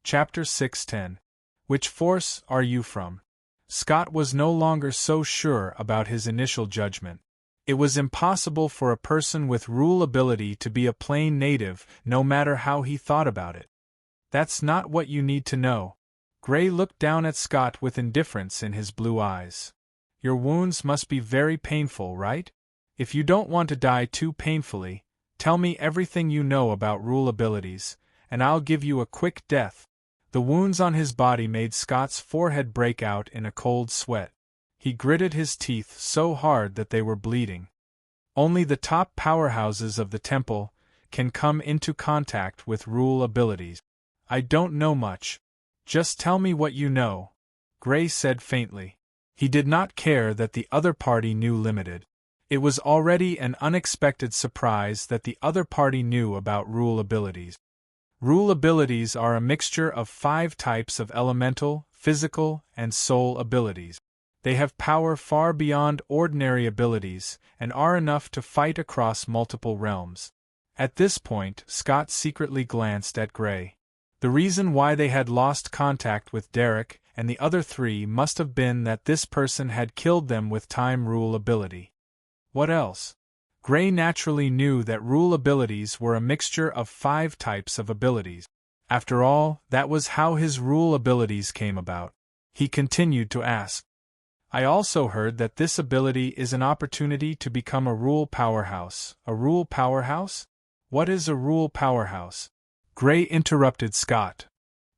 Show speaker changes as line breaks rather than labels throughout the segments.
Chapter 610. Which force are you from? Scott was no longer so sure about his initial judgment. It was impossible for a person with rule ability to be a plain native, no matter how he thought about it. That's not what you need to know. Gray looked down at Scott with indifference in his blue eyes. Your wounds must be very painful, right? If you don't want to die too painfully, tell me everything you know about rule abilities, and I'll give you a quick death. The wounds on his body made Scott's forehead break out in a cold sweat. He gritted his teeth so hard that they were bleeding. Only the top powerhouses of the temple can come into contact with rule abilities. I don't know much. Just tell me what you know, Gray said faintly. He did not care that the other party knew limited. It was already an unexpected surprise that the other party knew about rule abilities. Rule abilities are a mixture of 5 types of elemental, physical, and soul abilities. They have power far beyond ordinary abilities and are enough to fight across multiple realms. At this point, Scott secretly glanced at Gray. The reason why they had lost contact with Derek and the other 3 must have been that this person had killed them with time rule ability. What else? Gray naturally knew that rule abilities were a mixture of 5 types of abilities. After all, that was how his rule abilities came about. He continued to ask. I also heard that this ability is an opportunity to become a rule powerhouse. A rule powerhouse? What is a rule powerhouse? Gray interrupted Scott.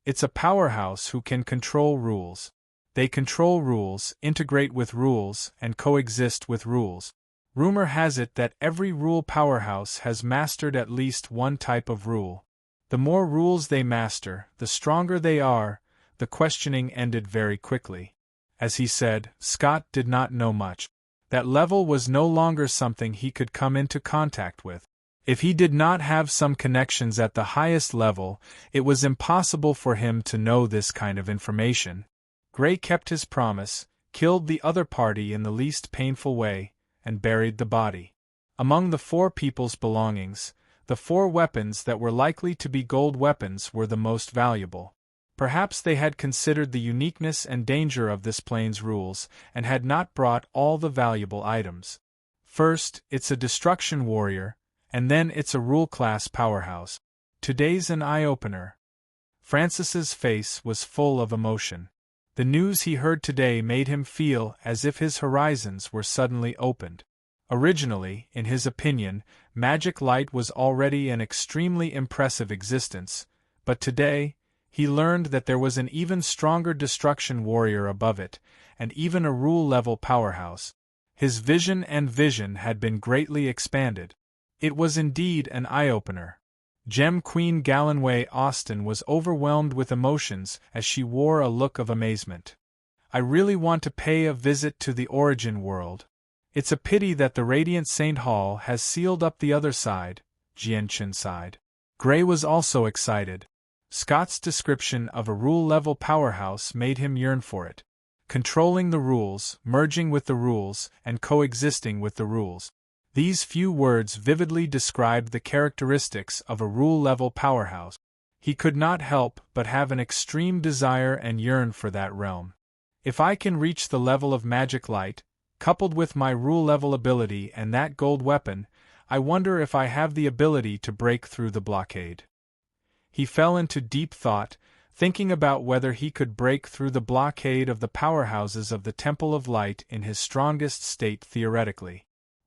It's a powerhouse who can control rules. They control rules, integrate with rules, and coexist with rules. Rumor has it that every rule powerhouse has mastered at least one type of rule. The more rules they master, the stronger they are. The questioning ended very quickly. As he said, Scott did not know much. That level was no longer something he could come into contact with. If he did not have some connections at the highest level, it was impossible for him to know this kind of information. Gray kept his promise, killed the other party in the least painful way, and buried the body. Among the 4 people's belongings, the 4 weapons that were likely to be gold weapons were the most valuable. Perhaps they had considered the uniqueness and danger of this plane's rules and had not brought all the valuable items. First, it's a destruction warrior, and then it's a rule-class powerhouse. Today's an eye-opener. Francis's face was full of emotion. The news he heard today made him feel as if his horizons were suddenly opened. Originally, in his opinion, magic light was already an extremely impressive existence, but today, he learned that there was an even stronger destruction warrior above it, and even a rule-level powerhouse. His vision had been greatly expanded. It was indeed an eye-opener. Gem Queen Gallenway Austin was overwhelmed with emotions as she wore a look of amazement. I really want to pay a visit to the origin world. It's a pity that the Radiant Saint Hall has sealed up the other side, Jianchen sighed. Gray was also excited. Scott's description of a rule-level powerhouse made him yearn for it. Controlling the rules, merging with the rules, and coexisting with the rules. These few words vividly described the characteristics of a rule-level powerhouse. He could not help but have an extreme desire and yearn for that realm. If I can reach the level of magic light, coupled with my rule-level ability and that gold weapon, I wonder if I have the ability to break through the blockade. He fell into deep thought, thinking about whether he could break through the blockade of the powerhouses of the Temple of Light in his strongest state theoretically.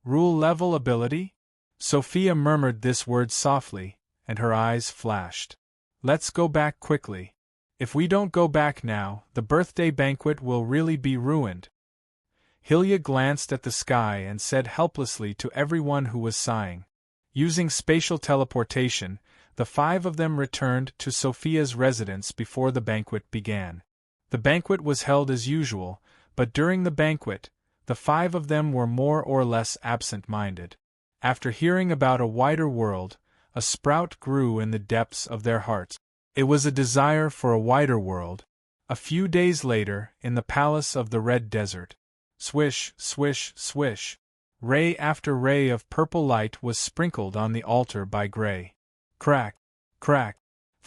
Rule-level ability? Sophia murmured this word softly, and her eyes flashed. Let's go back quickly. If we don't go back now, the birthday banquet will really be ruined. Hilya glanced at the sky and said helplessly to everyone who was sighing. Using spatial teleportation, the 5 of them returned to Sophia's residence before the banquet began. The banquet was held as usual, but during the banquet, the 5 of them were more or less absent-minded. After hearing about a wider world, a sprout grew in the depths of their hearts. It was a desire for a wider world. A few days later, in the palace of the Red Desert. Swish, swish, swish. Ray after ray of purple light was sprinkled on the altar by Gray. Crack, crack.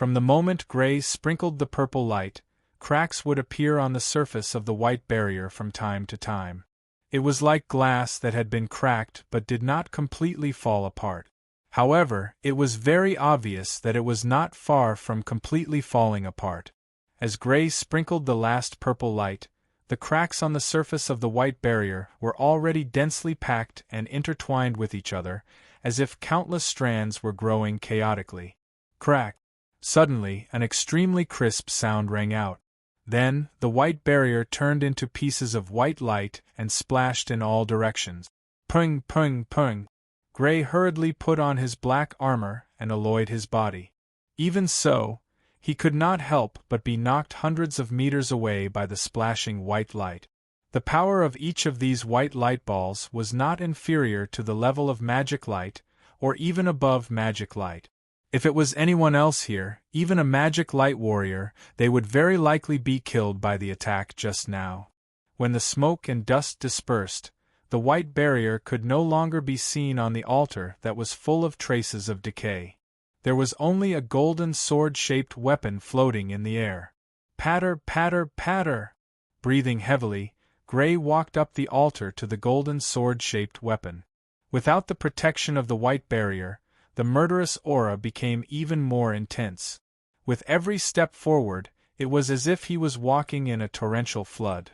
From the moment Gray sprinkled the purple light, cracks would appear on the surface of the white barrier from time to time. It was like glass that had been cracked but did not completely fall apart. However, it was very obvious that it was not far from completely falling apart. As Gray sprinkled the last purple light, the cracks on the surface of the white barrier were already densely packed and intertwined with each other, as if countless strands were growing chaotically. Crack! Suddenly, an extremely crisp sound rang out. Then, the white barrier turned into pieces of white light and splashed in all directions. Pung, pung, pung! Gray hurriedly put on his black armor and alloyed his body. Even so, he could not help but be knocked hundreds of meters away by the splashing white light. The power of each of these white light balls was not inferior to the level of magic light, or even above magic light. If it was anyone else here, even a magic light warrior, they would very likely be killed by the attack just now. When the smoke and dust dispersed, the white barrier could no longer be seen on the altar that was full of traces of decay. There was only a golden sword-shaped weapon floating in the air. Patter, patter, patter! Breathing heavily, Gray walked up the altar to the golden sword-shaped weapon. Without the protection of the white barrier, the murderous aura became even more intense. With every step forward, it was as if he was walking in a torrential flood.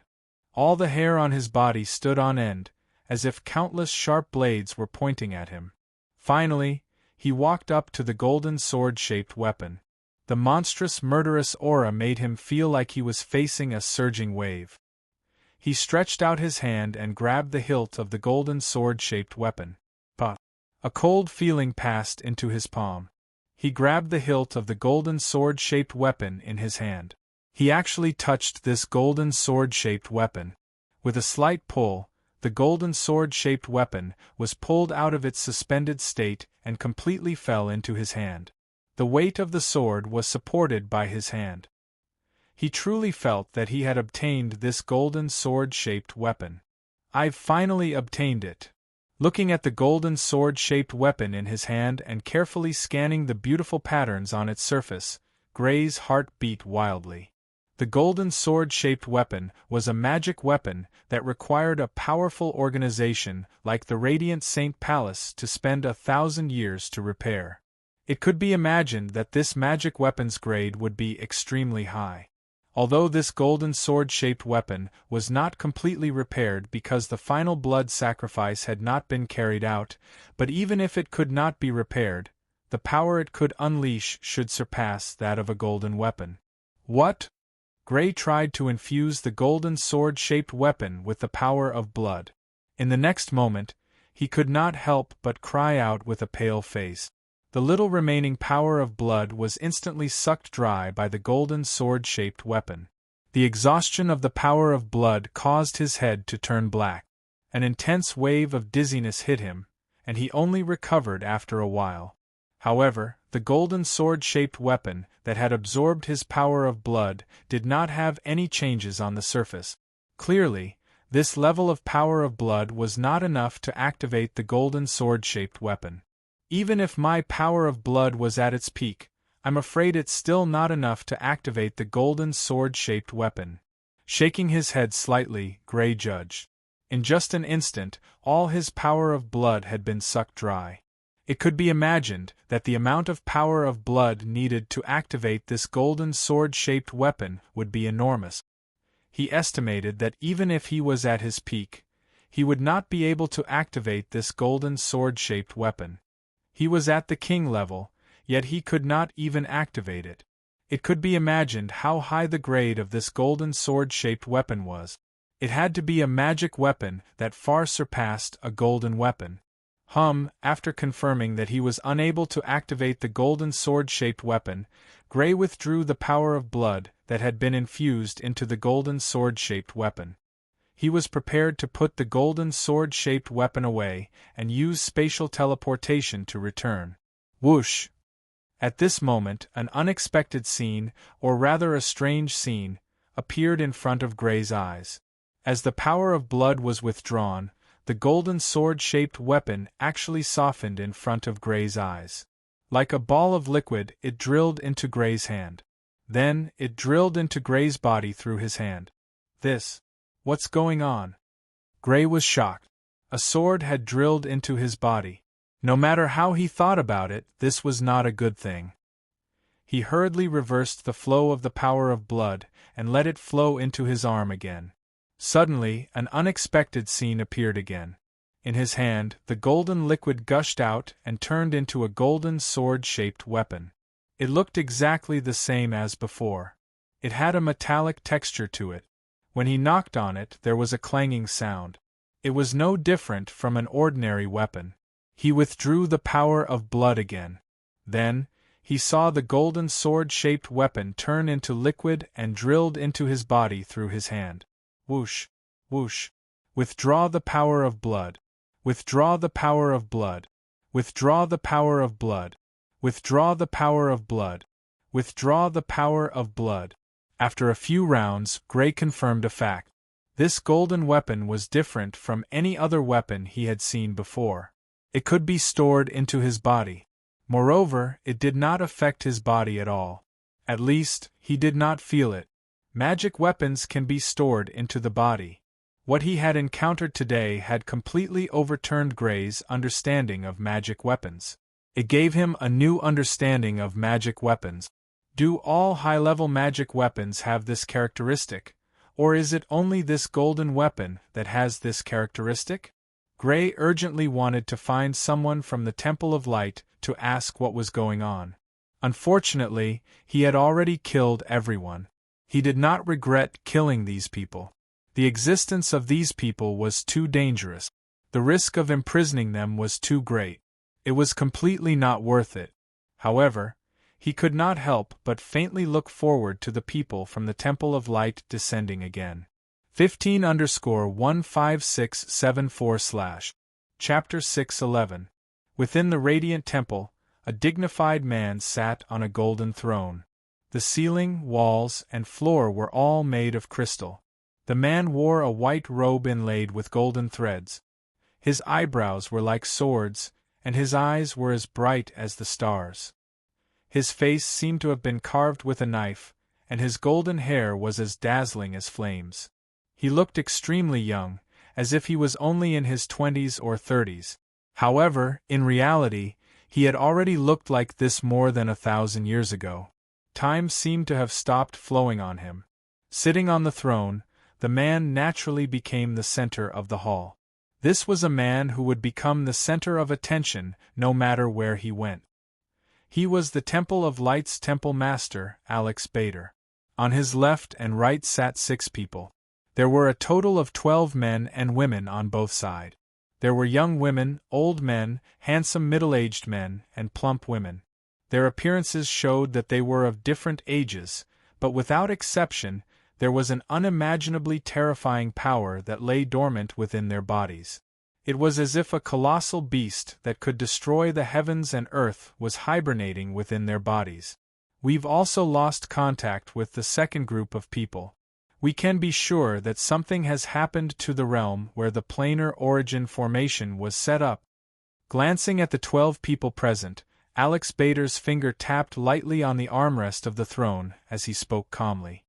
All the hair on his body stood on end, as if countless sharp blades were pointing at him. Finally, he walked up to the golden sword-shaped weapon. The monstrous murderous aura made him feel like he was facing a surging wave. He stretched out his hand and grabbed the hilt of the golden sword-shaped weapon. But a cold feeling passed into his palm. He grabbed the hilt of the golden sword-shaped weapon in his hand. He actually touched this golden sword-shaped weapon. With a slight pull, the golden sword-shaped weapon was pulled out of its suspended state and completely fell into his hand. The weight of the sword was supported by his hand. He truly felt that he had obtained this golden sword-shaped weapon. "I've finally obtained it." Looking at the golden sword-shaped weapon in his hand and carefully scanning the beautiful patterns on its surface, Gray's heart beat wildly. The golden sword-shaped weapon was a magic weapon that required a powerful organization like the Radiant Saint Palace to spend 1,000 years to repair. It could be imagined that this magic weapon's grade would be extremely high. Although this golden sword-shaped weapon was not completely repaired because the final blood sacrifice had not been carried out, but even if it could not be repaired, the power it could unleash should surpass that of a golden weapon. What? Gray tried to infuse the golden sword-shaped weapon with the power of blood. In the next moment, he could not help but cry out with a pale face. The little remaining power of blood was instantly sucked dry by the golden sword-shaped weapon. The exhaustion of the power of blood caused his head to turn black. An intense wave of dizziness hit him, and he only recovered after a while. However, the golden sword-shaped weapon that had absorbed his power of blood did not have any changes on the surface. Clearly, this level of power of blood was not enough to activate the golden sword-shaped weapon. Even if my power of blood was at its peak, I'm afraid it's still not enough to activate the golden sword-shaped weapon. Shaking his head slightly, Gray judged. In just an instant, all his power of blood had been sucked dry. It could be imagined that the amount of power of blood needed to activate this golden sword-shaped weapon would be enormous. He estimated that even if he was at his peak, he would not be able to activate this golden sword-shaped weapon. He was at the king level, yet he could not even activate it. It could be imagined how high the grade of this golden sword-shaped weapon was. It had to be a magic weapon that far surpassed a golden weapon. After confirming that he was unable to activate the golden sword-shaped weapon, Gray withdrew the power of blood that had been infused into the golden sword-shaped weapon. He was prepared to put the golden sword-shaped weapon away and use spatial teleportation to return. Whoosh! At this moment, an unexpected scene, or rather a strange scene, appeared in front of Gray's eyes. As the power of blood was withdrawn, the golden sword-shaped weapon actually softened in front of Gray's eyes. Like a ball of liquid, it drilled into Gray's hand. Then, it drilled into Gray's body through his hand. What's going on? Gray was shocked. A sword had drilled into his body. No matter how he thought about it, this was not a good thing. He hurriedly reversed the flow of the power of blood, and let it flow into his arm again. Suddenly, an unexpected scene appeared again. In his hand, the golden liquid gushed out and turned into a golden sword-shaped weapon. It looked exactly the same as before. It had a metallic texture to it. When he knocked on it, there was a clanging sound. It was no different from an ordinary weapon. He withdrew the power of blood again. Then, he saw the golden sword-shaped weapon turn into liquid and drilled into his body through his hand. Whoosh, whoosh. Withdraw the power of blood. Withdraw the power of blood. Withdraw the power of blood. Withdraw the power of blood. Withdraw the power of blood. After a few rounds, Gray confirmed a fact. This golden weapon was different from any other weapon he had seen before. It could be stored into his body. Moreover, it did not affect his body at all. At least, he did not feel it. Magic weapons can be stored into the body. What he had encountered today had completely overturned Gray's understanding of magic weapons. It gave him a new understanding of magic weapons. Do all high-level magic weapons have this characteristic, or is it only this golden weapon that has this characteristic? Gray urgently wanted to find someone from the Temple of Light to ask what was going on. Unfortunately, he had already killed everyone. He did not regret killing these people. The existence of these people was too dangerous. The risk of imprisoning them was too great. It was completely not worth it. However, he could not help but faintly look forward to the people from the Temple of Light descending again. 15_15674/ Chapter 611. Within the radiant temple, a dignified man sat on a golden throne. The ceiling, walls, and floor were all made of crystal. The man wore a white robe inlaid with golden threads. His eyebrows were like swords, and his eyes were as bright as the stars. His face seemed to have been carved with a knife, and his golden hair was as dazzling as flames. He looked extremely young, as if he was only in his 20s or 30s. However, in reality, he had already looked like this more than 1,000 years ago. Time seemed to have stopped flowing on him. Sitting on the throne, the man naturally became the center of the hall. This was a man who would become the center of attention no matter where he went. He was the Temple of Light's temple master, Alex Bader. On his left and right sat 6 people. There were a total of 12 men and women on both sides. There were young women, old men, handsome middle-aged men, and plump women. Their appearances showed that they were of different ages, but without exception, there was an unimaginably terrifying power that lay dormant within their bodies. It was as if a colossal beast that could destroy the heavens and earth was hibernating within their bodies. We've also lost contact with the second group of people. We can be sure that something has happened to the realm where the planar origin formation was set up. Glancing at the 12 people present, Alex Bader's finger tapped lightly on the armrest of the throne as he spoke calmly.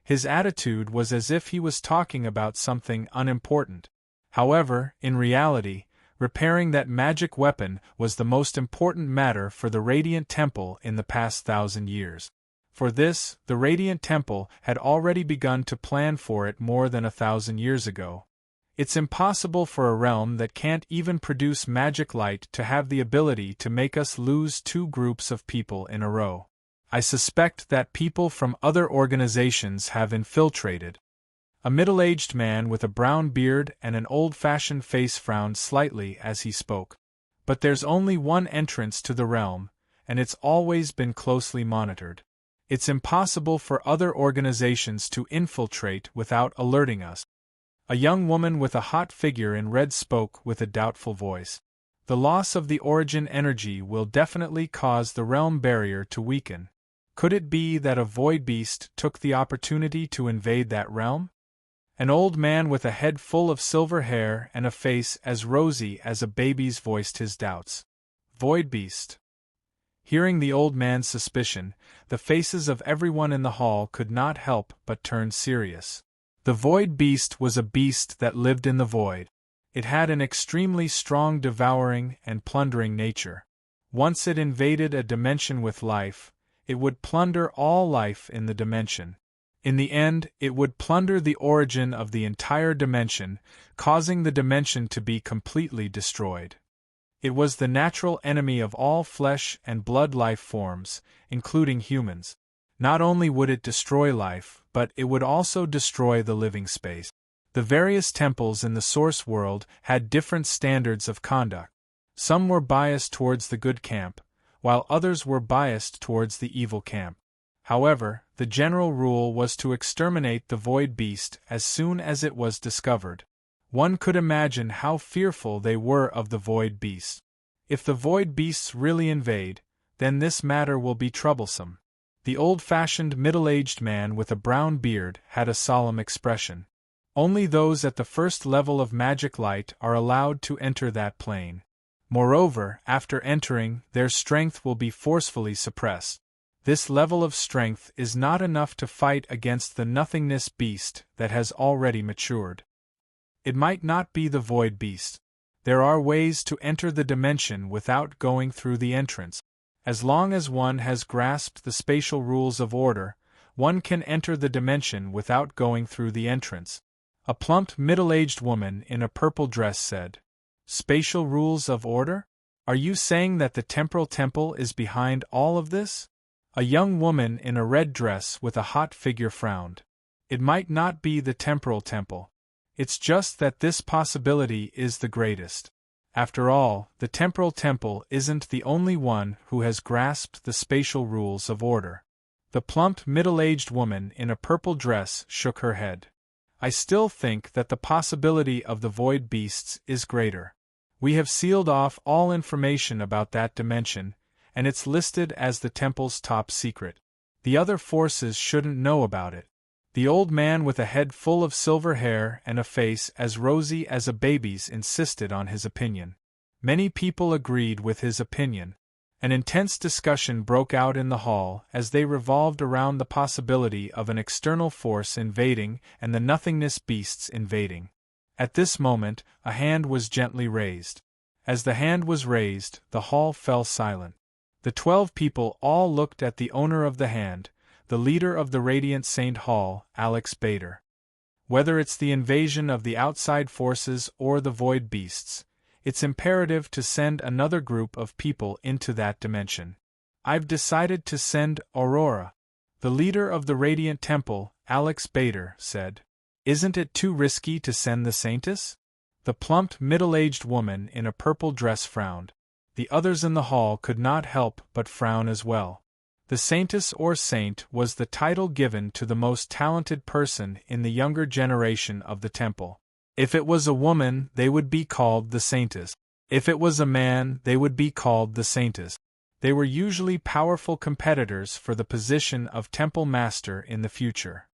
His attitude was as if he was talking about something unimportant. However, in reality, repairing that magic weapon was the most important matter for the Radiant Temple in the past 1,000 years. For this, the Radiant Temple had already begun to plan for it more than 1,000 years ago. It's impossible for a realm that can't even produce magic light to have the ability to make us lose 2 groups of people in a row. I suspect that people from other organizations have infiltrated. A middle-aged man with a brown beard and an old-fashioned face frowned slightly as he spoke. But there's only one entrance to the realm, and it's always been closely monitored. It's impossible for other organizations to infiltrate without alerting us. A young woman with a hot figure in red spoke with a doubtful voice. The loss of the origin energy will definitely cause the realm barrier to weaken. Could it be that a void beast took the opportunity to invade that realm? An old man with a head full of silver hair and a face as rosy as a baby's voiced his doubts. Void beast. Hearing the old man's suspicion, the faces of everyone in the hall could not help but turn serious. The void beast was a beast that lived in the void. It had an extremely strong devouring and plundering nature. Once it invaded a dimension with life, it would plunder all life in the dimension. In the end, it would plunder the origin of the entire dimension, causing the dimension to be completely destroyed. It was the natural enemy of all flesh and blood life forms, including humans. Not only would it destroy life, but it would also destroy the living space. The various temples in the source world had different standards of conduct. Some were biased towards the good camp, while others were biased towards the evil camp. However, the general rule was to exterminate the void beast as soon as it was discovered. One could imagine how fearful they were of the void beast. If the void beasts really invade, then this matter will be troublesome. The old-fashioned middle-aged man with a brown beard had a solemn expression. Only those at the first level of magic light are allowed to enter that plane. Moreover, after entering, their strength will be forcefully suppressed. This level of strength is not enough to fight against the nothingness beast that has already matured. It might not be the void beast. There are ways to enter the dimension without going through the entrance. As long as one has grasped the spatial rules of order, one can enter the dimension without going through the entrance. A plump, middle-aged woman in a purple dress said, "Spatial rules of order? Are you saying that the temporal temple is behind all of this?" A young woman in a red dress with a hot figure frowned. "It might not be the temporal temple. It's just that this possibility is the greatest. After all, the temporal temple isn't the only one who has grasped the spatial rules of order." The plump, middle-aged woman in a purple dress shook her head. "I still think that the possibility of the void beasts is greater. We have sealed off all information about that dimension, and it's listed as the temple's top secret. The other forces shouldn't know about it." The old man with a head full of silver hair and a face as rosy as a baby's insisted on his opinion. Many people agreed with his opinion. An intense discussion broke out in the hall as they revolved around the possibility of an external force invading and the nothingness beasts invading. At this moment, a hand was gently raised. As the hand was raised, the hall fell silent. The 12 people all looked at the owner of the hand, the leader of the Radiant Saint Hall, Alex Bader. "Whether it's the invasion of the outside forces or the void beasts, it's imperative to send another group of people into that dimension. I've decided to send Aurora." The leader of the Radiant Temple, Alex Bader, said. "Isn't it too risky to send the Saintess?" The plump, middle-aged woman in a purple dress frowned. The others in the hall could not help but frown as well. The Saintess or Saint was the title given to the most talented person in the younger generation of the temple. If it was a woman, they would be called the Saintess. If it was a man, they would be called the Saintess. They were usually powerful competitors for the position of temple master in the future.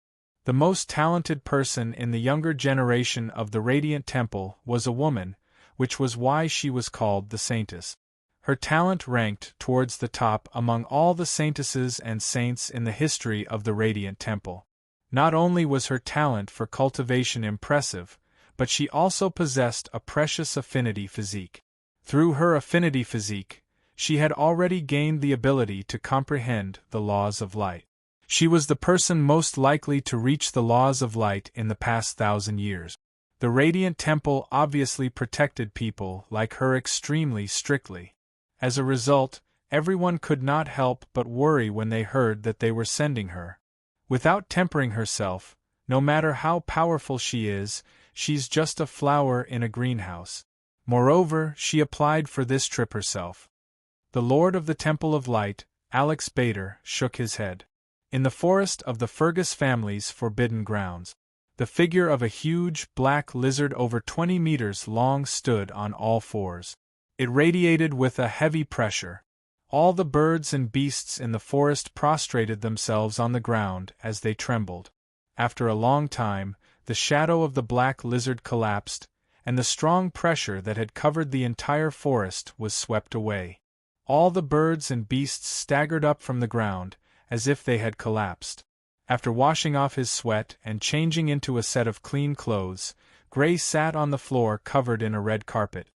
The most talented person in the younger generation of the Radiant Temple was a woman, which was why she was called the Saintess. Her talent ranked towards the top among all the saintesses and saints in the history of the Radiant Temple. Not only was her talent for cultivation impressive, but she also possessed a precious affinity physique. Through her affinity physique, she had already gained the ability to comprehend the laws of light. She was the person most likely to reach the laws of light in the past 1,000 years. The Radiant Temple obviously protected people like her extremely strictly. As a result, everyone could not help but worry when they heard that they were sending her. Without tempering herself, no matter how powerful she is, she's just a flower in a greenhouse. Moreover, she applied for this trip herself. The Lord of the Temple of Light, Alex Bader, shook his head. In the forest of the Fergus family's forbidden grounds, the figure of a huge, black lizard over 20 meters long stood on all fours. It radiated with a heavy pressure. All the birds and beasts in the forest prostrated themselves on the ground as they trembled. After a long time, the shadow of the black lizard collapsed, and the strong pressure that had covered the entire forest was swept away. All the birds and beasts staggered up from the ground, as if they had collapsed. After washing off his sweat and changing into a set of clean clothes, Gray sat on the floor covered in a red carpet.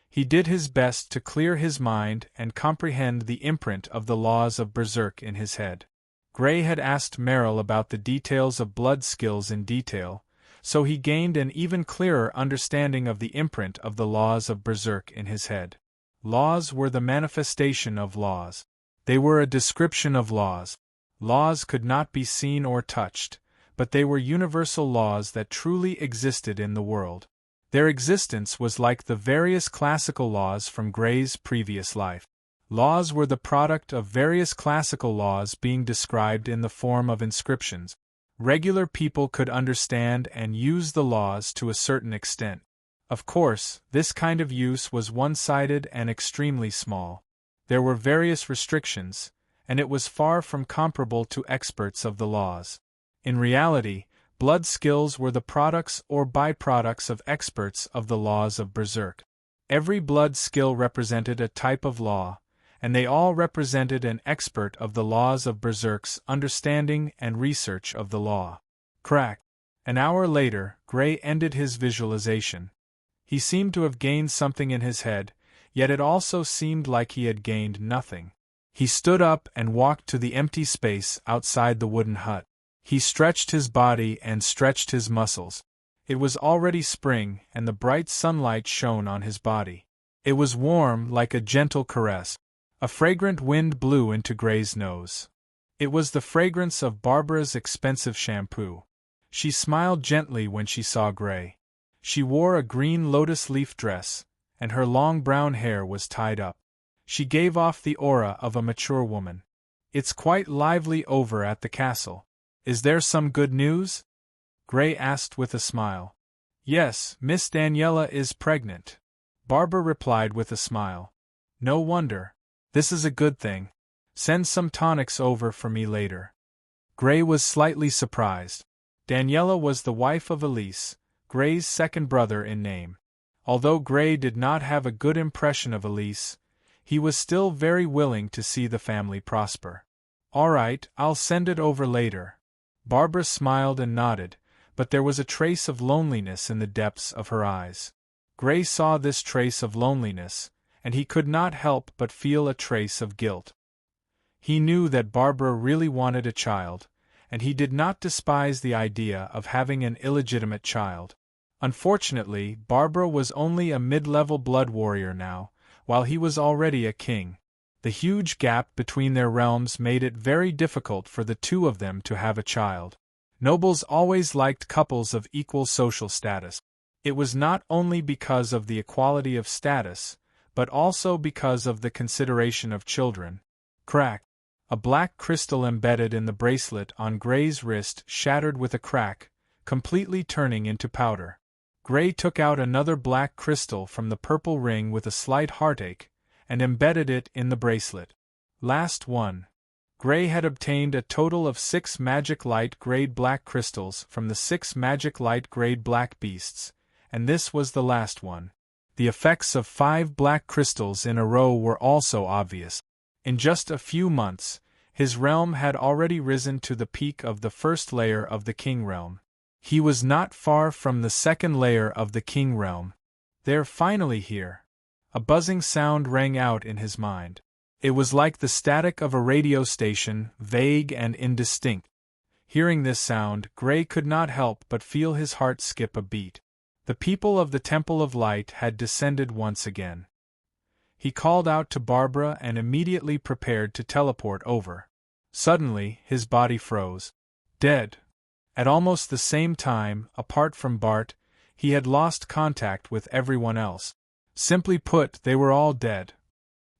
He did his best to clear his mind and comprehend the imprint of the laws of Berserk in his head. Gray had asked Merrill about the details of blood skills in detail, so he gained an even clearer understanding of the imprint of the laws of Berserk in his head. Laws were the manifestation of laws. They were a description of laws. Laws could not be seen or touched, but they were universal laws that truly existed in the world. Their existence was like the various classical laws from Gray's previous life. Laws were the product of various classical laws being described in the form of inscriptions. Regular people could understand and use the laws to a certain extent. Of course, this kind of use was one-sided and extremely small. There were various restrictions, and it was far from comparable to experts of the laws. In reality, blood skills were the products or byproducts of experts of the laws of Berserk. Every blood skill represented a type of law, and they all represented an expert of the laws of Berserk's understanding and research of the law. Crack. An hour later, Gray ended his visualization. He seemed to have gained something in his head, yet it also seemed like he had gained nothing. He stood up and walked to the empty space outside the wooden hut. He stretched his body and stretched his muscles. It was already spring, and the bright sunlight shone on his body. It was warm, like a gentle caress. A fragrant wind blew into Gray's nose. It was the fragrance of Barbara's expensive shampoo. She smiled gently when she saw Gray. She wore a green lotus leaf dress, and her long brown hair was tied up. She gave off the aura of a mature woman. "It's quite lively over at the castle. Is there some good news?" Gray asked with a smile. "Yes, Miss Daniela is pregnant," Barbara replied with a smile. "No wonder. This is a good thing. Send some tonics over for me later." Gray was slightly surprised. Daniela was the wife of Elise, Gray's second brother in name. Although Gray did not have a good impression of Elise, he was still very willing to see the family prosper. "All right, I'll send it over later." Barbara smiled and nodded, but there was a trace of loneliness in the depths of her eyes. Gray saw this trace of loneliness, and he could not help but feel a trace of guilt. He knew that Barbara really wanted a child, and he did not despise the idea of having an illegitimate child. Unfortunately, Barbara was only a mid-level blood warrior now, while he was already a king. The huge gap between their realms made it very difficult for the two of them to have a child. Nobles always liked couples of equal social status. It was not only because of the equality of status, but also because of the consideration of children. Crack. A black crystal embedded in the bracelet on Gray's wrist shattered with a crack, completely turning into powder. Gray took out another black crystal from the purple ring with a slight heartache, and embedded it in the bracelet. Last one. Gray had obtained a total of 6 magic light grade black crystals from the 6 magic light grade black beasts, and this was the last one. The effects of 5 black crystals in a row were also obvious. In just a few months, his realm had already risen to the peak of the first layer of the king realm. He was not far from the second layer of the king realm. "They're finally here." A buzzing sound rang out in his mind. It was like the static of a radio station, vague and indistinct. Hearing this sound, Gray could not help but feel his heart skip a beat. The people of the Temple of Light had descended once again. He called out to Barbara and immediately prepared to teleport over. Suddenly, his body froze. Dead. At almost the same time, apart from Bart, he had lost contact with everyone else. Simply put, they were all dead.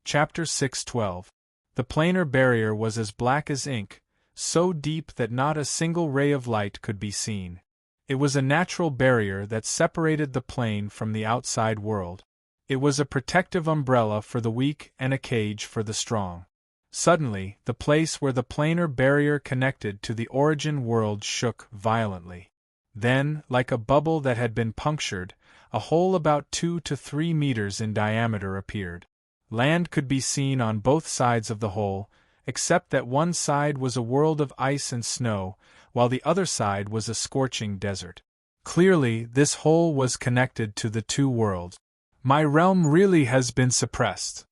Chapter 6:12. The planar barrier was as black as ink, so deep that not a single ray of light could be seen. It was a natural barrier that separated the plane from the outside world. It was a protective umbrella for the weak and a cage for the strong. Suddenly, the place where the planar barrier connected to the origin world shook violently. Then, like a bubble that had been punctured, a hole about 2 to 3 meters in diameter appeared. Land could be seen on both sides of the hole, except that one side was a world of ice and snow, while the other side was a scorching desert. Clearly, this hole was connected to the two worlds. My realm really has been suppressed.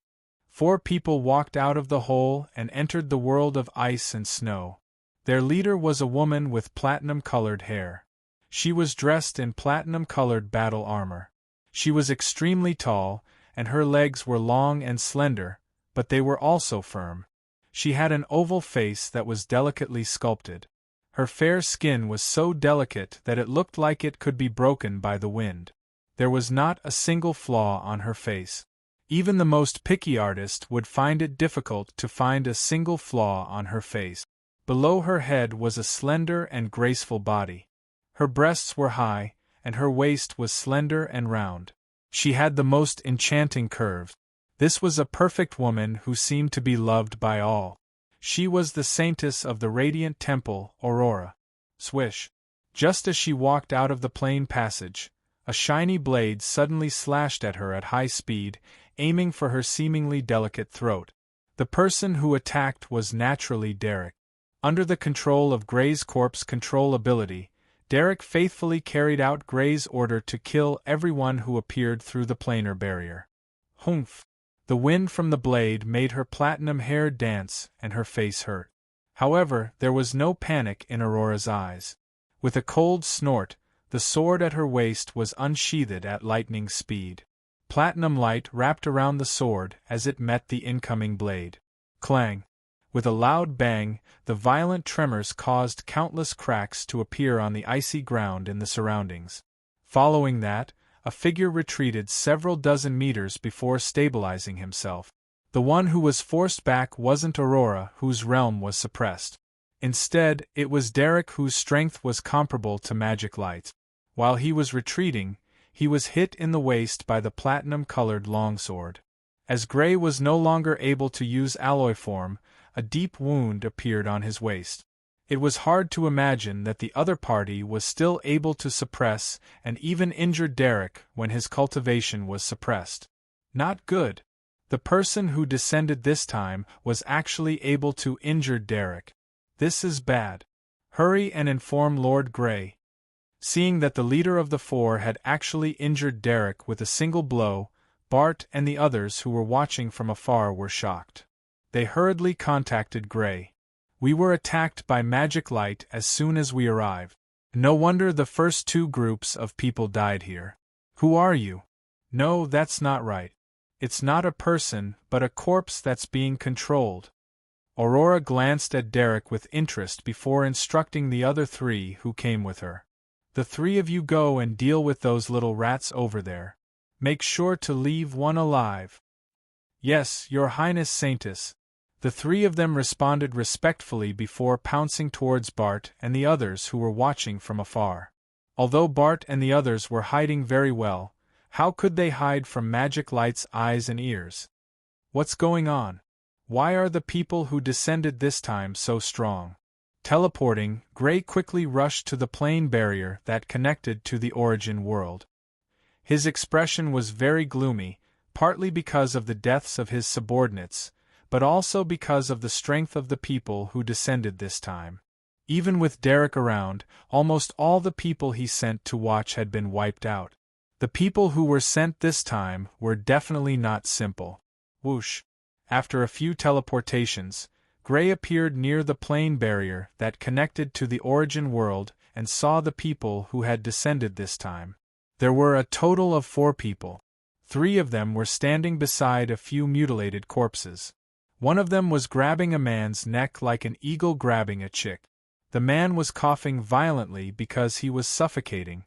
4 people walked out of the hole and entered the world of ice and snow. Their leader was a woman with platinum-colored hair. She was dressed in platinum-colored battle armor. She was extremely tall, and her legs were long and slender, but they were also firm. She had an oval face that was delicately sculpted. Her fair skin was so delicate that it looked like it could be broken by the wind. There was not a single flaw on her face. Even the most picky artist would find it difficult to find a single flaw on her face. Below her head was a slender and graceful body. Her breasts were high, and her waist was slender and round. She had the most enchanting curves. This was a perfect woman who seemed to be loved by all. She was the saintess of the radiant temple, Aurora. Swish! Just as she walked out of the plain passage, a shiny blade suddenly slashed at her at high speed, aiming for her seemingly delicate throat. The person who attacked was naturally Derek. Under the control of Gray's corpse control ability, Derek faithfully carried out Gray's order to kill everyone who appeared through the planar barrier. Humph! The wind from the blade made her platinum hair dance and her face hurt. However, there was no panic in Aurora's eyes. With a cold snort, the sword at her waist was unsheathed at lightning speed. Platinum light wrapped around the sword as it met the incoming blade. Clang! With a loud bang, the violent tremors caused countless cracks to appear on the icy ground in the surroundings. Following that, a figure retreated several dozen meters before stabilizing himself. The one who was forced back wasn't Aurora, whose realm was suppressed. Instead, it was Derek, whose strength was comparable to magic light. While he was retreating, he was hit in the waist by the platinum-colored longsword. As Gray was no longer able to use alloy form, a deep wound appeared on his waist. It was hard to imagine that the other party was still able to suppress and even injure Derek when his cultivation was suppressed. Not good. The person who descended this time was actually able to injure Derek. This is bad. Hurry and inform Lord Gray. Seeing that the leader of the 4 had actually injured Derek with a single blow, Bart and the others who were watching from afar were shocked. They hurriedly contacted Gray. We were attacked by magic light as soon as we arrived. No wonder the first 2 groups of people died here. Who are you? No, that's not right. It's not a person, but a corpse that's being controlled. Aurora glanced at Derek with interest before instructing the other 3 who came with her. The 3 of you go and deal with those little rats over there. Make sure to leave one alive. Yes, Your Highness Saintess. The 3 of them responded respectfully before pouncing towards Bart and the others who were watching from afar. Although Bart and the others were hiding very well, how could they hide from Magic Light's eyes and ears? What's going on? Why are the people who descended this time so strong? Teleporting, Gray quickly rushed to the plane barrier that connected to the origin world. His expression was very gloomy, partly because of the deaths of his subordinates, but also because of the strength of the people who descended this time. Even with Derek around, almost all the people he sent to watch had been wiped out. The people who were sent this time were definitely not simple. Whoosh! After a few teleportations, Gray appeared near the plane barrier that connected to the origin world and saw the people who had descended this time. There were a total of 4 people. 3 of them were standing beside a few mutilated corpses. One of them was grabbing a man's neck like an eagle grabbing a chick. The man was coughing violently because he was suffocating.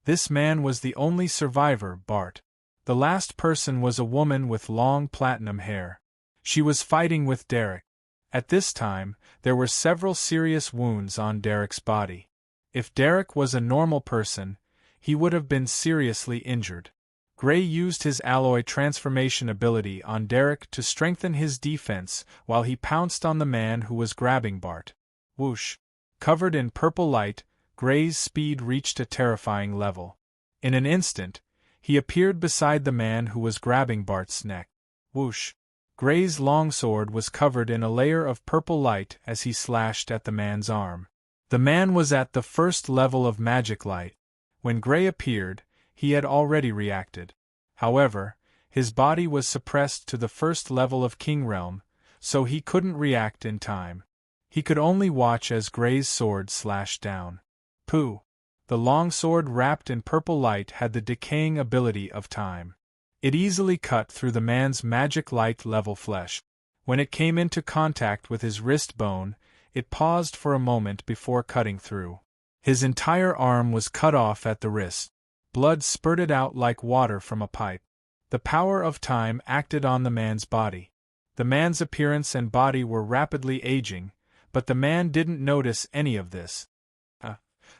This man was the only survivor, Bart. The last person was a woman with long platinum hair. She was fighting with Derek. At this time, there were several serious wounds on Derek's body. If Derek was a normal person, he would have been seriously injured. Gray used his alloy transformation ability on Derek to strengthen his defense while he pounced on the man who was grabbing Bart. Whoosh! Covered in purple light, Gray's speed reached a terrifying level. In an instant, he appeared beside the man who was grabbing Bart's neck. Whoosh! Gray's longsword was covered in a layer of purple light as he slashed at the man's arm. The man was at the first level of magic light. When Gray appeared, he had already reacted. However, his body was suppressed to the first level of King Realm, so he couldn't react in time. He could only watch as Gray's sword slashed down. Pooh! The longsword wrapped in purple light had the decaying ability of time. It easily cut through the man's magic light level flesh. When it came into contact with his wrist bone, it paused for a moment before cutting through. His entire arm was cut off at the wrist. Blood spurted out like water from a pipe. The power of time acted on the man's body. The man's appearance and body were rapidly aging, but the man didn't notice any of this.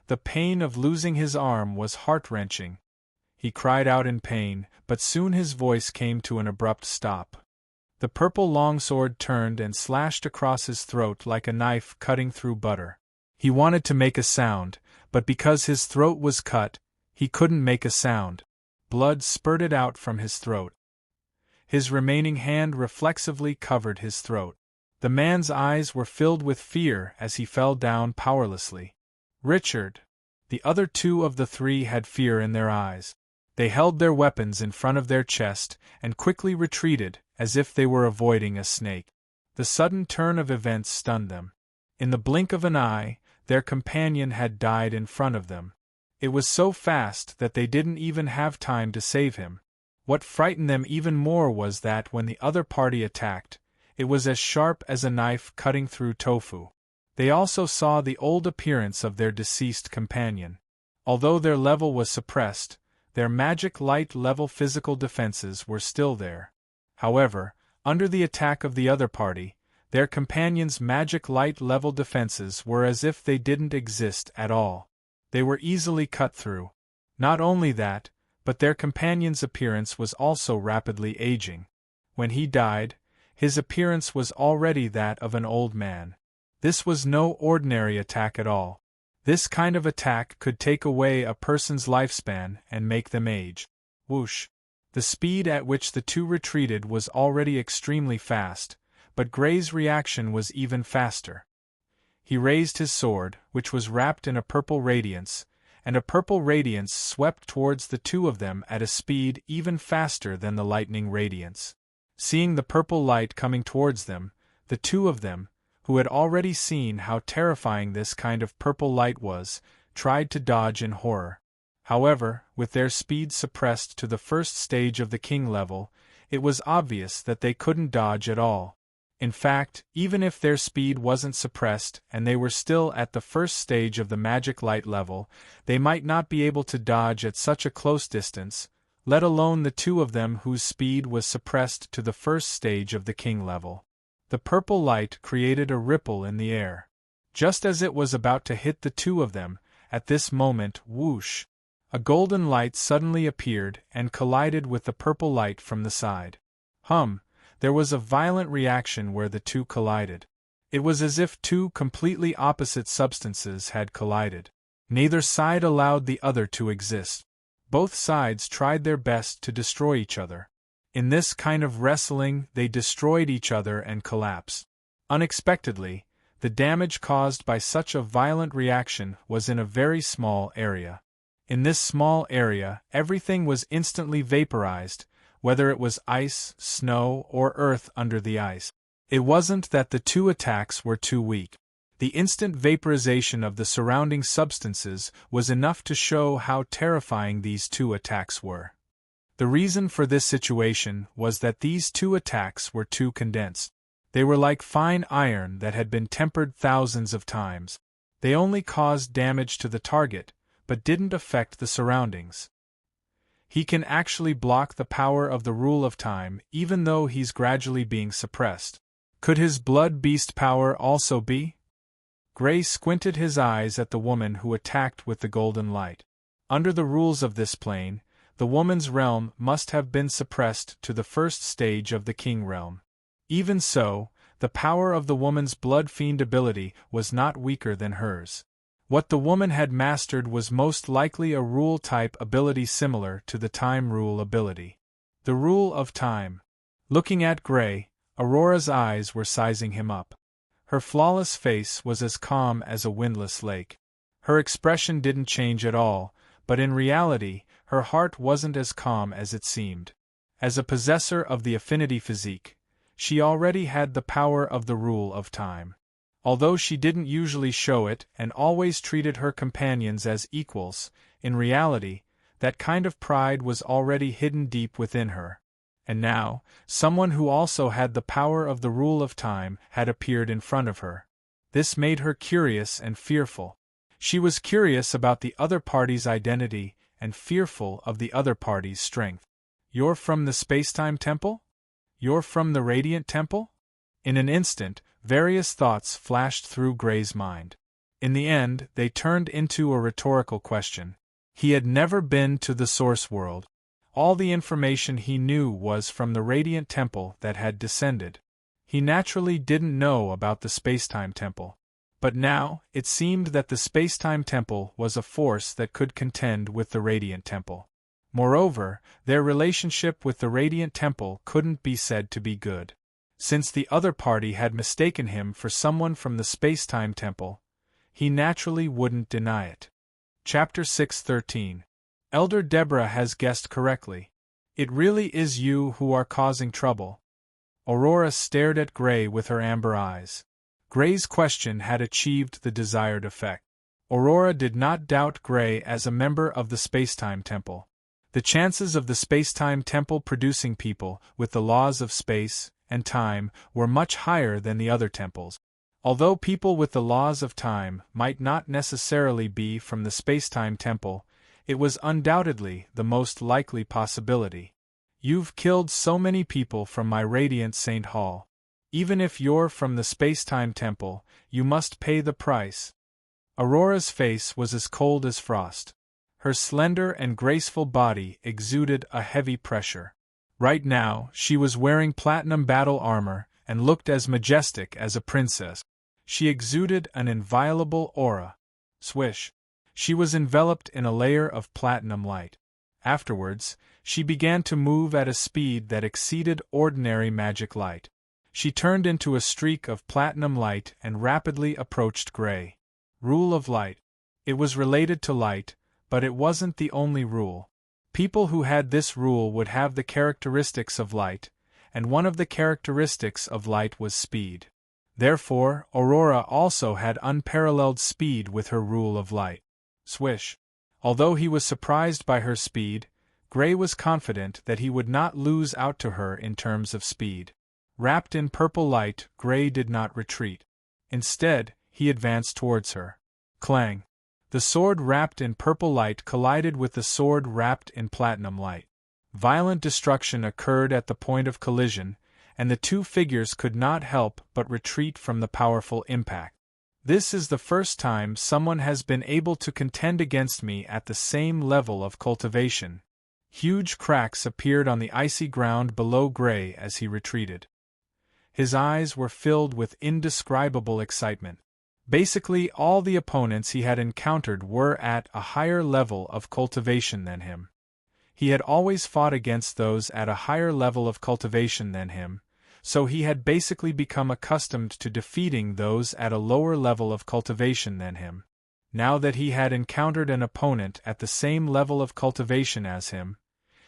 The pain of losing his arm was heart-wrenching. He cried out in pain, but soon his voice came to an abrupt stop. The purple longsword turned and slashed across his throat like a knife cutting through butter. He wanted to make a sound, but because his throat was cut, he couldn't make a sound. Blood spurted out from his throat. His remaining hand reflexively covered his throat. The man's eyes were filled with fear as he fell down powerlessly. Richard! The other two of the three had fear in their eyes. They held their weapons in front of their chest and quickly retreated, as if they were avoiding a snake. The sudden turn of events stunned them. In the blink of an eye, their companion had died in front of them. It was so fast that they didn't even have time to save him. What frightened them even more was that when the other party attacked, it was as sharp as a knife cutting through tofu. They also saw the old appearance of their deceased companion. Although their level was suppressed, their magic light level physical defenses were still there. However, under the attack of the other party, their companion's magic light level defenses were as if they didn't exist at all. They were easily cut through. Not only that, but their companion's appearance was also rapidly aging. When he died, his appearance was already that of an old man. This was no ordinary attack at all. This kind of attack could take away a person's lifespan and make them age. Whoosh! The speed at which the two retreated was already extremely fast, but Gray's reaction was even faster. He raised his sword, which was wrapped in a purple radiance, and a purple radiance swept towards the two of them at a speed even faster than the lightning radiance. Seeing the purple light coming towards them, the two of them, who had already seen how terrifying this kind of purple light was, tried to dodge in horror. However, with their speed suppressed to the first stage of the king level, it was obvious that they couldn't dodge at all. In fact, even if their speed wasn't suppressed and they were still at the first stage of the magic light level, they might not be able to dodge at such a close distance, let alone the two of them whose speed was suppressed to the first stage of the king level. The purple light created a ripple in the air. Just as it was about to hit the two of them, at this moment, whoosh! A golden light suddenly appeared and collided with the purple light from the side. There was a violent reaction where the two collided. It was as if two completely opposite substances had collided. Neither side allowed the other to exist. Both sides tried their best to destroy each other. In this kind of wrestling, they destroyed each other and collapsed. Unexpectedly, the damage caused by such a violent reaction was in a very small area. In this small area, everything was instantly vaporized, whether it was ice, snow, or earth under the ice. It wasn't that the two attacks were too weak. The instant vaporization of the surrounding substances was enough to show how terrifying these two attacks were. The reason for this situation was that these two attacks were too condensed. They were like fine iron that had been tempered thousands of times. They only caused damage to the target, but didn't affect the surroundings. He can actually block the power of the rule of time even though he's gradually being suppressed. Could his blood beast power also be? Gray squinted his eyes at the woman who attacked with the golden light. Under the rules of this plane, the woman's realm must have been suppressed to the first stage of the king realm. Even so, the power of the woman's blood fiend ability was not weaker than hers. What the woman had mastered was most likely a rule-type ability similar to the time rule ability. The rule of time. Looking at Gray, Aurora's eyes were sizing him up. Her flawless face was as calm as a windless lake. Her expression didn't change at all, but in reality, her heart wasn't as calm as it seemed. As a possessor of the affinity physique, she already had the power of the rule of time. Although she didn't usually show it and always treated her companions as equals, in reality, that kind of pride was already hidden deep within her. And now, someone who also had the power of the rule of time had appeared in front of her. This made her curious and fearful. She was curious about the other party's identity and fearful of the other party's strength. "You're from the Spacetime Temple? You're from the Radiant Temple?" In an instant, various thoughts flashed through Gray's mind. In the end, they turned into a rhetorical question. He had never been to the Source World. All the information he knew was from the Radiant Temple that had descended. He naturally didn't know about the Spacetime Temple. But now, it seemed that the Spacetime Temple was a force that could contend with the Radiant Temple. Moreover, their relationship with the Radiant Temple couldn't be said to be good. Since the other party had mistaken him for someone from the Spacetime Temple, he naturally wouldn't deny it. Chapter 6:13. Elder Deborah has guessed correctly. It really is you who are causing trouble. Aurora stared at Gray with her amber eyes. Gray's question had achieved the desired effect. Aurora did not doubt Gray as a member of the Spacetime Temple. The chances of the Spacetime Temple producing people with the laws of space and time were much higher than the other temples. Although people with the laws of time might not necessarily be from the Spacetime Temple, it was undoubtedly the most likely possibility. "You've killed so many people from my Radiant Saint Hall. Even if you're from the Spacetime Temple, you must pay the price." Aurora's face was as cold as frost. Her slender and graceful body exuded a heavy pressure. Right now, she was wearing platinum battle armor and looked as majestic as a princess. She exuded an inviolable aura. Swish! She was enveloped in a layer of platinum light. Afterwards, she began to move at a speed that exceeded ordinary magic light. She turned into a streak of platinum light and rapidly approached Gray. Rule of light. It was related to light, but it wasn't the only rule. People who had this rule would have the characteristics of light, and one of the characteristics of light was speed. Therefore, Aurora also had unparalleled speed with her rule of light. Swish! Although he was surprised by her speed, Gray was confident that he would not lose out to her in terms of speed. Wrapped in purple light, Gray did not retreat. Instead, he advanced towards her. Clang! The sword wrapped in purple light collided with the sword wrapped in platinum light. Violent destruction occurred at the point of collision, and the two figures could not help but retreat from the powerful impact. "This is the first time someone has been able to contend against me at the same level of cultivation." Huge cracks appeared on the icy ground below Gray as he retreated. His eyes were filled with indescribable excitement. Basically, all the opponents he had encountered were at a higher level of cultivation than him. He had always fought against those at a higher level of cultivation than him, so he had basically become accustomed to defeating those at a lower level of cultivation than him. Now that he had encountered an opponent at the same level of cultivation as him,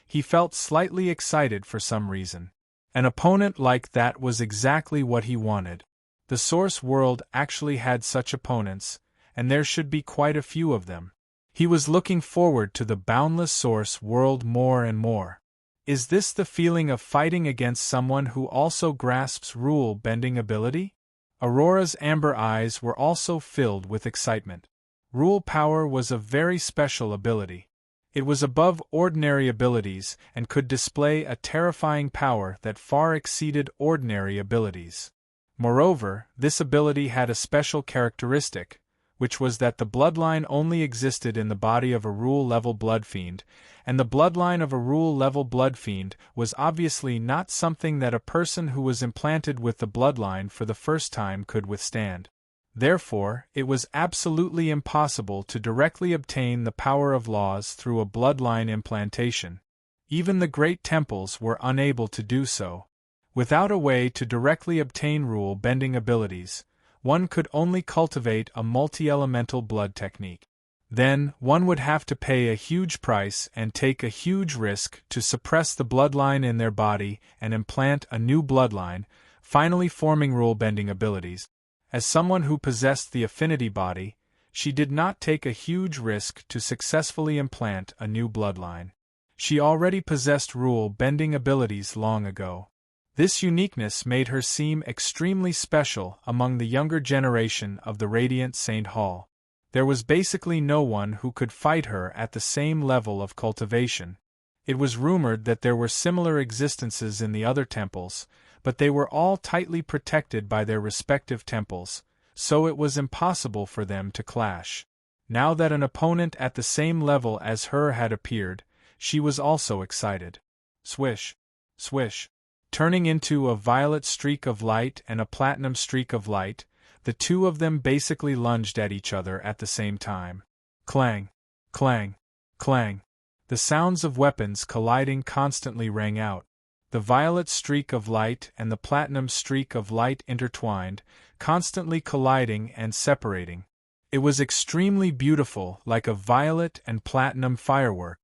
he felt slightly excited for some reason. An opponent like that was exactly what he wanted. The Source World actually had such opponents, and there should be quite a few of them. He was looking forward to the boundless Source World more and more. Is this the feeling of fighting against someone who also grasps rule-bending ability? Aurora's amber eyes were also filled with excitement. Rule power was a very special ability. It was above ordinary abilities and could display a terrifying power that far exceeded ordinary abilities. Moreover, this ability had a special characteristic, which was that the bloodline only existed in the body of a rule-level blood fiend, and the bloodline of a rule-level blood fiend was obviously not something that a person who was implanted with the bloodline for the first time could withstand. Therefore, it was absolutely impossible to directly obtain the power of laws through a bloodline implantation. Even the great temples were unable to do so. Without a way to directly obtain rule-bending abilities, one could only cultivate a multi-elemental blood technique. Then, one would have to pay a huge price and take a huge risk to suppress the bloodline in their body and implant a new bloodline, finally forming rule-bending abilities. As someone who possessed the affinity body, she did not take a huge risk to successfully implant a new bloodline. She already possessed rule-bending abilities long ago. This uniqueness made her seem extremely special among the younger generation of the Radiant Saint Hall. There was basically no one who could fight her at the same level of cultivation. It was rumored that there were similar existences in the other temples, but they were all tightly protected by their respective temples, so it was impossible for them to clash. Now that an opponent at the same level as her had appeared, she was also excited. Swish, swish. Turning into a violet streak of light and a platinum streak of light, the two of them basically lunged at each other at the same time. Clang, clang, clang. The sounds of weapons colliding constantly rang out. The violet streak of light and the platinum streak of light intertwined, constantly colliding and separating. It was extremely beautiful, like a violet and platinum firework.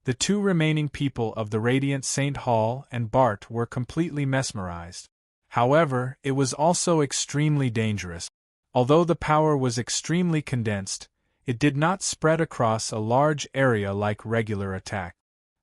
The two remaining people of the Radiant Saint Hall and Bart were completely mesmerized. However, it was also extremely dangerous. Although the power was extremely condensed, it did not spread across a large area like regular attack.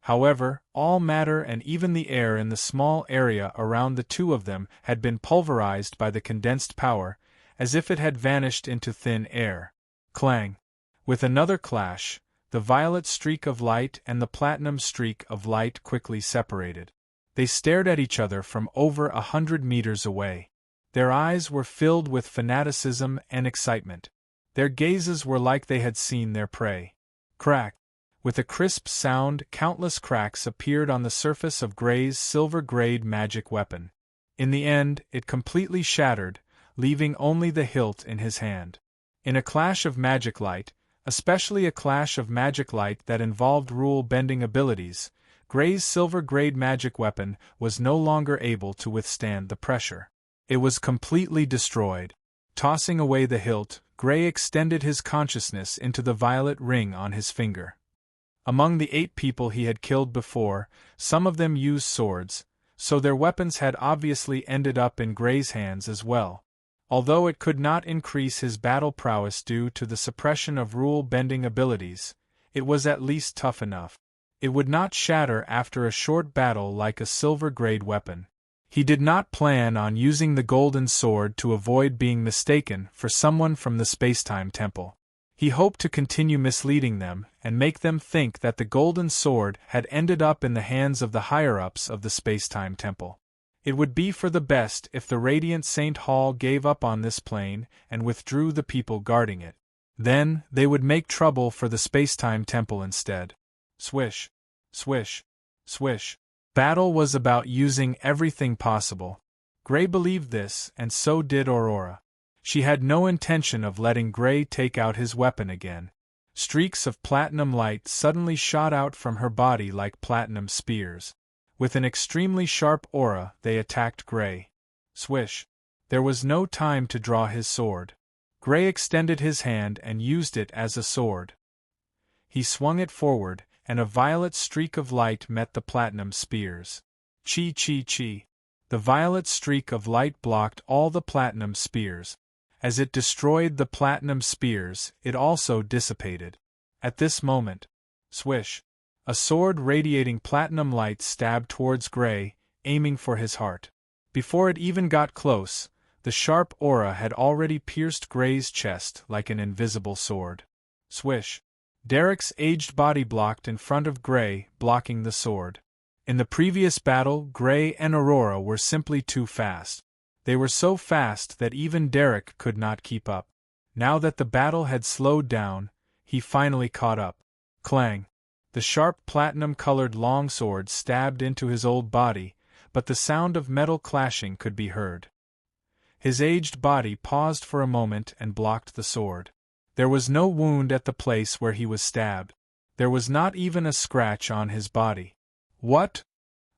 However, all matter and even the air in the small area around the two of them had been pulverized by the condensed power, as if it had vanished into thin air. Clang! With another clash, the violet streak of light and the platinum streak of light quickly separated. They stared at each other from over 100 meters away. Their eyes were filled with fanaticism and excitement. Their gazes were like they had seen their prey. Crack! With a crisp sound, countless cracks appeared on the surface of Gray's silver-grade magic weapon. In the end, it completely shattered, leaving only the hilt in his hand. In a clash of magic light, especially a clash of magic light that involved rule-bending abilities, Gray's silver-grade magic weapon was no longer able to withstand the pressure. It was completely destroyed. Tossing away the hilt, Gray extended his consciousness into the violet ring on his finger. Among the 8 people he had killed before, some of them used swords, so their weapons had obviously ended up in Gray's hands as well. Although it could not increase his battle prowess due to the suppression of rule-bending abilities, it was at least tough enough. It would not shatter after a short battle like a silver-grade weapon. He did not plan on using the golden sword to avoid being mistaken for someone from the Spacetime Temple. He hoped to continue misleading them and make them think that the golden sword had ended up in the hands of the higher-ups of the Spacetime Temple. It would be for the best if the Radiant Saint Hall gave up on this plane and withdrew the people guarding it. Then, they would make trouble for the Spacetime Temple instead. Swish, swish, swish. Battle was about using everything possible. Gray believed this, and so did Aurora. She had no intention of letting Gray take out his weapon again. Streaks of platinum light suddenly shot out from her body like platinum spears. With an extremely sharp aura, they attacked Gray. Swish! There was no time to draw his sword. Gray extended his hand and used it as a sword. He swung it forward, and a violet streak of light met the platinum spears. Chi chi chi. The violet streak of light blocked all the platinum spears. As it destroyed the platinum spears, it also dissipated. At this moment, swish! A sword radiating platinum light stabbed towards Gray, aiming for his heart. Before it even got close, the sharp aura had already pierced Gray's chest like an invisible sword. Swish! Derek's aged body blocked in front of Gray, blocking the sword. In the previous battle, Gray and Aurora were simply too fast. They were so fast that even Derek could not keep up. Now that the battle had slowed down, he finally caught up. Clang! The sharp platinum-colored longsword stabbed into his old body, but the sound of metal clashing could be heard. His aged body paused for a moment and blocked the sword. There was no wound at the place where he was stabbed. There was not even a scratch on his body. What?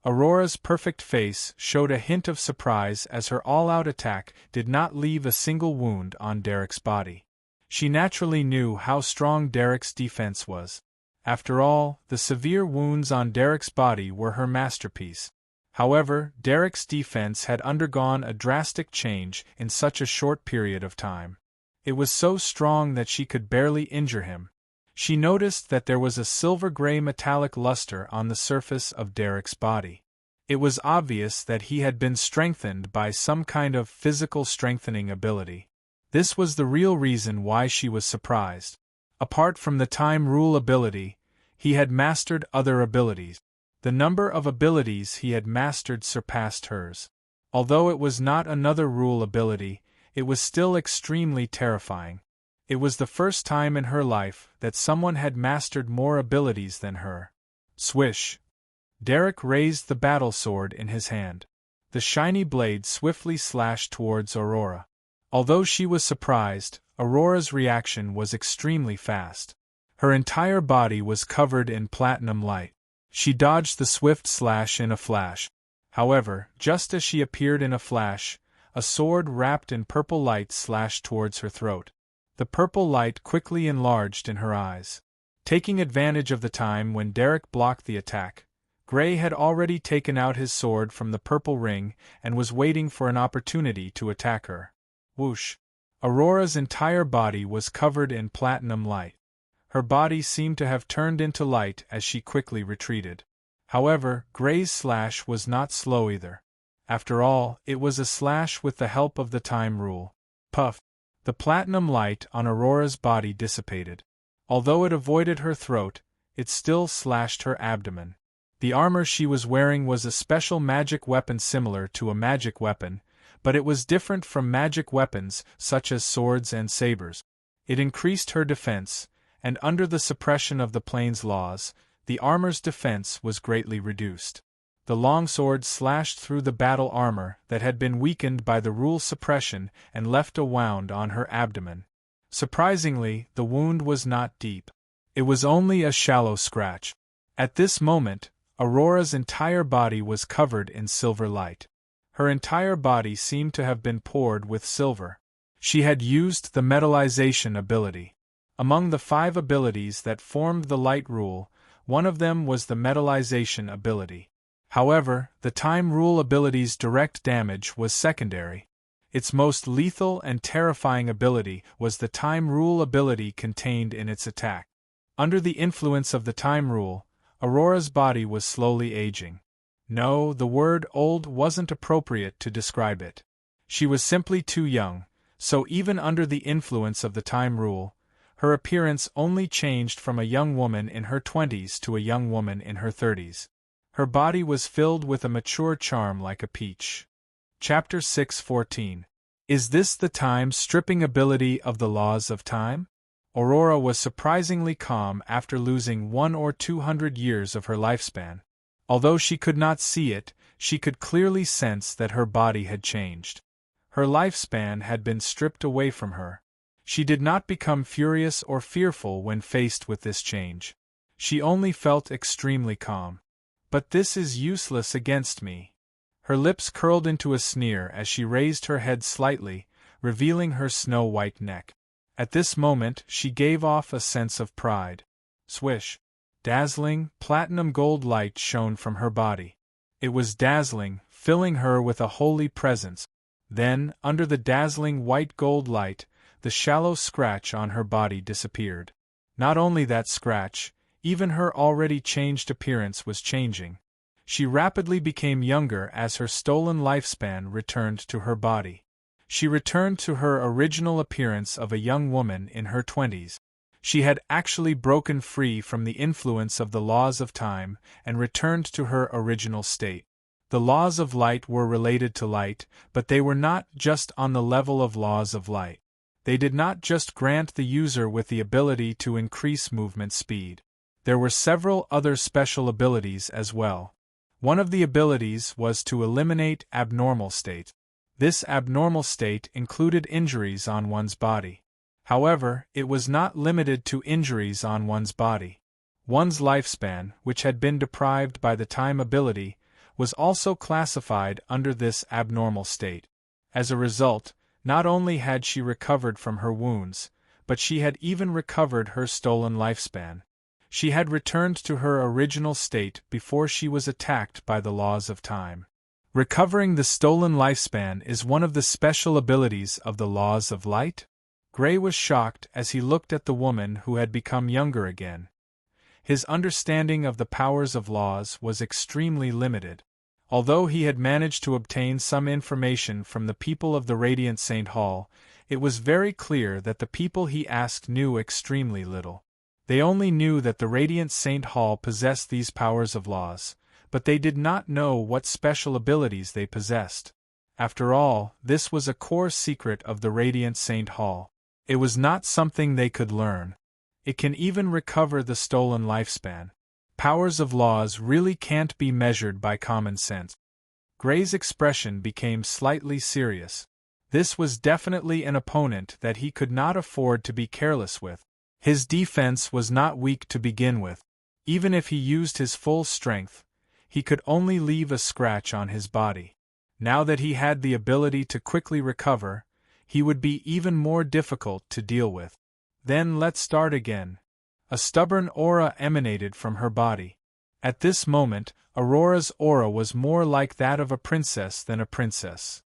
Aurora's perfect face showed a hint of surprise as her all-out attack did not leave a single wound on Derek's body. She naturally knew how strong Derek's defense was. After all, the severe wounds on Derek's body were her masterpiece. However, Derek's defense had undergone a drastic change in such a short period of time. It was so strong that she could barely injure him. She noticed that there was a silver-gray metallic luster on the surface of Derek's body. It was obvious that he had been strengthened by some kind of physical strengthening ability. This was the real reason why she was surprised. Apart from the time rule ability, he had mastered other abilities. The number of abilities he had mastered surpassed hers. Although it was not another rule ability, it was still extremely terrifying. It was the first time in her life that someone had mastered more abilities than her. Swish! Derek raised the battle sword in his hand. The shiny blade swiftly slashed towards Aurora. Although she was surprised, Aurora's reaction was extremely fast. Her entire body was covered in platinum light. She dodged the swift slash in a flash. However, just as she appeared in a flash, a sword wrapped in purple light slashed towards her throat. The purple light quickly enlarged in her eyes. Taking advantage of the time when Derek blocked the attack, Gray had already taken out his sword from the purple ring and was waiting for an opportunity to attack her. Whoosh! Aurora's entire body was covered in platinum light. Her body seemed to have turned into light as she quickly retreated. However, Gray's slash was not slow either. After all, it was a slash with the help of the time rule. Puff! The platinum light on Aurora's body dissipated. Although it avoided her throat, it still slashed her abdomen. The armor she was wearing was a special magic weapon similar to a magic weapon, but it was different from magic weapons such as swords and sabers. It increased her defense, and under the suppression of the plane's laws, the armor's defense was greatly reduced. The longsword slashed through the battle armor that had been weakened by the rule suppression and left a wound on her abdomen. Surprisingly, the wound was not deep. It was only a shallow scratch. At this moment, Aurora's entire body was covered in silver light. Her entire body seemed to have been poured with silver. She had used the metallization ability. Among the 5 abilities that formed the light rule, one of them was the metallization ability. However, the time rule ability's direct damage was secondary. Its most lethal and terrifying ability was the time rule ability contained in its attack. Under the influence of the time rule, Aurora's body was slowly aging. No, the word old wasn't appropriate to describe it. She was simply too young, so even under the influence of the time rule, her appearance only changed from a young woman in her 20s to a young woman in her 30s. Her body was filled with a mature charm like a peach. Chapter 6:14. Is this the time-stripping ability of the laws of time? Aurora was surprisingly calm after losing 100 or 200 years of her lifespan. Although she could not see it, she could clearly sense that her body had changed. Her lifespan had been stripped away from her. She did not become furious or fearful when faced with this change. She only felt extremely calm. But this is useless against me. Her lips curled into a sneer as she raised her head slightly, revealing her snow-white neck. At this moment, she gave off a sense of pride. Swish! Dazzling, platinum gold light shone from her body. It was dazzling, filling her with a holy presence. Then, under the dazzling white gold light, the shallow scratch on her body disappeared. Not only that scratch, even her already changed appearance was changing. She rapidly became younger as her stolen lifespan returned to her body. She returned to her original appearance of a young woman in her 20s. She had actually broken free from the influence of the laws of time and returned to her original state. The laws of light were related to light, but they were not just on the level of laws of light. They did not just grant the user with the ability to increase movement speed. There were several other special abilities as well. One of the abilities was to eliminate abnormal states. This abnormal state included injuries on one's body. However, it was not limited to injuries on one's body. One's lifespan, which had been deprived by the time ability, was also classified under this abnormal state. As a result, not only had she recovered from her wounds, but she had even recovered her stolen lifespan. She had returned to her original state before she was attacked by the laws of time. Recovering the stolen lifespan is one of the special abilities of the laws of light? Gray was shocked as he looked at the woman who had become younger again. His understanding of the powers of laws was extremely limited. Although he had managed to obtain some information from the people of the Radiant St. Hall, it was very clear that the people he asked knew extremely little. They only knew that the Radiant St. Hall possessed these powers of laws, but they did not know what special abilities they possessed. After all, this was a core secret of the Radiant St. Hall. It was not something they could learn. It can even recover the stolen lifespan. Powers of laws really can't be measured by common sense. Gray's expression became slightly serious. This was definitely an opponent that he could not afford to be careless with. His defense was not weak to begin with. Even if he used his full strength, he could only leave a scratch on his body. Now that he had the ability to quickly recover, he would be even more difficult to deal with. Then let's start again. A stubborn aura emanated from her body. At this moment, Aurora's aura was more like that of a princess than a princess.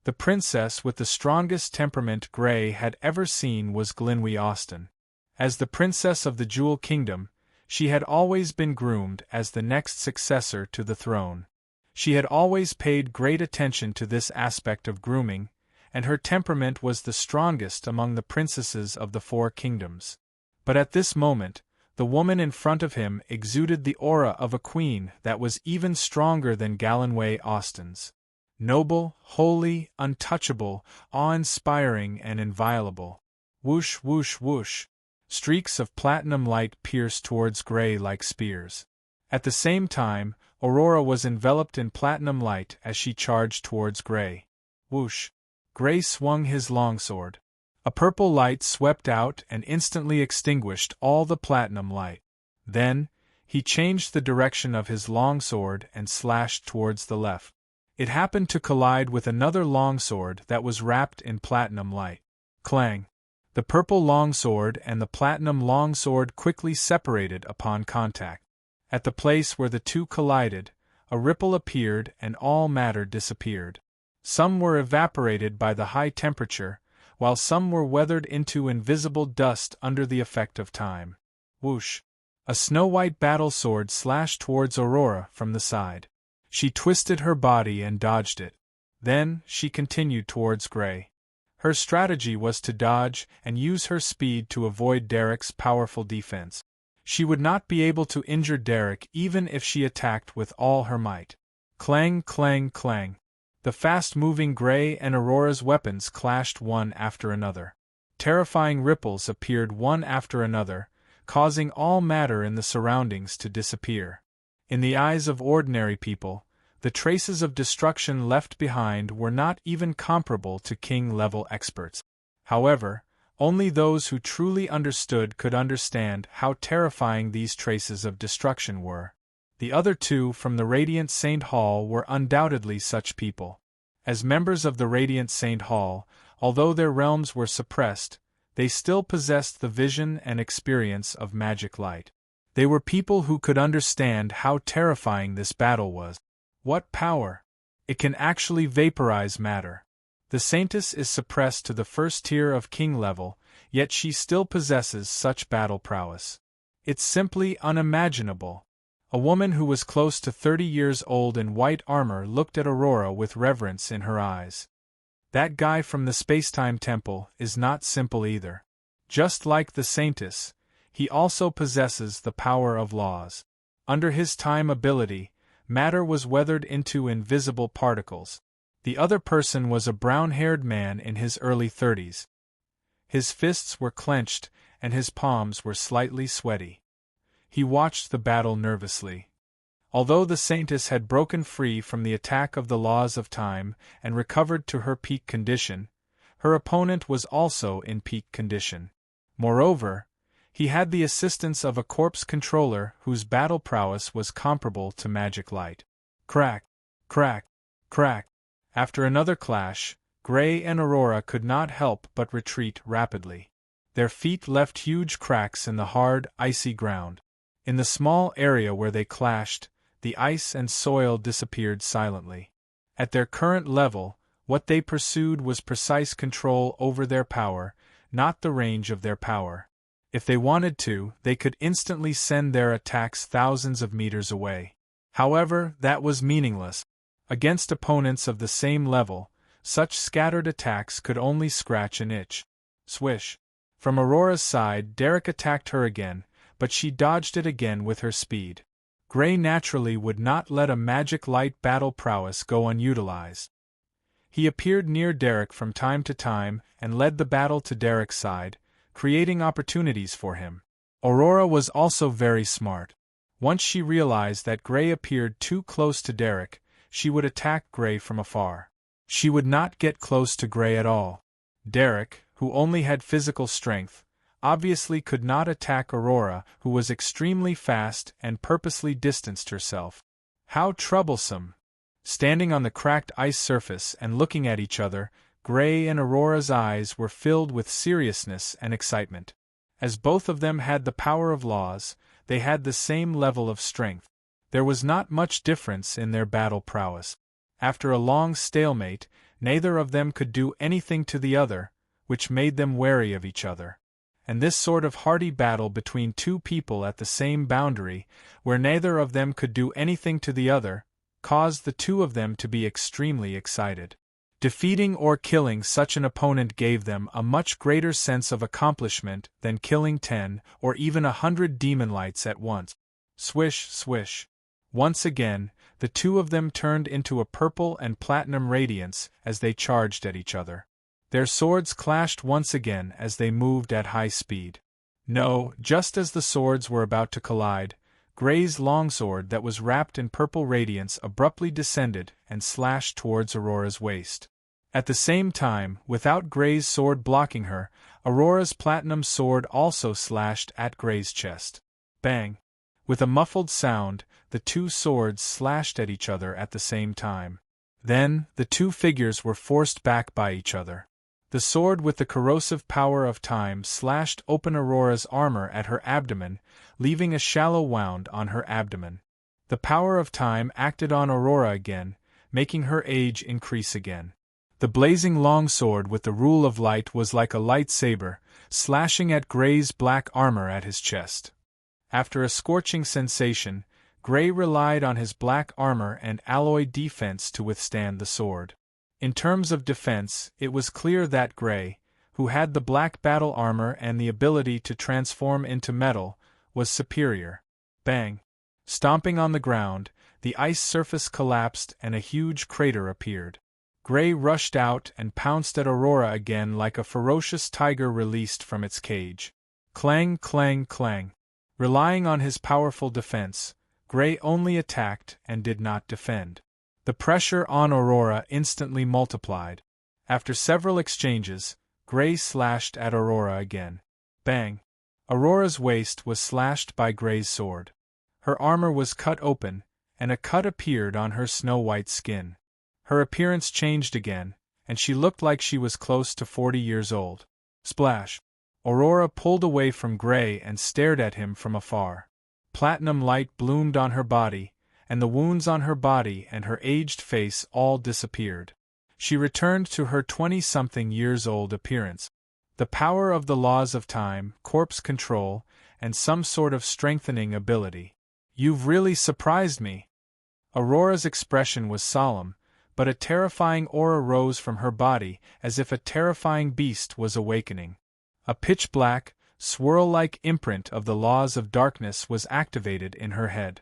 The princess with the strongest temperament Gray had ever seen was Glenwee Austen. As the princess of the Jewel Kingdom, she had always been groomed as the next successor to the throne. She had always paid great attention to this aspect of grooming, and her temperament was the strongest among the princesses of the four kingdoms. But at this moment, the woman in front of him exuded the aura of a queen that was even stronger than Glenwee Austen's. Noble, holy, untouchable, awe-inspiring and inviolable. Whoosh, whoosh, whoosh. Streaks of platinum light pierced towards Gray like spears. At the same time, Aurora was enveloped in platinum light as she charged towards Gray. Whoosh. Gray swung his longsword. A purple light swept out and instantly extinguished all the platinum light. Then, he changed the direction of his longsword and slashed towards the left. It happened to collide with another longsword that was wrapped in platinum light. Clang! The purple longsword and the platinum longsword quickly separated upon contact. At the place where the two collided, a ripple appeared and all matter disappeared. Some were evaporated by the high temperature, while some were weathered into invisible dust under the effect of time. Whoosh! A snow-white battle sword slashed towards Aurora from the side. She twisted her body and dodged it. Then, she continued towards Gray. Her strategy was to dodge and use her speed to avoid Derek's powerful defense. She would not be able to injure Derek even if she attacked with all her might. Clang, clang, clang. The fast-moving Gray and Aurora's weapons clashed one after another. Terrifying ripples appeared one after another, causing all matter in the surroundings to disappear. In the eyes of ordinary people, the traces of destruction left behind were not even comparable to king-level experts. However, only those who truly understood could understand how terrifying these traces of destruction were. The other two from the Radiant St. Hall were undoubtedly such people. As members of the Radiant St. Hall, although their realms were suppressed, they still possessed the vision and experience of magic light. They were people who could understand how terrifying this battle was. What power! It can actually vaporize matter. The Saintess is suppressed to the first tier of king level, yet she still possesses such battle prowess. It's simply unimaginable. A woman who was close to 30 years old in white armor looked at Aurora with reverence in her eyes. That guy from the Spacetime Temple is not simple either. Just like the Saintess, he also possesses the power of laws. Under his time ability, matter was weathered into invisible particles. The other person was a brown-haired man in his early 30s. His fists were clenched, and his palms were slightly sweaty. He watched the battle nervously. Although the Saintess had broken free from the attack of the laws of time and recovered to her peak condition, her opponent was also in peak condition. Moreover, he had the assistance of a corpse controller whose battle prowess was comparable to magic light. Crack! Crack! Crack! After another clash, Gray and Aurora could not help but retreat rapidly. Their feet left huge cracks in the hard, icy ground. In the small area where they clashed, the ice and soil disappeared silently. At their current level, what they pursued was precise control over their power, not the range of their power. If they wanted to, they could instantly send their attacks thousands of meters away. However, that was meaningless. Against opponents of the same level, such scattered attacks could only scratch an itch. Swish! From Aurora's side, Derek attacked her again, but she dodged it again with her speed. Gray naturally would not let a magic light battle prowess go unutilized. He appeared near Derek from time to time and led the battle to Derek's side, creating opportunities for him. Aurora was also very smart. Once she realized that Gray appeared too close to Derek, she would attack Gray from afar. She would not get close to Gray at all. Derek, who only had physical strength, obviously could not attack Aurora, who was extremely fast and purposely distanced herself. How troublesome! Standing on the cracked ice surface and looking at each other, Gray and Aurora's eyes were filled with seriousness and excitement. As both of them had the power of laws, they had the same level of strength. There was not much difference in their battle prowess. After a long stalemate, neither of them could do anything to the other, which made them wary of each other. And this sort of hearty battle between two people at the same boundary, where neither of them could do anything to the other, caused the two of them to be extremely excited. Defeating or killing such an opponent gave them a much greater sense of accomplishment than killing 10 or even 100 demon lights at once. Swish, swish. Once again, the two of them turned into a purple and platinum radiance as they charged at each other. Their swords clashed once again as they moved at high speed. No, just as the swords were about to collide, Gray's longsword that was wrapped in purple radiance abruptly descended and slashed towards Aurora's waist. At the same time, without Gray's sword blocking her, Aurora's platinum sword also slashed at Gray's chest. Bang! With a muffled sound, the two swords slashed at each other at the same time. Then, the two figures were forced back by each other. The sword with the corrosive power of time slashed open Aurora's armor at her abdomen, leaving a shallow wound on her abdomen. The power of time acted on Aurora again, making her age increase again. The blazing longsword with the rule of light was like a lightsaber, slashing at Gray's black armor at his chest. After a scorching sensation, Gray relied on his black armor and alloy defense to withstand the sword. In terms of defense, it was clear that Gray, who had the black battle armor and the ability to transform into metal, was superior. Bang! Stomping on the ground, the ice surface collapsed and a huge crater appeared. Gray rushed out and pounced at Aurora again like a ferocious tiger released from its cage. Clang, clang, clang. Relying on his powerful defense, Gray only attacked and did not defend. The pressure on Aurora instantly multiplied. After several exchanges, Gray slashed at Aurora again. Bang! Aurora's waist was slashed by Gray's sword. Her armor was cut open, and a cut appeared on her snow-white skin. Her appearance changed again, and she looked like she was close to 40 years old. Splash! Aurora pulled away from Gray and stared at him from afar. Platinum light bloomed on her body, and the wounds on her body and her aged face all disappeared. She returned to her 20-something-years-old appearance. The power of the laws of time, corpse control, and some sort of strengthening ability. You've really surprised me. Aurora's expression was solemn, but a terrifying aura rose from her body as if a terrifying beast was awakening. A pitch-black, swirl-like imprint of the laws of darkness was activated in her head.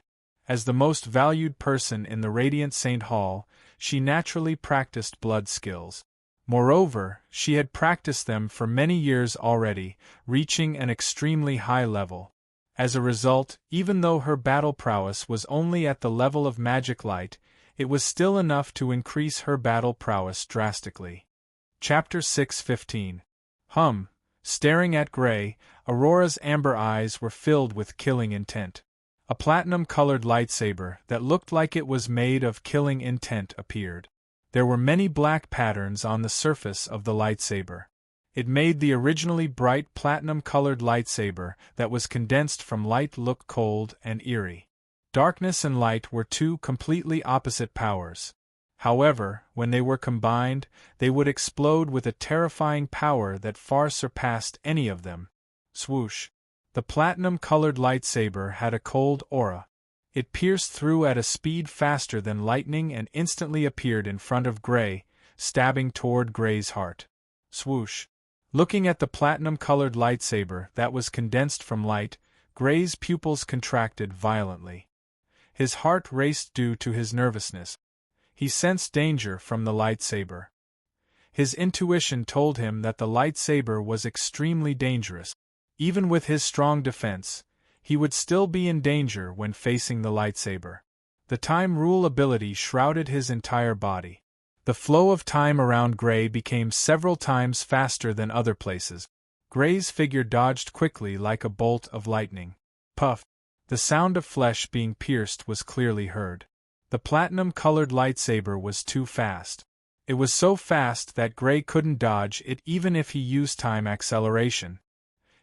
As the most valued person in the Radiant Saint Hall, she naturally practiced blood skills. Moreover, she had practiced them for many years already, reaching an extremely high level. As a result, even though her battle prowess was only at the level of magic light, it was still enough to increase her battle prowess drastically. Chapter 6:15. Staring at Gray, Aurora's amber eyes were filled with killing intent. A platinum-colored lightsaber that looked like it was made of killing intent appeared. There were many black patterns on the surface of the lightsaber. It made the originally bright platinum-colored lightsaber that was condensed from light look cold and eerie. Darkness and light were two completely opposite powers. However, when they were combined, they would explode with a terrifying power that far surpassed any of them. Swoosh! The platinum-colored lightsaber had a cold aura. It pierced through at a speed faster than lightning and instantly appeared in front of Gray, stabbing toward Gray's heart. Swoosh! Looking at the platinum-colored lightsaber that was condensed from light, Gray's pupils contracted violently. His heart raced due to his nervousness. He sensed danger from the lightsaber. His intuition told him that the lightsaber was extremely dangerous. Even with his strong defense, he would still be in danger when facing the lightsaber. The time rule ability shrouded his entire body. The flow of time around Gray became several times faster than other places. Gray's figure dodged quickly like a bolt of lightning. Puff! The sound of flesh being pierced was clearly heard. The platinum-colored lightsaber was too fast. It was so fast that Gray couldn't dodge it even if he used time acceleration.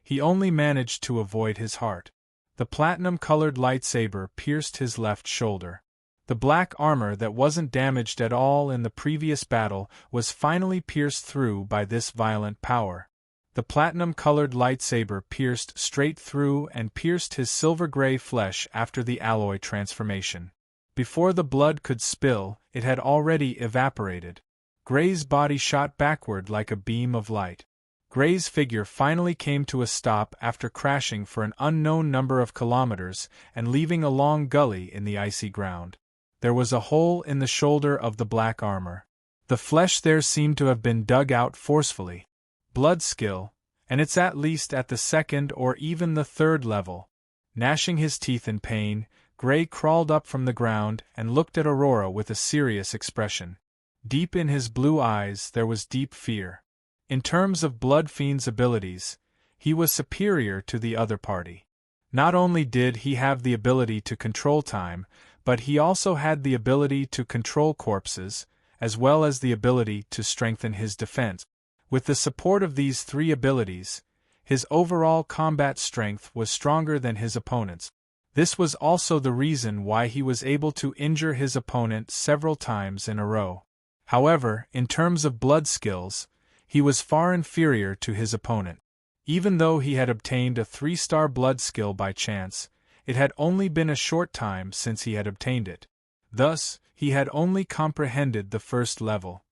He only managed to avoid his heart. The platinum-colored lightsaber pierced his left shoulder. The black armor that wasn't damaged at all in the previous battle was finally pierced through by this violent power. The platinum-colored lightsaber pierced straight through and pierced his silver-gray flesh after the alloy transformation. Before the blood could spill, it had already evaporated. Gray's body shot backward like a beam of light. Gray's figure finally came to a stop after crashing for an unknown number of kilometers and leaving a long gully in the icy ground. There was a hole in the shoulder of the black armor. The flesh there seemed to have been dug out forcefully. Blood skill, and it's at least at the second or even the third level. Gnashing his teeth in pain, Gray crawled up from the ground and looked at Aurora with a serious expression. Deep in his blue eyes there was deep fear. In terms of Blood Fiend's abilities, he was superior to the other party. Not only did he have the ability to control time, but he also had the ability to control corpses, as well as the ability to strengthen his defense. With the support of these three abilities, his overall combat strength was stronger than his opponent's. This was also the reason why he was able to injure his opponent several times in a row. However, in terms of blood skills, he was far inferior to his opponent. Even though he had obtained a 3-star blood skill by chance, it had only been a short time since he had obtained it. Thus, he had only comprehended the first level.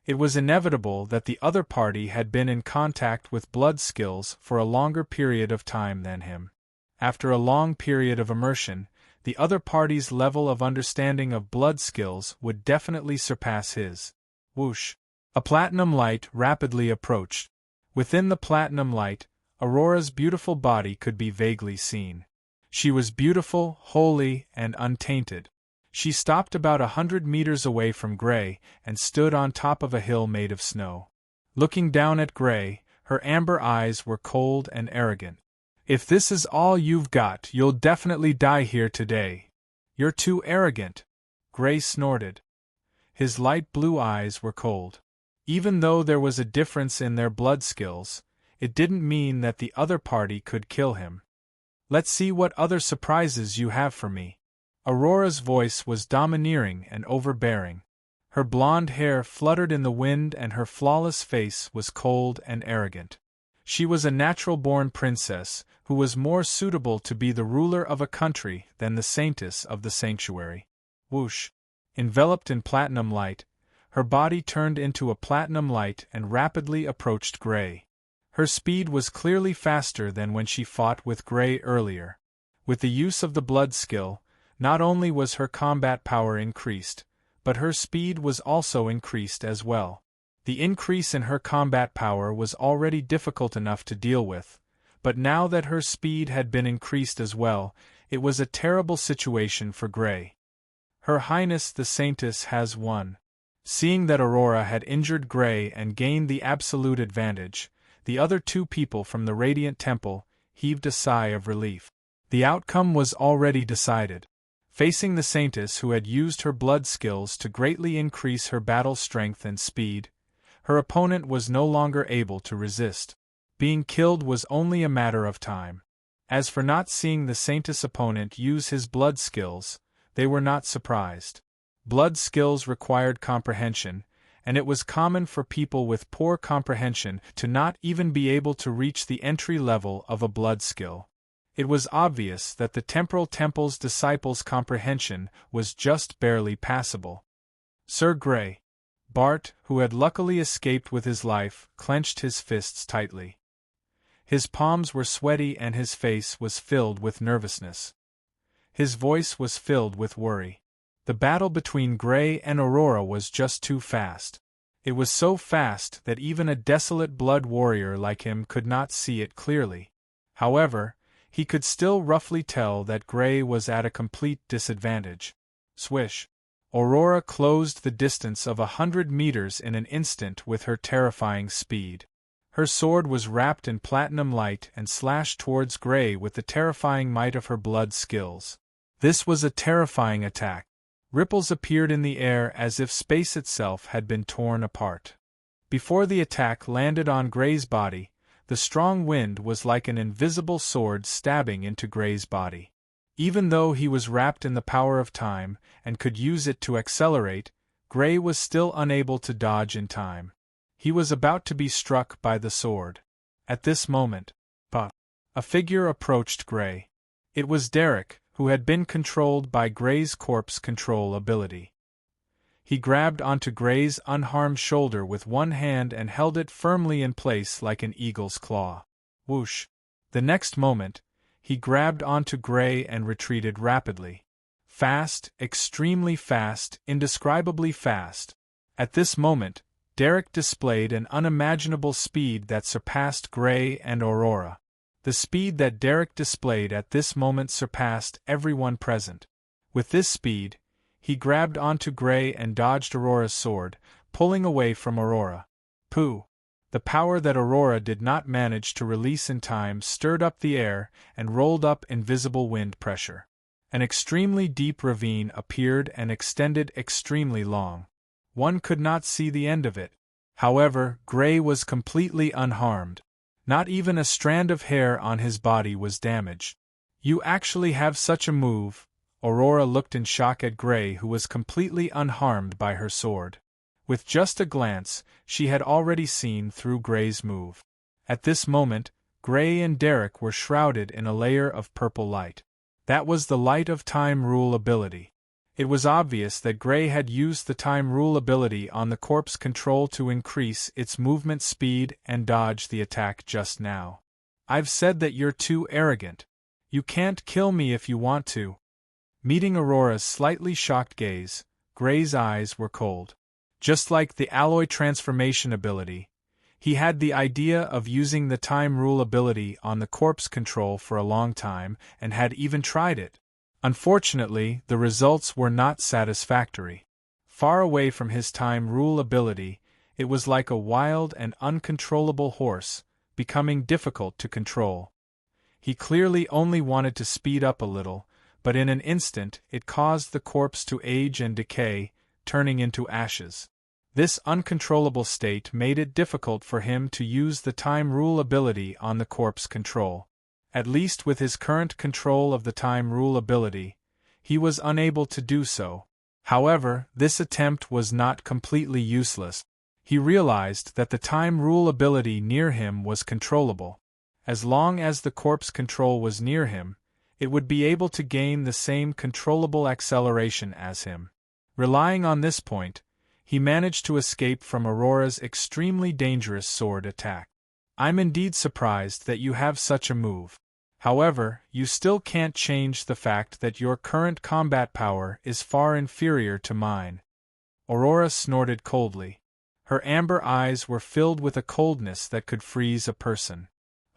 It was inevitable that the other party had been in contact with blood skills for a longer period of time than him. After a long period of immersion, the other party's level of understanding of blood skills would definitely surpass his. Whoosh! A platinum light rapidly approached. Within the platinum light, Aurora's beautiful body could be vaguely seen. She was beautiful, holy, and untainted. She stopped about 100 meters away from Gray and stood on top of a hill made of snow. Looking down at Gray, her amber eyes were cold and arrogant. "If this is all you've got, you'll definitely die here today. You're too arrogant," Gray snorted. His light blue eyes were cold. Even though there was a difference in their blood skills, it didn't mean that the other party could kill him. "Let's see what other surprises you have for me." Aurora's voice was domineering and overbearing. Her blonde hair fluttered in the wind and her flawless face was cold and arrogant. She was a natural-born princess who was more suitable to be the ruler of a country than the saintess of the sanctuary. Whoosh! Enveloped in platinum light, her body turned into a platinum light and rapidly approached Gray. Her speed was clearly faster than when she fought with Gray earlier. With the use of the blood skill, not only was her combat power increased, but her speed was also increased as well. The increase in her combat power was already difficult enough to deal with, but now that her speed had been increased as well, it was a terrible situation for Gray. "Her Highness the Saintess has won." Seeing that Aurora had injured Gray and gained the absolute advantage, the other two people from the Radiant Temple heaved a sigh of relief. The outcome was already decided. Facing the Saintess who had used her blood skills to greatly increase her battle strength and speed, her opponent was no longer able to resist. Being killed was only a matter of time. As for not seeing the Saintess opponent use his blood skills, they were not surprised. Blood skills required comprehension, and it was common for people with poor comprehension to not even be able to reach the entry level of a blood skill. It was obvious that the Temporal Temple's disciples' comprehension was just barely passable. Sir Grey. Bart, who had luckily escaped with his life, clenched his fists tightly. His palms were sweaty and his face was filled with nervousness. His voice was filled with worry. The battle between Grey and Aurora was just too fast. It was so fast that even a desolate blood warrior like him could not see it clearly. However, he could still roughly tell that Grey was at a complete disadvantage. Swish! Aurora closed the distance of 100 meters in an instant with her terrifying speed. Her sword was wrapped in platinum light and slashed towards Grey with the terrifying might of her blood skills. This was a terrifying attack. Ripples appeared in the air as if space itself had been torn apart. Before the attack landed on Grey's body, the strong wind was like an invisible sword stabbing into Grey's body. Even though he was wrapped in the power of time and could use it to accelerate, Grey was still unable to dodge in time. He was about to be struck by the sword. At this moment, a figure approached Grey. It was Derek, who had been controlled by Grey's corpse control ability. He grabbed onto Grey's unharmed shoulder with one hand and held it firmly in place like an eagle's claw. Whoosh! The next moment, he grabbed onto Grey and retreated rapidly. Fast, extremely fast, indescribably fast. At this moment, Derek displayed an unimaginable speed that surpassed Grey and Aurora. The speed that Derek displayed at this moment surpassed everyone present. With this speed, he grabbed onto Grey and dodged Aurora's sword, pulling away from Aurora. Pooh! The power that Aurora did not manage to release in time stirred up the air and rolled up invisible wind pressure. An extremely deep ravine appeared and extended extremely long. One could not see the end of it. However, Grey was completely unharmed. Not even a strand of hair on his body was damaged. You actually have such a move? Aurora looked in shock at Grey, who was completely unharmed by her sword. With just a glance, she had already seen through Grey's move. At this moment, Grey and Derek were shrouded in a layer of purple light. That was the Light of Time Rule ability. It was obvious that Grey had used the Time Rule ability on the corpse control to increase its movement speed and dodge the attack just now. I've said that you're too arrogant. You can't kill me if you want to. Meeting Aurora's slightly shocked gaze, Grey's eyes were cold. Just like the alloy transformation ability, he had the idea of using the Time Rule ability on the corpse control for a long time and had even tried it. Unfortunately, the results were not satisfactory. Far away from his Time Rule ability, it was like a wild and uncontrollable horse, becoming difficult to control. He clearly only wanted to speed up a little, but in an instant it caused the corpse to age and decay, turning into ashes. This uncontrollable state made it difficult for him to use the Time Rule ability on the corpse control. At least with his current control of the Time Rule ability, he was unable to do so. However, this attempt was not completely useless. He realized that the Time Rule ability near him was controllable. As long as the corpse control was near him, it would be able to gain the same controllable acceleration as him. Relying on this point, he managed to escape from Aurora's extremely dangerous sword attack. I'm indeed surprised that you have such a move. However, you still can't change the fact that your current combat power is far inferior to mine. Aurora snorted coldly. Her amber eyes were filled with a coldness that could freeze a person.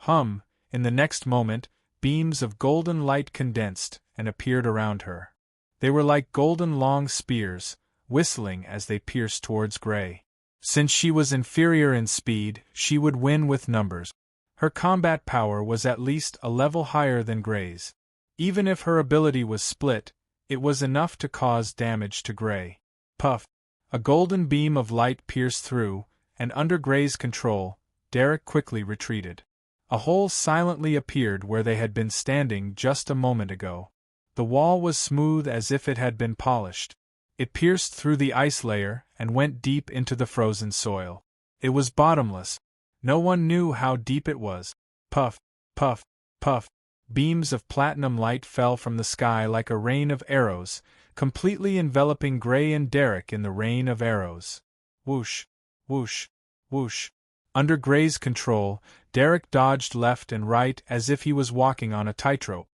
In the next moment, beams of golden light condensed and appeared around her. They were like golden long spears, whistling as they pierced towards Grey. Since she was inferior in speed, she would win with numbers. Her combat power was at least a level higher than Grey's. Even if her ability was split, it was enough to cause damage to Gray. Puff! A golden beam of light pierced through, and under Gray's control, Derek quickly retreated. A hole silently appeared where they had been standing just a moment ago. The wall was smooth as if it had been polished. It pierced through the ice layer and went deep into the frozen soil. It was bottomless. No one knew how deep it was. Puff, puff, puff. Beams of platinum light fell from the sky like a rain of arrows, completely enveloping Gray and Derek in the rain of arrows. Whoosh, whoosh, whoosh. Under Gray's control, Derek dodged left and right as if he was walking on a tightrope.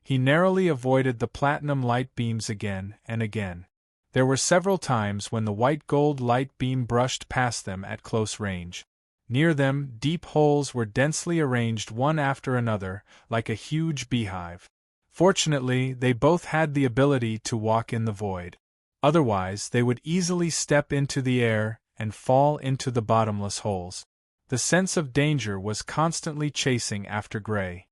He narrowly avoided the platinum light beams again and again. There were several times when the white-gold light beam brushed past them at close range. Near them, deep holes were densely arranged one after another, like a huge beehive. Fortunately, they both had the ability to walk in the void. Otherwise, they would easily step into the air and fall into the bottomless holes. The sense of danger was constantly chasing after Gray.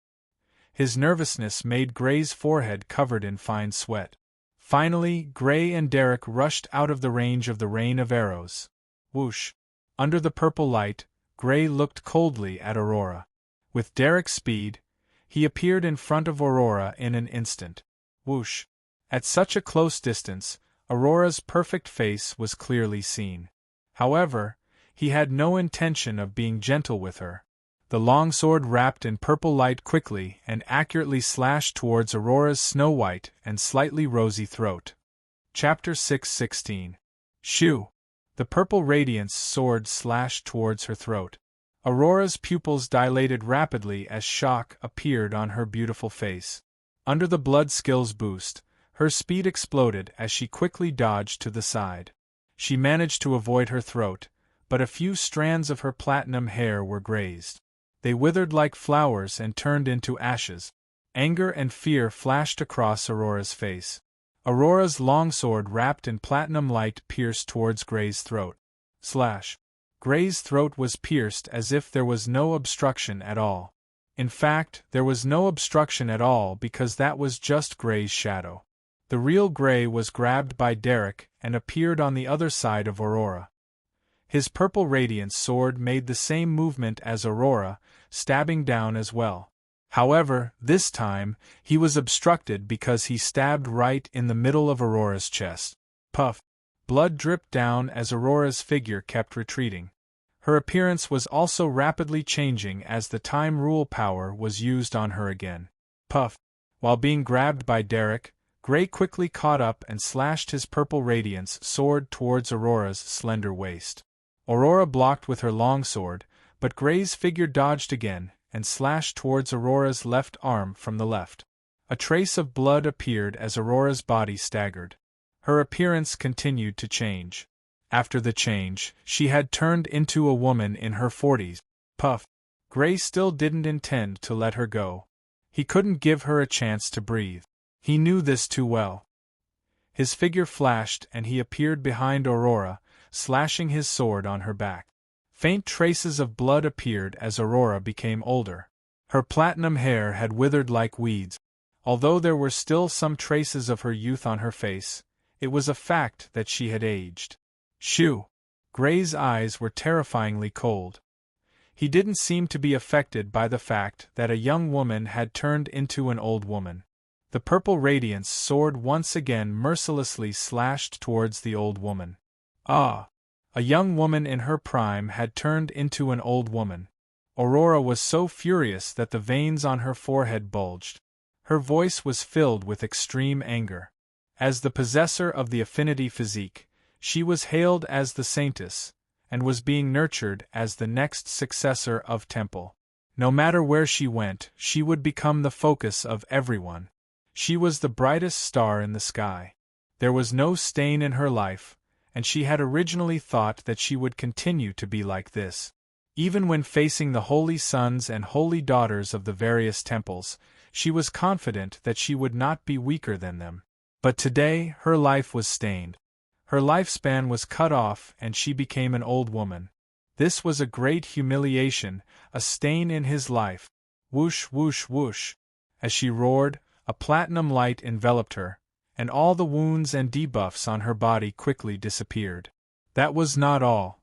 His nervousness made Gray's forehead covered in fine sweat. Finally, Gray and Derek rushed out of the range of the rain of arrows. Whoosh! Under the purple light, Gray looked coldly at Aurora. With Derek's speed, he appeared in front of Aurora in an instant. Whoosh! At such a close distance, Aurora's perfect face was clearly seen. However, he had no intention of being gentle with her. The longsword wrapped in purple light quickly and accurately slashed towards Aurora's snow-white and slightly rosy throat. Chapter 6:16. Shoo! The purple radiance sword slashed towards her throat. Aurora's pupils dilated rapidly as shock appeared on her beautiful face. Under the blood skills boost, her speed exploded as she quickly dodged to the side. She managed to avoid her throat, but a few strands of her platinum hair were grazed. They withered like flowers and turned into ashes. Anger and fear flashed across Aurora's face. Aurora's longsword wrapped in platinum light pierced towards Gray's throat. Slash! Gray's throat was pierced as if there was no obstruction at all. In fact, there was no obstruction at all because that was just Gray's shadow. The real Gray was grabbed by Derek and appeared on the other side of Aurora. His purple radiance sword made the same movement as Aurora, stabbing down as well. However, this time, he was obstructed because he stabbed right in the middle of Aurora's chest. Puff! Blood dripped down as Aurora's figure kept retreating. Her appearance was also rapidly changing as the time rule power was used on her again. Puff! While being grabbed by Derek, Gray quickly caught up and slashed his purple radiance sword towards Aurora's slender waist. Aurora blocked with her longsword, but Gray's figure dodged again and slashed towards Aurora's left arm from the left. A trace of blood appeared as Aurora's body staggered. Her appearance continued to change. After the change, she had turned into a woman in her 40s. Puff! Gray still didn't intend to let her go. He couldn't give her a chance to breathe. He knew this too well. His figure flashed and he appeared behind Aurora, slashing his sword on her back. Faint traces of blood appeared as Aurora became older. Her platinum hair had withered like weeds. Although there were still some traces of her youth on her face, it was a fact that she had aged. Shoo! Gray's eyes were terrifyingly cold. He didn't seem to be affected by the fact that a young woman had turned into an old woman. The purple radiance sword once again mercilessly slashed towards the old woman. Ah! A young woman in her prime had turned into an old woman. Aurora was so furious that the veins on her forehead bulged. Her voice was filled with extreme anger. As the possessor of the affinity physique, she was hailed as the Saintess, and was being nurtured as the next successor of Temple. No matter where she went, she would become the focus of everyone. She was the brightest star in the sky. There was no stain in her life, and she had originally thought that she would continue to be like this. Even when facing the holy sons and holy daughters of the various temples, she was confident that she would not be weaker than them. But today, her life was stained. Her lifespan was cut off and she became an old woman. This was a great humiliation, a stain in his life. Whoosh, whoosh, whoosh. As she roared, A platinum light enveloped her, and all the wounds and debuffs on her body quickly disappeared. That was not all.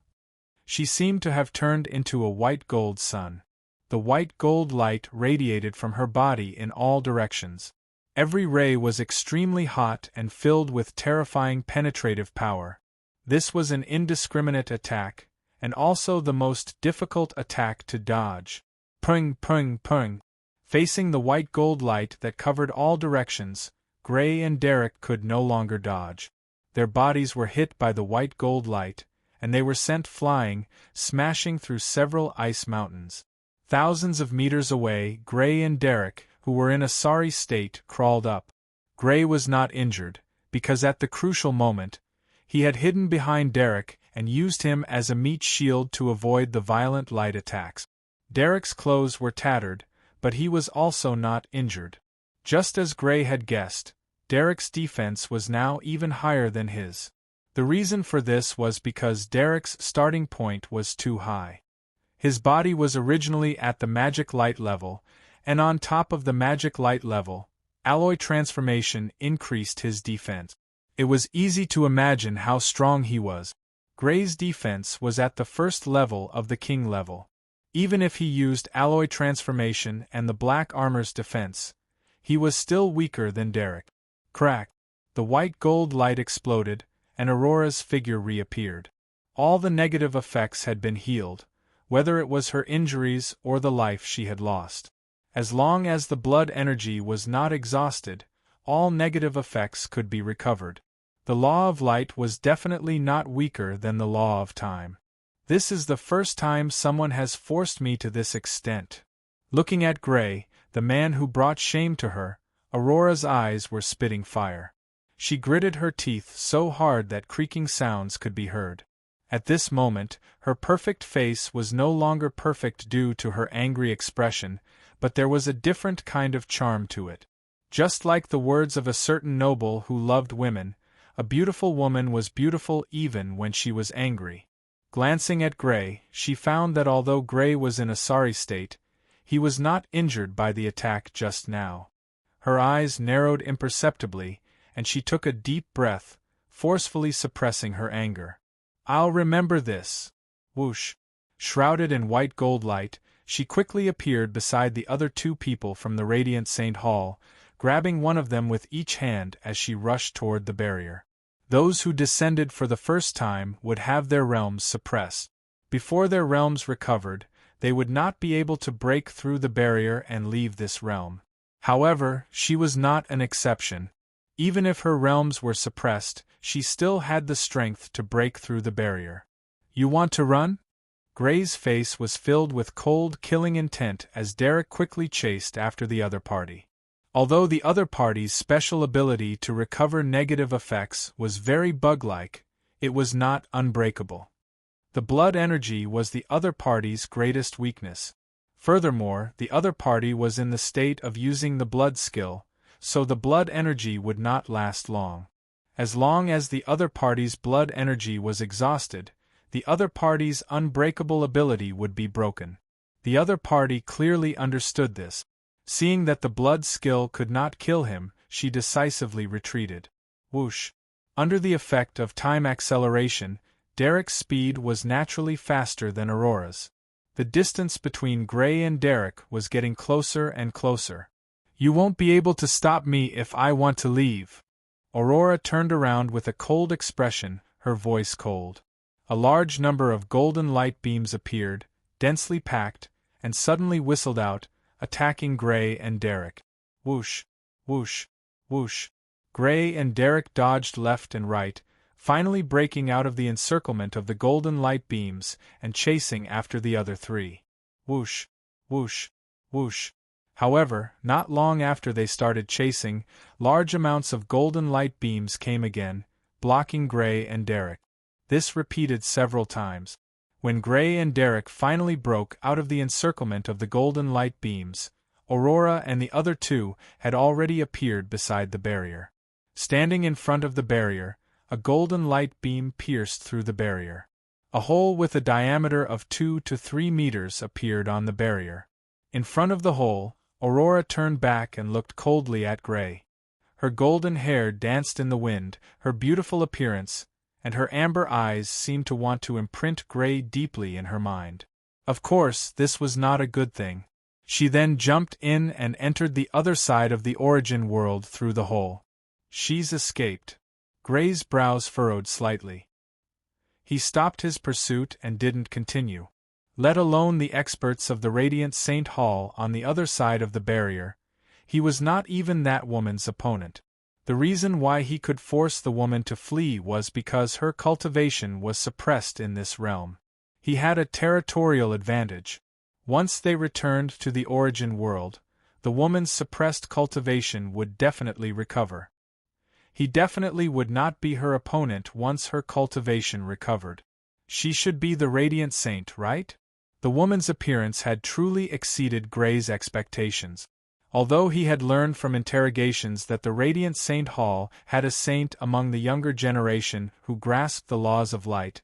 She seemed to have turned into a white gold sun. The white gold light radiated from her body in all directions. Every ray was extremely hot and filled with terrifying penetrative power. This was an indiscriminate attack, and also the most difficult attack to dodge. Pung, pung, pung. Facing the white gold light that covered all directions, Gray and Derek could no longer dodge. Their bodies were hit by the white gold light, and they were sent flying, smashing through several ice mountains. Thousands of meters away, Gray and Derek, who were in a sorry state, crawled up. Gray was not injured, because at the crucial moment, he had hidden behind Derek and used him as a meat shield to avoid the violent light attacks. Derek's clothes were tattered, but he was also not injured. Just as Gray had guessed, Derek's defense was now even higher than his. The reason for this was because Derek's starting point was too high. His body was originally at the magic light level, and on top of the magic light level, alloy transformation increased his defense. It was easy to imagine how strong he was. Gray's defense was at the first level of the king level. Even if he used alloy transformation and the black armor's defense, he was still weaker than Derek. Crack! The white gold light exploded, and Aurora's figure reappeared. All the negative effects had been healed, whether it was her injuries or the life she had lost. As long as the blood energy was not exhausted, all negative effects could be recovered. The law of light was definitely not weaker than the law of time. This is the first time someone has forced me to this extent. Looking at Gray, the man who brought shame to her, Aurora's eyes were spitting fire. She gritted her teeth so hard that creaking sounds could be heard. At this moment, her perfect face was no longer perfect due to her angry expression, but there was a different kind of charm to it. Just like the words of a certain noble who loved women, a beautiful woman was beautiful even when she was angry. Glancing at Gray, she found that although Gray was in a sorry state, he was not injured by the attack just now. Her eyes narrowed imperceptibly, and she took a deep breath, forcefully suppressing her anger. "I'll remember this." Whoosh! Shrouded in white gold light, she quickly appeared beside the other two people from the Radiant Saint Hall, grabbing one of them with each hand as she rushed toward the barrier. Those who descended for the first time would have their realms suppressed. Before their realms recovered, they would not be able to break through the barrier and leave this realm. However, she was not an exception. Even if her realms were suppressed, she still had the strength to break through the barrier. "You want to run?" Gray's face was filled with cold, killing intent as Derek quickly chased after the other party. Although the other party's special ability to recover negative effects was very bug-like, it was not unbreakable. The blood energy was the other party's greatest weakness. Furthermore, the other party was in the state of using the blood skill, so the blood energy would not last long. As long as the other party's blood energy was exhausted, the other party's unbreakable ability would be broken. The other party clearly understood this. Seeing that the blood skill could not kill him, she decisively retreated. Whoosh! Under the effect of time acceleration, Derek's speed was naturally faster than Aurora's. The distance between Gray and Derek was getting closer and closer. "You won't be able to stop me if I want to leave." Aurora turned around with a cold expression, her voice cold. A large number of golden light beams appeared, densely packed, and suddenly whistled out, attacking Gray and Derek. Whoosh! Whoosh! Whoosh! Gray and Derek dodged left and right, finally breaking out of the encirclement of the golden light beams and chasing after the other three. Whoosh! Whoosh! Whoosh! However, not long after they started chasing, large amounts of golden light beams came again, blocking Gray and Derek. This repeated several times. When Gray and Derek finally broke out of the encirclement of the golden light beams, Aurora and the other two had already appeared beside the barrier. Standing in front of the barrier, a golden light beam pierced through the barrier. A hole with a diameter of 2 to 3 meters appeared on the barrier. In front of the hole, Aurora turned back and looked coldly at Gray. Her golden hair danced in the wind, her beautiful appearance, and her amber eyes seemed to want to imprint Gray deeply in her mind. Of course, this was not a good thing. She then jumped in and entered the other side of the origin world through the hole. She's escaped. Gray's brows furrowed slightly. He stopped his pursuit and didn't continue. Let alone the experts of the Radiant Saint Hall on the other side of the barrier, he was not even that woman's opponent. The reason why he could force the woman to flee was because her cultivation was suppressed in this realm. He had a territorial advantage. Once they returned to the origin world, the woman's suppressed cultivation would definitely recover. He definitely would not be her opponent once her cultivation recovered. She should be the Radiant Saint, right? The woman's appearance had truly exceeded Gray's expectations. Although he had learned from interrogations that the Radiant Saint Hall had a saint among the younger generation who grasped the laws of light,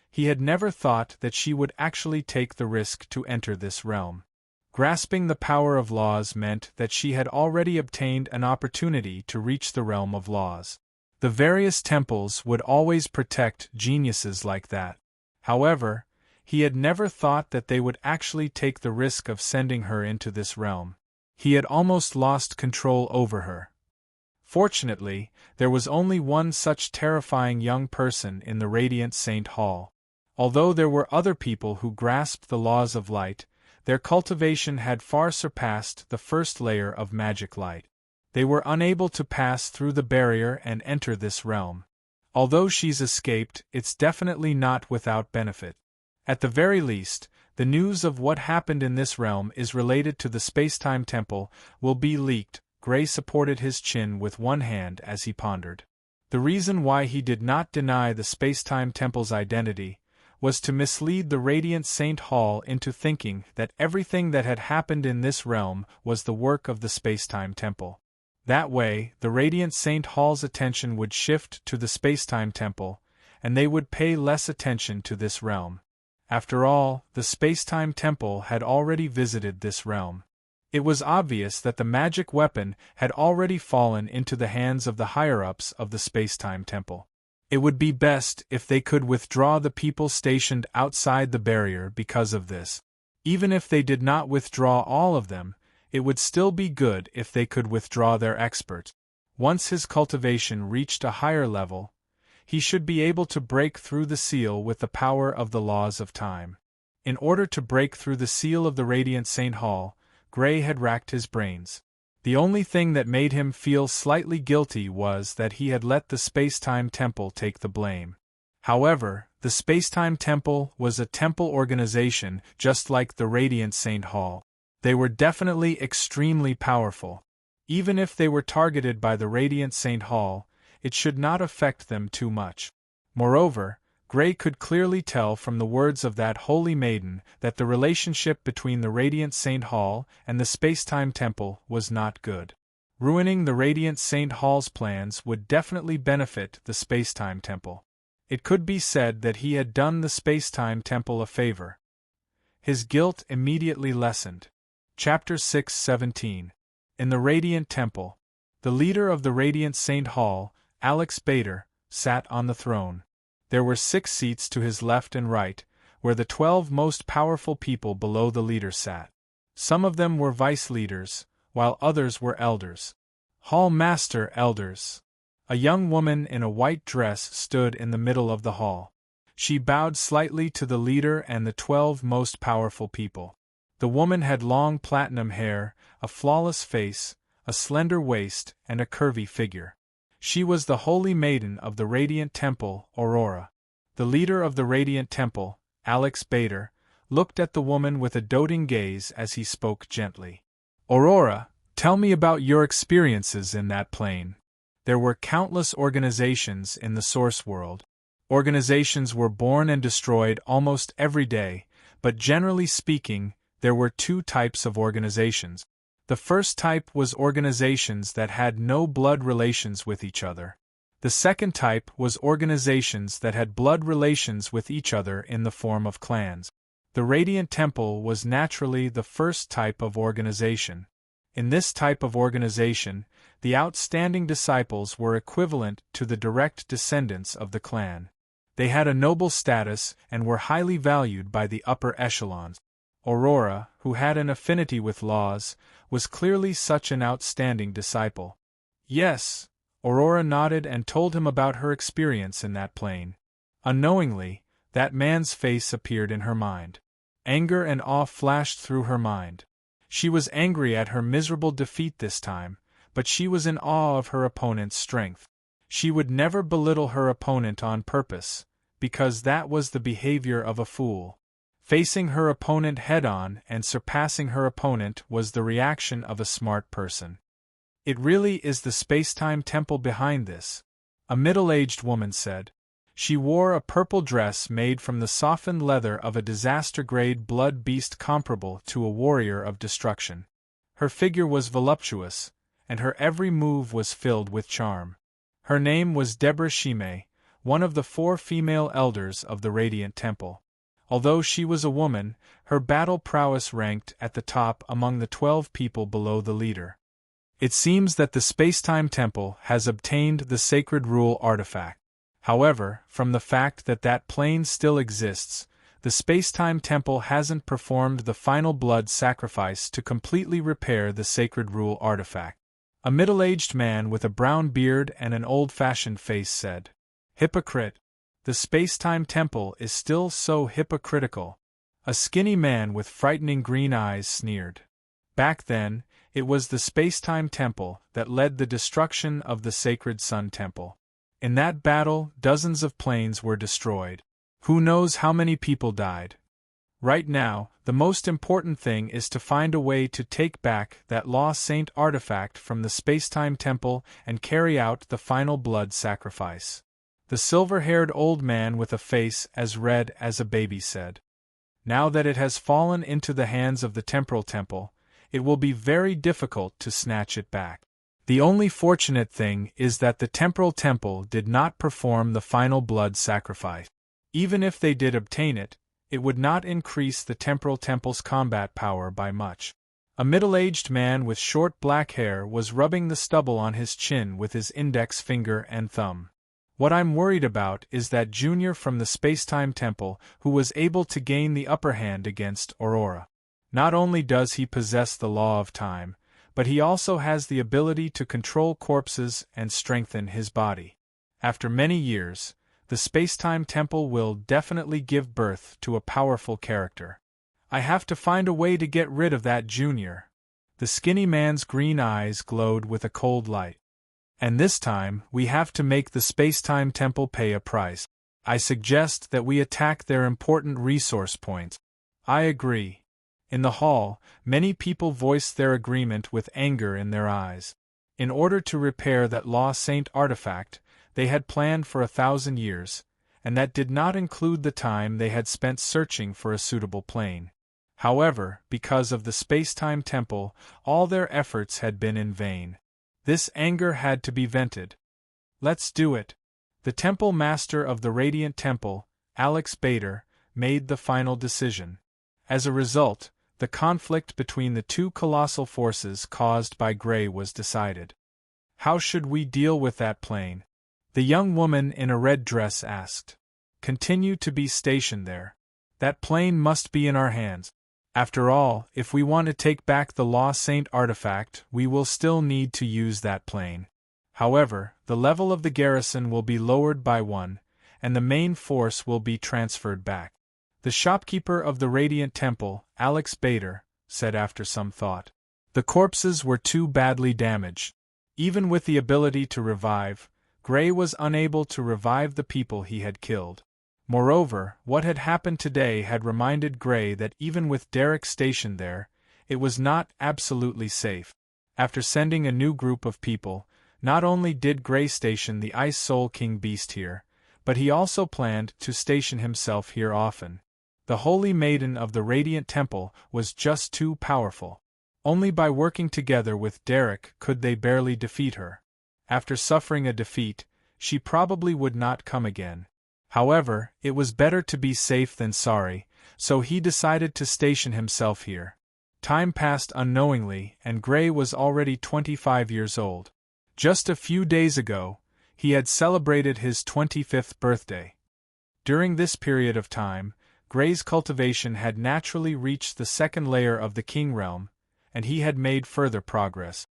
he had never thought that she would actually take the risk to enter this realm. Grasping the power of laws meant that she had already obtained an opportunity to reach the realm of laws. The various temples would always protect geniuses like that. However, he had never thought that they would actually take the risk of sending her into this realm. He had almost lost control over her. Fortunately, there was only one such terrifying young person in the Radiant Saint Hall. Although there were other people who grasped the laws of light, their cultivation had far surpassed the first layer of magic light. They were unable to pass through the barrier and enter this realm. Although she's escaped, it's definitely not without benefit. At the very least, the news of what happened in this realm is related to the Spacetime Temple will be leaked. Gray supported his chin with one hand as he pondered. The reason why he did not deny the Spacetime Temple's identity was to mislead the Radiant Saint Hall into thinking that everything that had happened in this realm was the work of the Spacetime Temple. That way, the Radiant Saint Hall's attention would shift to the Spacetime Temple, and they would pay less attention to this realm. After all, the Spacetime Temple had already visited this realm. It was obvious that the magic weapon had already fallen into the hands of the higher-ups of the Spacetime Temple. It would be best if they could withdraw the people stationed outside the barrier because of this. Even if they did not withdraw all of them, it would still be good if they could withdraw their expert. Once his cultivation reached a higher level, he should be able to break through the seal with the power of the laws of time. In order to break through the seal of the Radiant Saint Hall, Gray had racked his brains. The only thing that made him feel slightly guilty was that he had let the Spacetime Temple take the blame. However, the Spacetime Temple was a temple organization just like the Radiant Saint Hall. They were definitely extremely powerful. Even if they were targeted by the Radiant Saint Hall, it should not affect them too much. Moreover, Gray could clearly tell from the words of that holy maiden that the relationship between the Radiant Saint Hall and the Spacetime Temple was not good. Ruining the Radiant Saint Hall's plans would definitely benefit the Spacetime Temple. It could be said that he had done the Spacetime Temple a favor. His guilt immediately lessened. Chapter 6:17. In the Radiant Temple, the leader of the Radiant Saint Hall, Alex Bader, sat on the throne. There were 6 seats to his left and right, where the 12 most powerful people below the leader sat. Some of them were vice-leaders, while others were elders. Hall Master Elders. A young woman in a white dress stood in the middle of the hall. She bowed slightly to the leader and the 12 most powerful people. The woman had long platinum hair, a flawless face, a slender waist, and a curvy figure. She was the holy maiden of the Radiant Temple, Aurora. The leader of the Radiant Temple, Alex Bader, looked at the woman with a doting gaze as he spoke gently. Aurora, tell me about your experiences in that plane. There were countless organizations in the Source World. Organizations were born and destroyed almost every day, but generally speaking, there were 2 types of organizations. The first type was organizations that had no blood relations with each other. The second type was organizations that had blood relations with each other in the form of clans. The Radiant Temple was naturally the first type of organization. In this type of organization, the outstanding disciples were equivalent to the direct descendants of the clan. They had a noble status and were highly valued by the upper echelons. Aurora, who had an affinity with laws, was clearly such an outstanding disciple. Yes, Aurora nodded and told him about her experience in that plane. Unknowingly, that man's face appeared in her mind. Anger and awe flashed through her mind. She was angry at her miserable defeat this time, but she was in awe of her opponent's strength. She would never belittle her opponent on purpose, because that was the behavior of a fool. Facing her opponent head-on and surpassing her opponent was the reaction of a smart person. It really is the space-time temple behind this, a middle-aged woman said. She wore a purple dress made from the softened leather of a disaster-grade blood beast comparable to a warrior of destruction. Her figure was voluptuous, and her every move was filled with charm. Her name was Deborah Shime, one of the 4 female elders of the Radiant Temple. Although she was a woman, her battle prowess ranked at the top among the 12 people below the leader. It seems that the Spacetime Temple has obtained the Sacred Rule artifact. However, from the fact that that plane still exists, the Spacetime Temple hasn't performed the final blood sacrifice to completely repair the Sacred Rule artifact. A middle-aged man with a brown beard and an old-fashioned face said, "Hypocrite! The Spacetime Temple is still so hypocritical." A skinny man with frightening green eyes sneered. Back then, it was the Spacetime Temple that led the destruction of the Sacred Sun Temple. In that battle, dozens of planes were destroyed. Who knows how many people died? Right now, the most important thing is to find a way to take back that Law Saint artifact from the Spacetime Temple and carry out the final blood sacrifice. The silver-haired old man with a face as red as a baby said. Now that it has fallen into the hands of the Temporal Temple, it will be very difficult to snatch it back. The only fortunate thing is that the Temporal Temple did not perform the final blood sacrifice. Even if they did obtain it, it would not increase the Temporal Temple's combat power by much. A middle-aged man with short black hair was rubbing the stubble on his chin with his index finger and thumb. What I'm worried about is that junior from the Spacetime Temple who was able to gain the upper hand against Aurora. Not only does he possess the law of time, but he also has the ability to control corpses and strengthen his body. After many years, the Spacetime Temple will definitely give birth to a powerful character. I have to find a way to get rid of that junior. The skinny man's green eyes glowed with a cold light. And this time, we have to make the Spacetime Temple pay a price. I suggest that we attack their important resource points. I agree. In the hall, many people voiced their agreement with anger in their eyes. In order to repair that Law Saint artifact, they had planned for 1,000 years, and that did not include the time they had spent searching for a suitable plane. However, because of the Spacetime Temple, all their efforts had been in vain. This anger had to be vented. Let's do it. The Temple Master of the Radiant Temple, Alex Bader, made the final decision. As a result, the conflict between the 2 colossal forces caused by Gray was decided. How should we deal with that plane? The young woman in a red dress asked. Continue to be stationed there. That plane must be in our hands. After all, if we want to take back the Law Saint artifact, we will still need to use that plane. However, the level of the garrison will be lowered by 1, and the main force will be transferred back. The shopkeeper of the Radiant Temple, Alex Bader, said after some thought. The corpses were too badly damaged. Even with the ability to revive, Gray was unable to revive the people he had killed. Moreover, what had happened today had reminded Gray that even with Derek stationed there, it was not absolutely safe. After sending a new group of people, not only did Gray station the Ice Soul King Beast here, but he also planned to station himself here often. The Holy Maiden of the Radiant Temple was just too powerful. Only by working together with Derek could they barely defeat her. After suffering a defeat, she probably would not come again. However, it was better to be safe than sorry, so he decided to station himself here. Time passed unknowingly, and Gray was already 25 years old. Just a few days ago, he had celebrated his 25th birthday. During this period of time, Gray's cultivation had naturally reached the second layer of the king realm, and he had made further progress.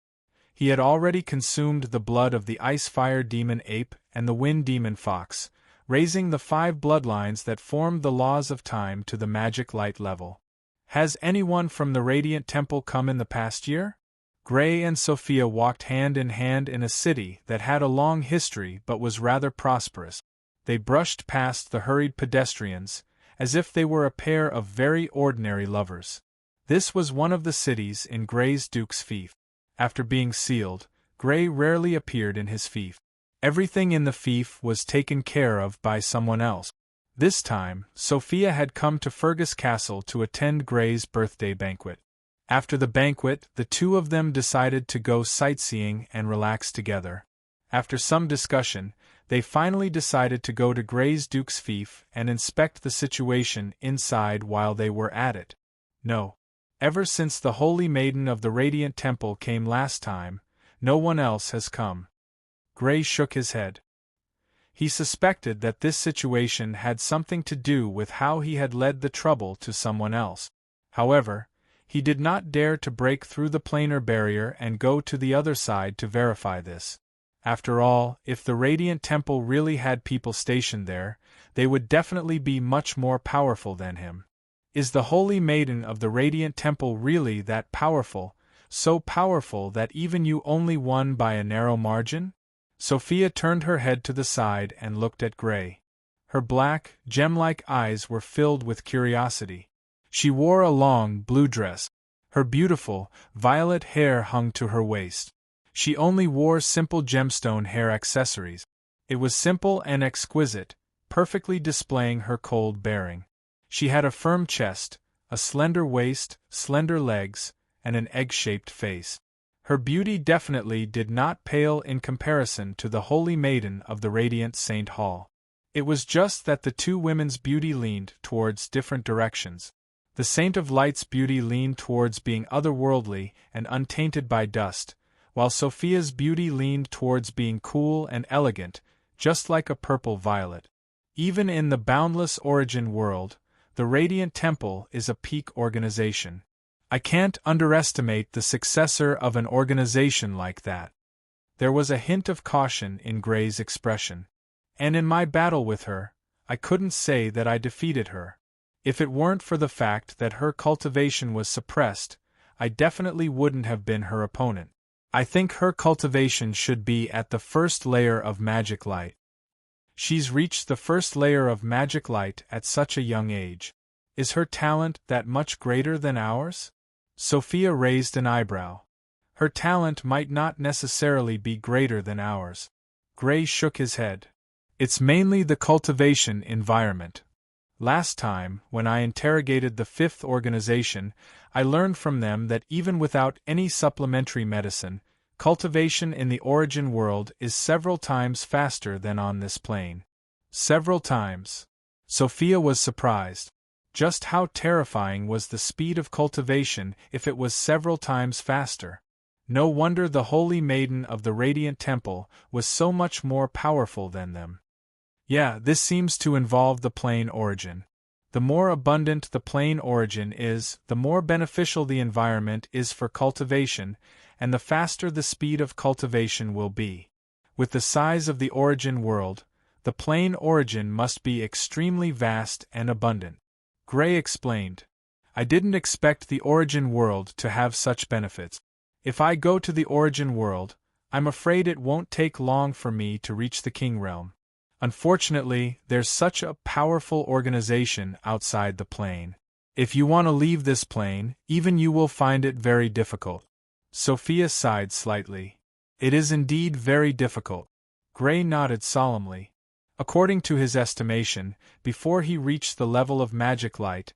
He had already consumed the blood of the ice-fire demon ape and the wind demon fox, raising the 5 bloodlines that formed the laws of time to the magic light level. Has anyone from the Radiant Temple come in the past year? Gray and Sophia walked hand in hand in a city that had a long history but was rather prosperous. They brushed past the hurried pedestrians, as if they were a pair of very ordinary lovers. This was one of the cities in Gray's Duke's fief. After being sealed, Gray rarely appeared in his fief. Everything in the fief was taken care of by someone else. This time, Sophia had come to Fergus Castle to attend Gray's birthday banquet. After the banquet, the two of them decided to go sightseeing and relax together. After some discussion, they finally decided to go to Gray's Duke's fief and inspect the situation inside while they were at it. No. Ever since the Holy Maiden of the Radiant Temple came last time, no one else has come. Gray shook his head. He suspected that this situation had something to do with how he had led the trouble to someone else. However, he did not dare to break through the planar barrier and go to the other side to verify this. After all, if the Radiant Temple really had people stationed there, they would definitely be much more powerful than him. Is the Holy Maiden of the Radiant Temple really that powerful, so powerful that even you only won by a narrow margin? Sophia turned her head to the side and looked at Gray. Her black, gem-like eyes were filled with curiosity. She wore a long, blue dress. Her beautiful, violet hair hung to her waist. She only wore simple gemstone hair accessories. It was simple and exquisite, perfectly displaying her cold bearing. She had a firm chest, a slender waist, slender legs, and an egg-shaped face. Her beauty definitely did not pale in comparison to the Holy Maiden of the Radiant St. Hall. It was just that the two women's beauty leaned towards different directions. The Saint of Light's beauty leaned towards being otherworldly and untainted by dust, while Sophia's beauty leaned towards being cool and elegant, just like a purple violet. Even in the boundless origin world, the Radiant Temple is a peak organization. I can't underestimate the successor of an organization like that. There was a hint of caution in Gray's expression. And in my battle with her, I couldn't say that I defeated her. If it weren't for the fact that her cultivation was suppressed, I definitely wouldn't have been her opponent. I think her cultivation should be at the first layer of magic light. She's reached the first layer of magic light at such a young age. Is her talent that much greater than ours? Sophia raised an eyebrow. Her talent might not necessarily be greater than ours. Gray shook his head. It's mainly the cultivation environment. Last time, when I interrogated the 5th organization, I learned from them that even without any supplementary medicine, cultivation in the origin world is several times faster than on this plane. Several times. Sophia was surprised. Just how terrifying was the speed of cultivation if it was several times faster? No wonder the Holy Maiden of the Radiant Temple was so much more powerful than them. Yeah, this seems to involve the plane origin. The more abundant the plane origin is, the more beneficial the environment is for cultivation, and the faster the speed of cultivation will be. With the size of the origin world, the plane origin must be extremely vast and abundant. Gray explained. I didn't expect the origin world to have such benefits. If I go to the origin world, I'm afraid it won't take long for me to reach the king realm. Unfortunately, there's such a powerful organization outside the plane. If you want to leave this plane, even you will find it very difficult. Sophia sighed slightly. It is indeed very difficult. Gray nodded solemnly. According to his estimation, before he reached the level of magic light,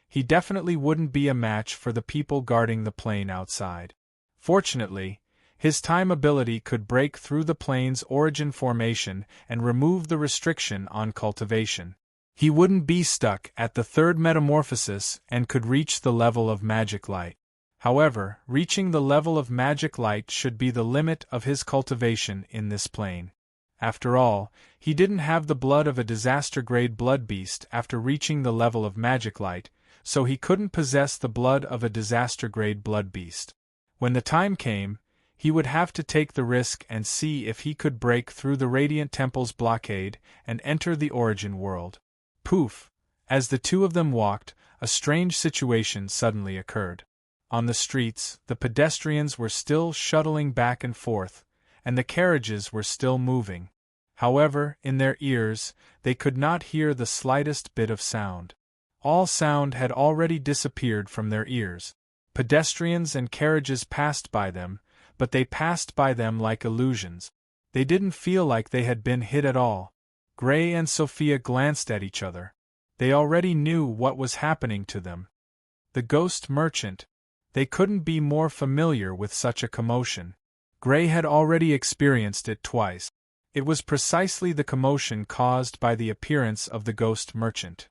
he definitely wouldn't be a match for the people guarding the plane outside. Fortunately, his time ability could break through the plane's origin formation and remove the restriction on cultivation. He wouldn't be stuck at the 3rd metamorphosis and could reach the level of magic light. However, reaching the level of magic light should be the limit of his cultivation in this plane. After all, he didn't have the blood of a disaster-grade blood beast after reaching the level of magic light, so he couldn't possess the blood of a disaster-grade blood beast. When the time came, he would have to take the risk and see if he could break through the Radiant Temple's blockade and enter the origin world. Poof! As the two of them walked, a strange situation suddenly occurred. On the streets, the pedestrians were still shuttling back and forth, and the carriages were still moving. However, in their ears, they could not hear the slightest bit of sound. All sound had already disappeared from their ears. Pedestrians and carriages passed by them, but they passed by them like illusions. They didn't feel like they had been hit at all. Gray and Sophia glanced at each other. They already knew what was happening to them. The ghost merchant. They couldn't be more familiar with such a commotion. Gray had already experienced it twice. It was precisely the commotion caused by the appearance of the ghost merchant.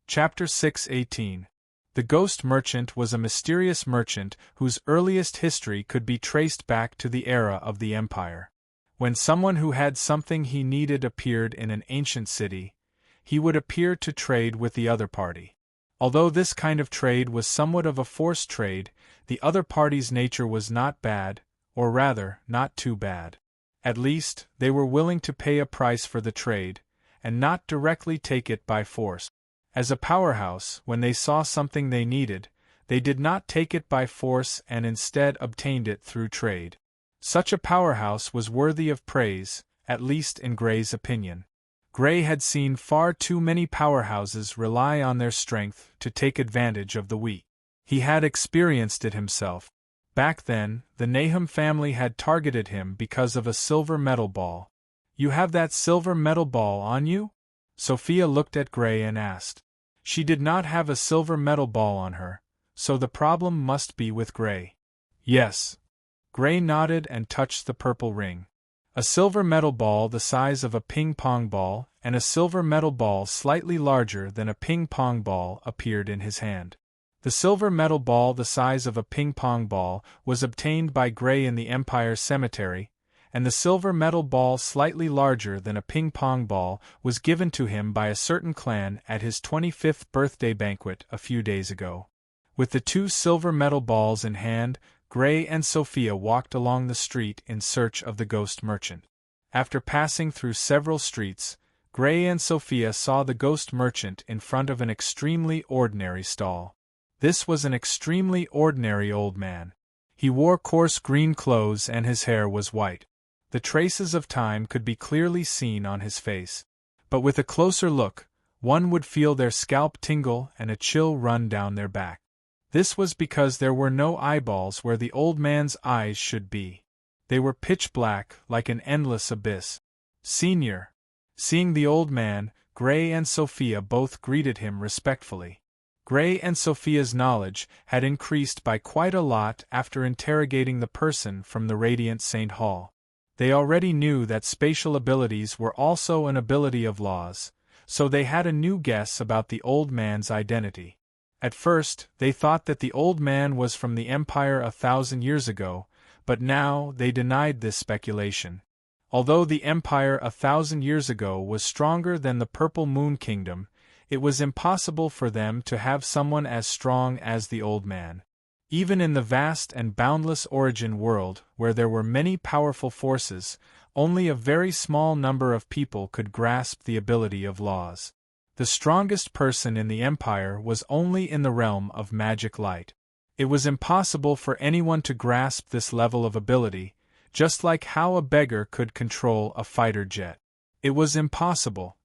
Chapter 6:18. The ghost merchant was a mysterious merchant whose earliest history could be traced back to the era of the Empire. When someone who had something he needed appeared in an ancient city, he would appear to trade with the other party. Although this kind of trade was somewhat of a forced trade, the other party's nature was not bad, or rather, not too bad. At least, they were willing to pay a price for the trade, and not directly take it by force. As a powerhouse, when they saw something they needed, they did not take it by force and instead obtained it through trade. Such a powerhouse was worthy of praise, at least in Gray's opinion. Gray had seen far too many powerhouses rely on their strength to take advantage of the weak. He had experienced it himself. Back then, the Nahum family had targeted him because of a silver metal ball. "You have that silver metal ball on you?" Sophia looked at Gray and asked. She did not have a silver metal ball on her, so the problem must be with Gray. "Yes." Gray nodded and touched the purple ring. A silver metal ball the size of a ping-pong ball and a silver metal ball slightly larger than a ping-pong ball appeared in his hand. The silver metal ball the size of a ping-pong ball was obtained by Gray in the Empire Cemetery, and the silver metal ball slightly larger than a ping-pong ball was given to him by a certain clan at his 25th birthday banquet a few days ago. With the two silver metal balls in hand, Gray and Sophia walked along the street in search of the ghost merchant. After passing through several streets, Gray and Sophia saw the ghost merchant in front of an extremely ordinary stall. This was an extremely ordinary old man. He wore coarse green clothes and his hair was white. The traces of time could be clearly seen on his face. But with a closer look, one would feel their scalp tingle and a chill run down their back. This was because there were no eyeballs where the old man's eyes should be. They were pitch black, like an endless abyss. "Senior." Seeing the old man, Gray and Sophia both greeted him respectfully. Gray and Sophia's knowledge had increased by quite a lot after interrogating the person from the Radiant St. Hall. They already knew that spatial abilities were also an ability of laws, so they had a new guess about the old man's identity. At first, they thought that the old man was from the Empire 1,000 years ago, but now they denied this speculation. Although the Empire 1,000 years ago was stronger than the Purple Moon Kingdom, it was impossible for them to have someone as strong as the old man. Even in the vast and boundless origin world, where there were many powerful forces, only a very small number of people could grasp the ability of laws. The strongest person in the Empire was only in the realm of magic light. It was impossible for anyone to grasp this level of ability, just like how a beggar could control a fighter jet. It was impossible.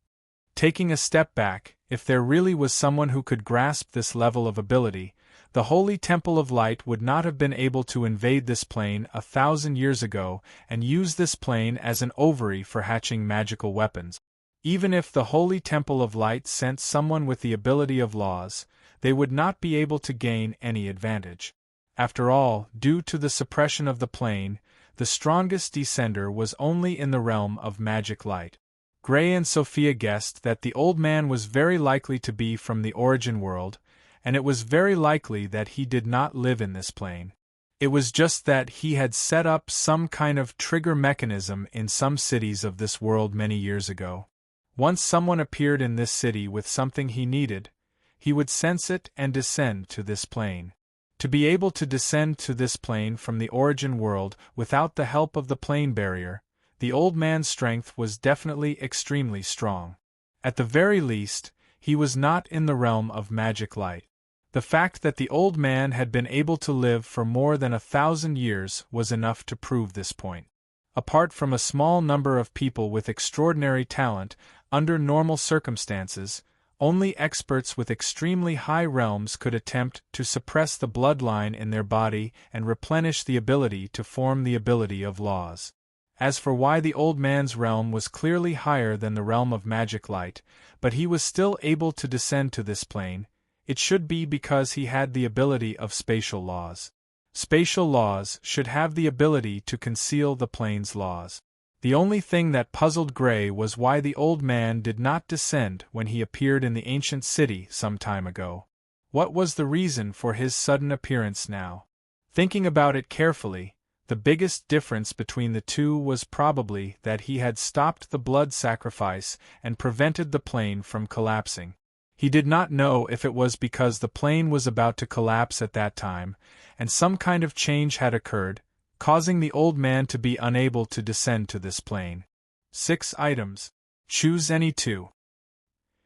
Taking a step back, if there really was someone who could grasp this level of ability, the Holy Temple of Light would not have been able to invade this plane 1,000 years ago and use this plane as an ovary for hatching magical weapons. Even if the Holy Temple of Light sent someone with the ability of laws, they would not be able to gain any advantage. After all, due to the suppression of the plane, the strongest descender was only in the realm of magic light. Gray and Sophia guessed that the old man was very likely to be from the origin world, and it was very likely that he did not live in this plane. It was just that he had set up some kind of trigger mechanism in some cities of this world many years ago. Once someone appeared in this city with something he needed, he would sense it and descend to this plane. To be able to descend to this plane from the origin world without the help of the plane barrier, the old man's strength was definitely extremely strong. At the very least, he was not in the realm of magic light. The fact that the old man had been able to live for more than 1,000 years was enough to prove this point. Apart from a small number of people with extraordinary talent, under normal circumstances, only experts with extremely high realms could attempt to suppress the bloodline in their body and replenish the ability to form the ability of laws. As for why the old man's realm was clearly higher than the realm of magic light, but he was still able to descend to this plane, it should be because he had the ability of spatial laws. Spatial laws should have the ability to conceal the plane's laws. The only thing that puzzled Gray was why the old man did not descend when he appeared in the ancient city some time ago. What was the reason for his sudden appearance now? Thinking about it carefully, the biggest difference between the two was probably that he had stopped the blood sacrifice and prevented the plane from collapsing. He did not know if it was because the plane was about to collapse at that time, and some kind of change had occurred, causing the old man to be unable to descend to this plane. 6 items. Choose any 2.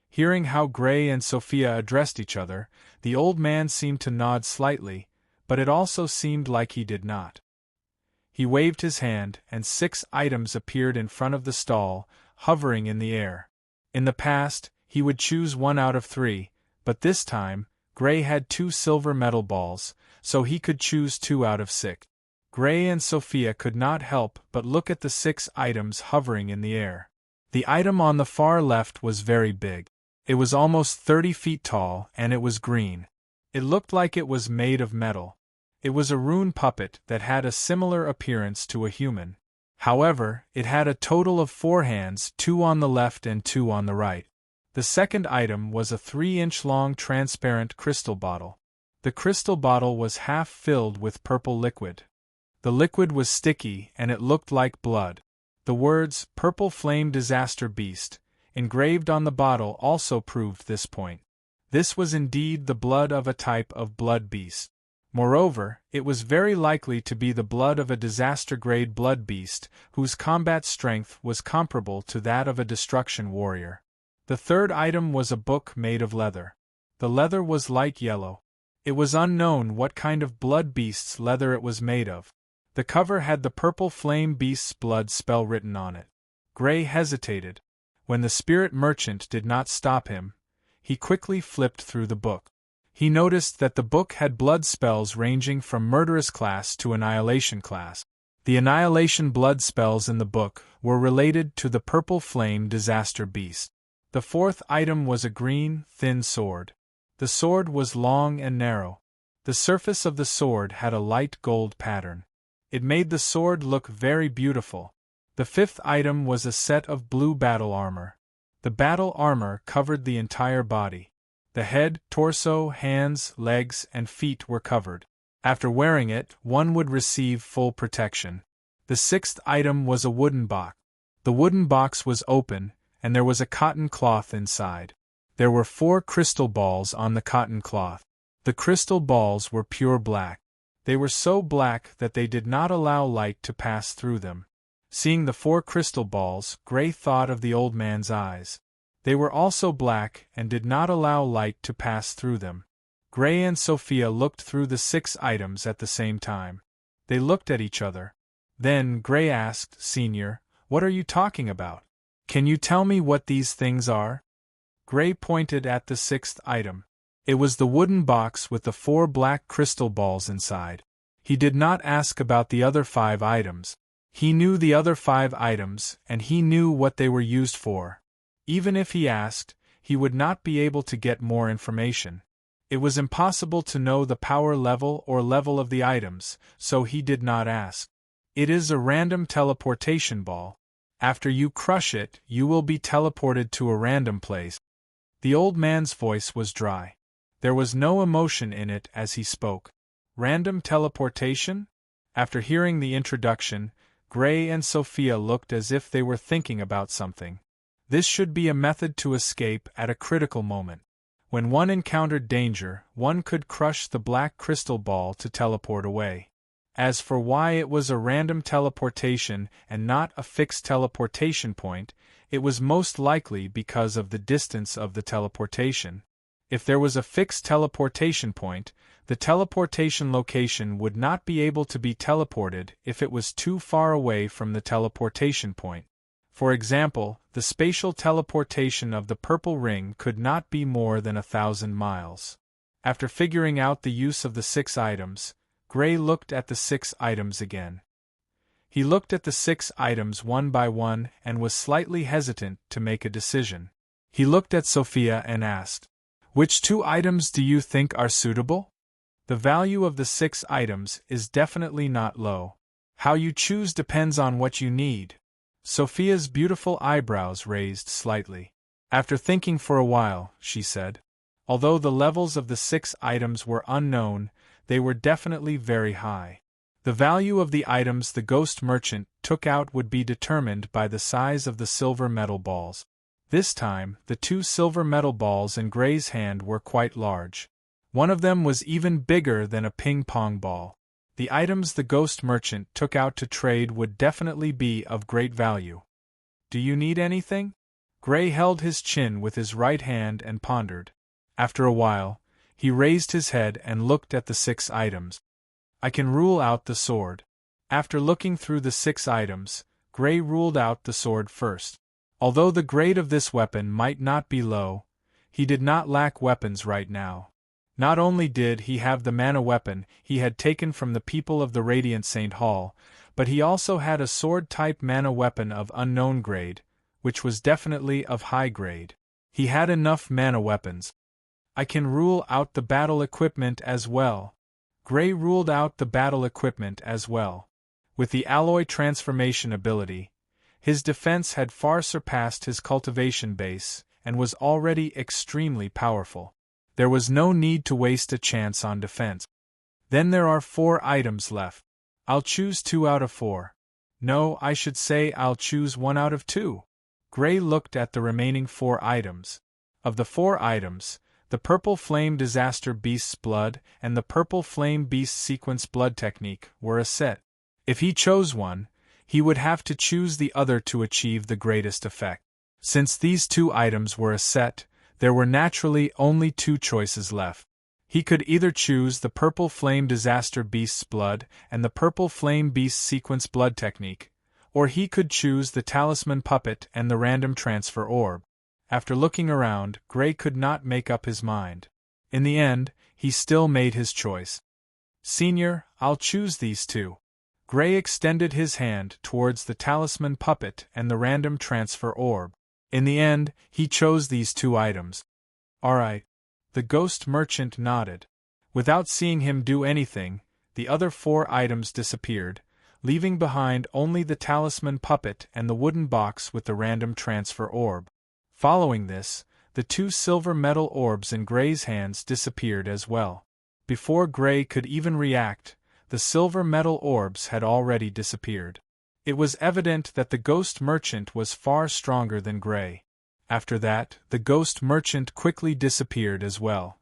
Hearing how Gray and Sophia addressed each other, the old man seemed to nod slightly, but it also seemed like he did not. He waved his hand, and 6 items appeared in front of the stall, hovering in the air. In the past, he would choose 1 out of 3, but this time, Gray had 2 silver metal balls, so he could choose 2 out of 6. Gray and Sophia could not help but look at the 6 items hovering in the air. The item on the far left was very big. It was almost 30 feet tall, and it was green. It looked like it was made of metal. It was a rune puppet that had a similar appearance to a human. However, it had a total of 4 hands, 2 on the left and 2 on the right. The second item was a 3-inch-long transparent crystal bottle. The crystal bottle was half filled with purple liquid. The liquid was sticky and it looked like blood. The words, "Purple Flame Disaster Beast," engraved on the bottle also proved this point. This was indeed the blood of a type of blood beast. Moreover, it was very likely to be the blood of a disaster-grade blood beast, whose combat strength was comparable to that of a destruction warrior. The third item was a book made of leather. The leather was light yellow. It was unknown what kind of blood beast's leather it was made of. The cover had the purple flame beast's blood spell written on it. Gray hesitated. When the spirit merchant did not stop him, he quickly flipped through the book. He noticed that the book had blood spells ranging from murderous class to annihilation class. The annihilation blood spells in the book were related to the purple flame disaster beast. The fourth item was a green, thin sword. The sword was long and narrow. The surface of the sword had a light gold pattern. It made the sword look very beautiful. The fifth item was a set of blue battle armor. The battle armor covered the entire body. The head, torso, hands, legs, and feet were covered. After wearing it, one would receive full protection. The sixth item was a wooden box. The wooden box was open, and there was a cotton cloth inside. There were 4 crystal balls on the cotton cloth. The crystal balls were pure black. They were so black that they did not allow light to pass through them. Seeing the 4 crystal balls, Gray thought of the old man's eyes. They were also black and did not allow light to pass through them. Gray and Sophia looked through the 6 items at the same time. They looked at each other. Then Gray asked, "Senior, what are you talking about? Can you tell me what these things are?" Gray pointed at the 6th item. It was the wooden box with the 4 black crystal balls inside. He did not ask about the other 5 items. He knew the other 5 items, and he knew what they were used for. Even if he asked, he would not be able to get more information. It was impossible to know the power level or level of the items, so he did not ask. It is a random teleportation ball. After you crush it, you will be teleported to a random place. The old man's voice was dry. There was no emotion in it as he spoke. Random teleportation? After hearing the introduction, Gray and Sophia looked as if they were thinking about something. This should be a method to escape at a critical moment. When one encountered danger, one could crush the black crystal ball to teleport away. As for why it was a random teleportation and not a fixed teleportation point, it was most likely because of the distance of the teleportation. If there was a fixed teleportation point, the teleportation location would not be able to be teleported if it was too far away from the teleportation point. For example, the spatial teleportation of the purple ring could not be more than 1,000 miles. After figuring out the use of the 6 items, Gray looked at the 6 items again. He looked at the 6 items one by one and was slightly hesitant to make a decision. He looked at Sophia and asked, "Which 2 items do you think are suitable?" The value of the 6 items is definitely not low. How you choose depends on what you need. Sophia's beautiful eyebrows raised slightly. After thinking for a while, she said, "Although the levels of the 6 items were unknown, they were definitely very high. The value of the items the ghost merchant took out would be determined by the size of the silver metal balls." This time, the 2 silver metal balls in Gray's hand were quite large. One of them was even bigger than a ping-pong ball. The items the ghost merchant took out to trade would definitely be of great value. "Do you need anything?" Gray held his chin with his right hand and pondered. After a while, he raised his head and looked at the 6 items. "I can rule out the sword." After looking through the 6 items, Gray ruled out the sword first. Although the grade of this weapon might not be low, he did not lack weapons right now. Not only did he have the mana weapon he had taken from the people of the Radiant Saint Hall, but he also had a sword-type mana weapon of unknown grade, which was definitely of high grade. He had enough mana weapons. "I can rule out the battle equipment as well." Gray ruled out the battle equipment as well. With the alloy transformation ability, his defense had far surpassed his cultivation base and was already extremely powerful. There was no need to waste a chance on defense. "Then there are 4 items left. I'll choose 2 out of 4. No, I should say I'll choose 1 out of 2. Gray looked at the remaining 4 items. Of the 4 items, the Purple Flame Disaster Beast's Blood and the Purple Flame Beast Sequence Blood Technique were a set. If he chose one, he would have to choose the other to achieve the greatest effect. Since these 2 items were a set, there were naturally only 2 choices left. He could either choose the Purple Flame Disaster Beast's Blood and the Purple Flame Beast Sequence Blood Technique, or he could choose the Talisman Puppet and the Random Transfer Orb. After looking around, Gray could not make up his mind. In the end, he still made his choice. "Senior, I'll choose these 2. Gray extended his hand towards the Talisman Puppet and the Random Transfer Orb. In the end, he chose these 2 items. "All right." The ghost merchant nodded. Without seeing him do anything, the other 4 items disappeared, leaving behind only the Talisman Puppet and the wooden box with the Random Transfer Orb. Following this, the 2 silver metal orbs in Gray's hands disappeared as well. Before Gray could even react, the silver metal orbs had already disappeared. It was evident that the ghost merchant was far stronger than Gray. After that, the ghost merchant quickly disappeared as well.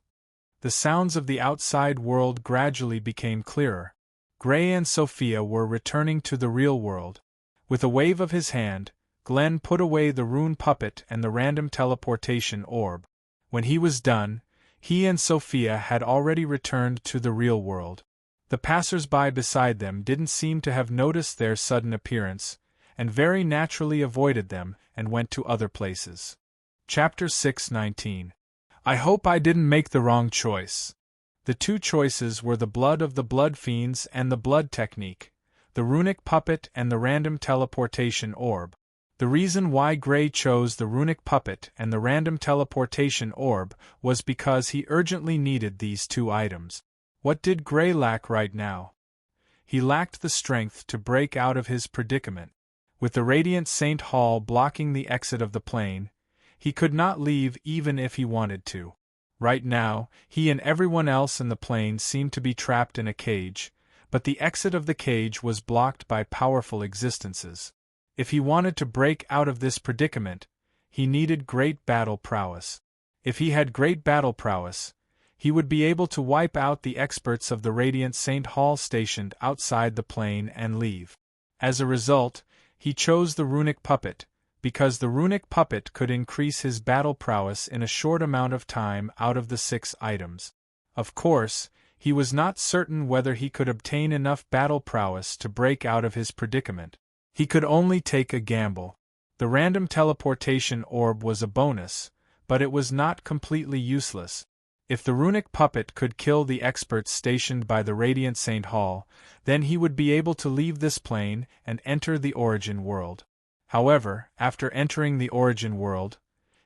The sounds of the outside world gradually became clearer. Gray and Sophia were returning to the real world. With a wave of his hand, Glenn put away the rune puppet and the random teleportation orb. When he was done, he and Sophia had already returned to the real world. The passers-by beside them didn't seem to have noticed their sudden appearance, and very naturally avoided them and went to other places. Chapter 6:19. I hope I didn't make the wrong choice. The 2 choices were the Blood of the Blood Fiends and the Blood Technique, the Runic Puppet and the Random Teleportation Orb. The reason why Gray chose the Runic Puppet and the Random Teleportation Orb was because he urgently needed these 2 items. What did Gray lack right now? He lacked the strength to break out of his predicament. With the Radiant Saint Hall blocking the exit of the plane, he could not leave even if he wanted to. Right now, he and everyone else in the plane seemed to be trapped in a cage, but the exit of the cage was blocked by powerful existences. If he wanted to break out of this predicament, he needed great battle prowess. If he had great battle prowess, he would be able to wipe out the experts of the Radiant St. Hall stationed outside the plane and leave. As a result, he chose the runic puppet, because the runic puppet could increase his battle prowess in a short amount of time out of the 6 items. Of course, he was not certain whether he could obtain enough battle prowess to break out of his predicament. He could only take a gamble. The random teleportation orb was a bonus, but it was not completely useless. If the runic puppet could kill the experts stationed by the Radiant St. Hall, then he would be able to leave this plane and enter the origin world. However, after entering the origin world,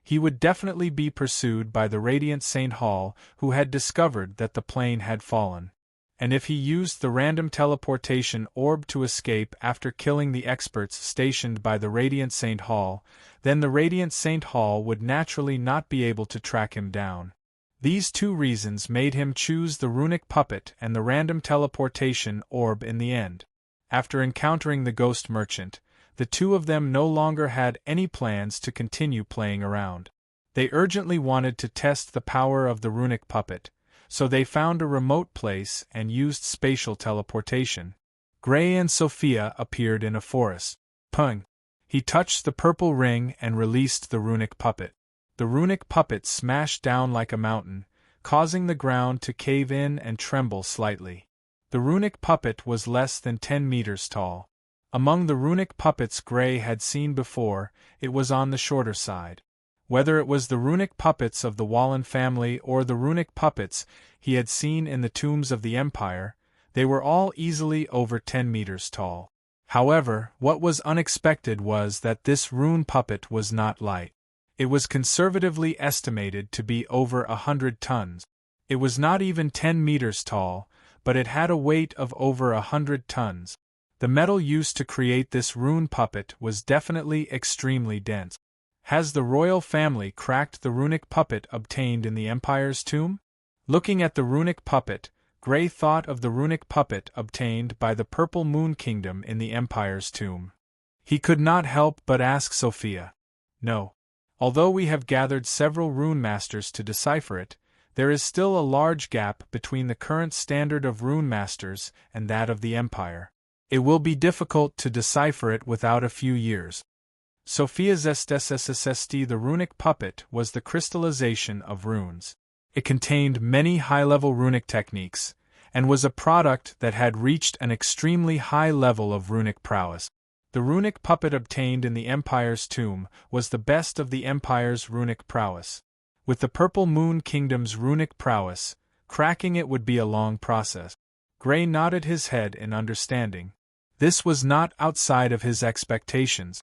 he would definitely be pursued by the Radiant St. Hall, who had discovered that the plane had fallen. And if he used the random teleportation orb to escape after killing the experts stationed by the Radiant St. Hall, then the Radiant St. Hall would naturally not be able to track him down. These 2 reasons made him choose the runic puppet and the random teleportation orb in the end. After encountering the ghost merchant, the 2 of them no longer had any plans to continue playing around. They urgently wanted to test the power of the runic puppet, so they found a remote place and used spatial teleportation. Gray and Sophia appeared in a forest. Pung! He touched the purple ring and released the runic puppet. The runic puppet smashed down like a mountain, causing the ground to cave in and tremble slightly. The runic puppet was less than 10 meters tall. Among the runic puppets Gray had seen before, it was on the shorter side. Whether it was the runic puppets of the Wallen family or the runic puppets he had seen in the tombs of the Empire, they were all easily over 10 meters tall. However, what was unexpected was that this rune puppet was not light. It was conservatively estimated to be over 100 tons. It was not even 10 meters tall, but it had a weight of over 100 tons. The metal used to create this rune puppet was definitely extremely dense. Has the royal family cracked the runic puppet obtained in the Empire's tomb? Looking at the runic puppet, Gray thought of the runic puppet obtained by the Purple Moon Kingdom in the Empire's tomb. He could not help but ask Sophia. No. Although we have gathered several rune masters to decipher it, there is still a large gap between the current standard of rune masters and that of the Empire. It will be difficult to decipher it without a few years. Sophia's SSSST the runic puppet was the crystallization of runes. It contained many high-level runic techniques, and was a product that had reached an extremely high level of runic prowess. The runic puppet obtained in the Empire's tomb was the best of the Empire's runic prowess. With the Purple Moon Kingdom's runic prowess, cracking it would be a long process. Gray nodded his head in understanding. This was not outside of his expectations.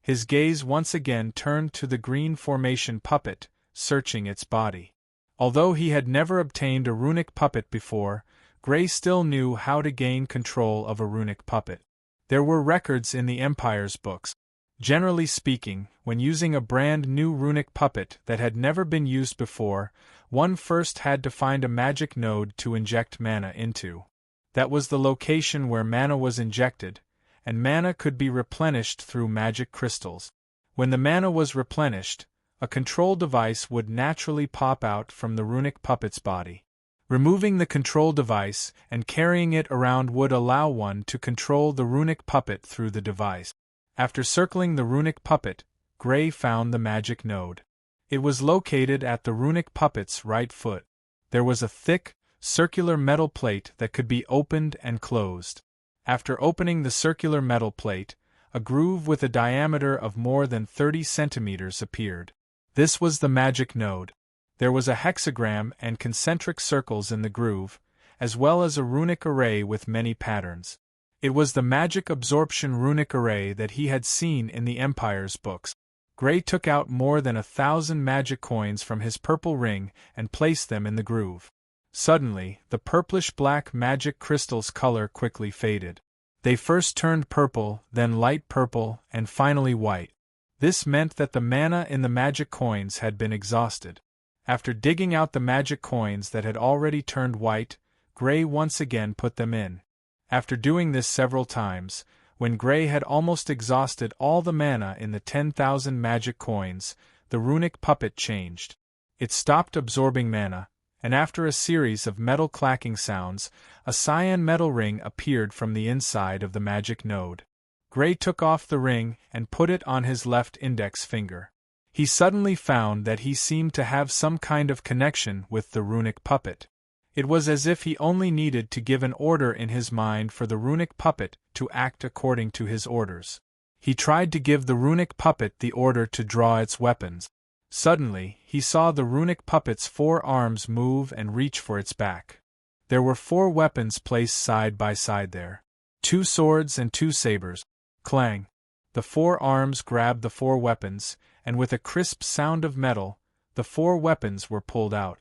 His gaze once again turned to the green formation puppet, searching its body. Although he had never obtained a runic puppet before, Gray still knew how to gain control of a runic puppet. There were records in the Empire's books. Generally speaking, when using a brand new runic puppet that had never been used before, one first had to find a magic node to inject mana into. That was the location where mana was injected, and mana could be replenished through magic crystals. When the mana was replenished, a control device would naturally pop out from the runic puppet's body. Removing the control device and carrying it around would allow one to control the runic puppet through the device. After circling the runic puppet, Gray found the magic node. It was located at the runic puppet's right foot. There was a thick, circular metal plate that could be opened and closed. After opening the circular metal plate, a groove with a diameter of more than 30 centimeters appeared. This was the magic node. There was a hexagram and concentric circles in the groove, as well as a runic array with many patterns. It was the magic absorption runic array that he had seen in the Empire's books. Gray took out more than 1,000 magic coins from his purple ring and placed them in the groove. Suddenly, the purplish-black magic crystal's color quickly faded. They first turned purple, then light purple, and finally white. This meant that the mana in the magic coins had been exhausted. After digging out the magic coins that had already turned white, Gray once again put them in. After doing this several times, when Gray had almost exhausted all the mana in the 10,000 magic coins, the runic puppet changed. It stopped absorbing mana, and after a series of metal clacking sounds, a cyan metal ring appeared from the inside of the magic node. Gray took off the ring and put it on his left index finger. He suddenly found that he seemed to have some kind of connection with the runic puppet. It was as if he only needed to give an order in his mind for the runic puppet to act according to his orders. He tried to give the runic puppet the order to draw its weapons. Suddenly, he saw the runic puppet's 4 arms move and reach for its back. There were 4 weapons placed side by side there. 2 swords and 2 sabers. Clang! The 4 arms grabbed the 4 weapons, and with a crisp sound of metal, the 4 weapons were pulled out.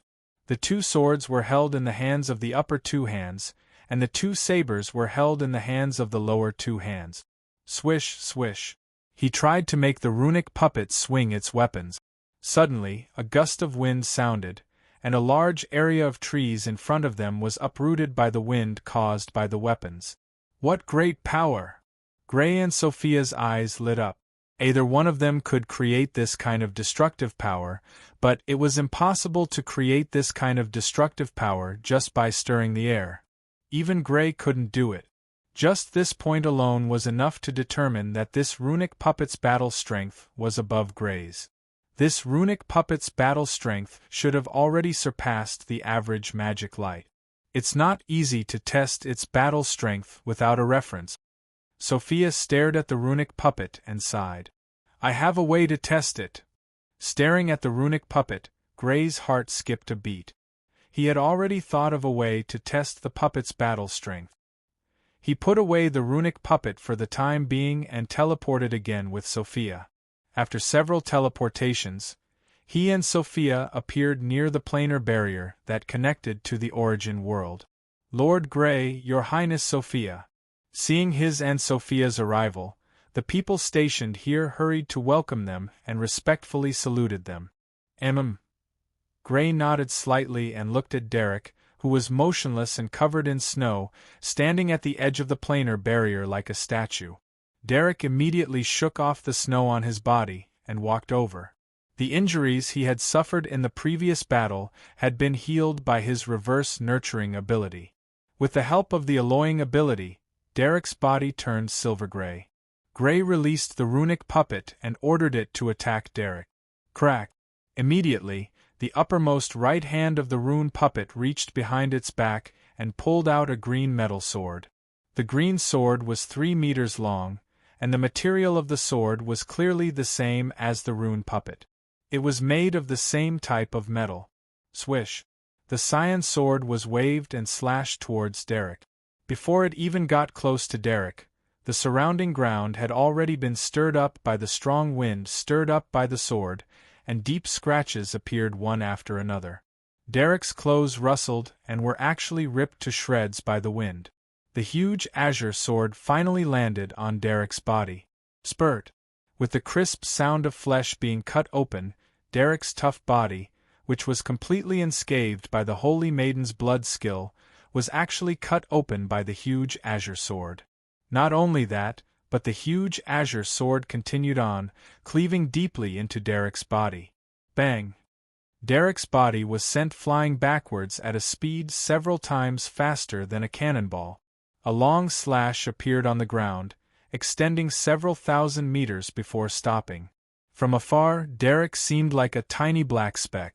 The 2 swords were held in the hands of the upper 2 hands, and the 2 sabers were held in the hands of the lower 2 hands. Swish, swish. He tried to make the runic puppet swing its weapons. Suddenly, a gust of wind sounded, and a large area of trees in front of them was uprooted by the wind caused by the weapons. What great power! Gray and Sophia's eyes lit up. Either one of them could create this kind of destructive power, but it was impossible to create this kind of destructive power just by stirring the air. Even Gray couldn't do it. Just this point alone was enough to determine that this runic puppet's battle strength was above Gray's. This runic puppet's battle strength should have already surpassed the average magic light. It's not easy to test its battle strength without a reference. Sophia stared at the runic puppet and sighed. I have a way to test it. Staring at the runic puppet, Gray's heart skipped a beat. He had already thought of a way to test the puppet's battle strength. He put away the runic puppet for the time being and teleported again with Sophia. After several teleportations, he and Sophia appeared near the planar barrier that connected to the origin world. Lord Gray, Your Highness Sophia. Seeing his and Sophia's arrival, the people stationed here hurried to welcome them and respectfully saluted them. Gray nodded slightly and looked at Derek, who was motionless and covered in snow, standing at the edge of the planar barrier like a statue. Derek immediately shook off the snow on his body and walked over. The injuries he had suffered in the previous battle had been healed by his reverse nurturing ability. With the help of the alloying ability, Derek's body turned silver-gray. Gray released the runic puppet and ordered it to attack Derek. Crack! Immediately, the uppermost right hand of the rune puppet reached behind its back and pulled out a green metal sword. The green sword was 3 meters long, and the material of the sword was clearly the same as the rune puppet. It was made of the same type of metal. Swish! The cyan sword was waved and slashed towards Derek. Before it even got close to Derek, the surrounding ground had already been stirred up by the strong wind stirred up by the sword, and deep scratches appeared one after another. Derek's clothes rustled and were actually ripped to shreds by the wind. The huge azure sword finally landed on Derek's body. Spurt! With the crisp sound of flesh being cut open, Derek's tough body, which was completely unscathed by the Holy Maiden's blood skill, was actually cut open by the huge azure sword. Not only that, but the huge azure sword continued on, cleaving deeply into Derek's body. Bang! Derek's body was sent flying backwards at a speed several times faster than a cannonball. A long slash appeared on the ground, extending several thousand meters before stopping. From afar, Derek seemed like a tiny black speck.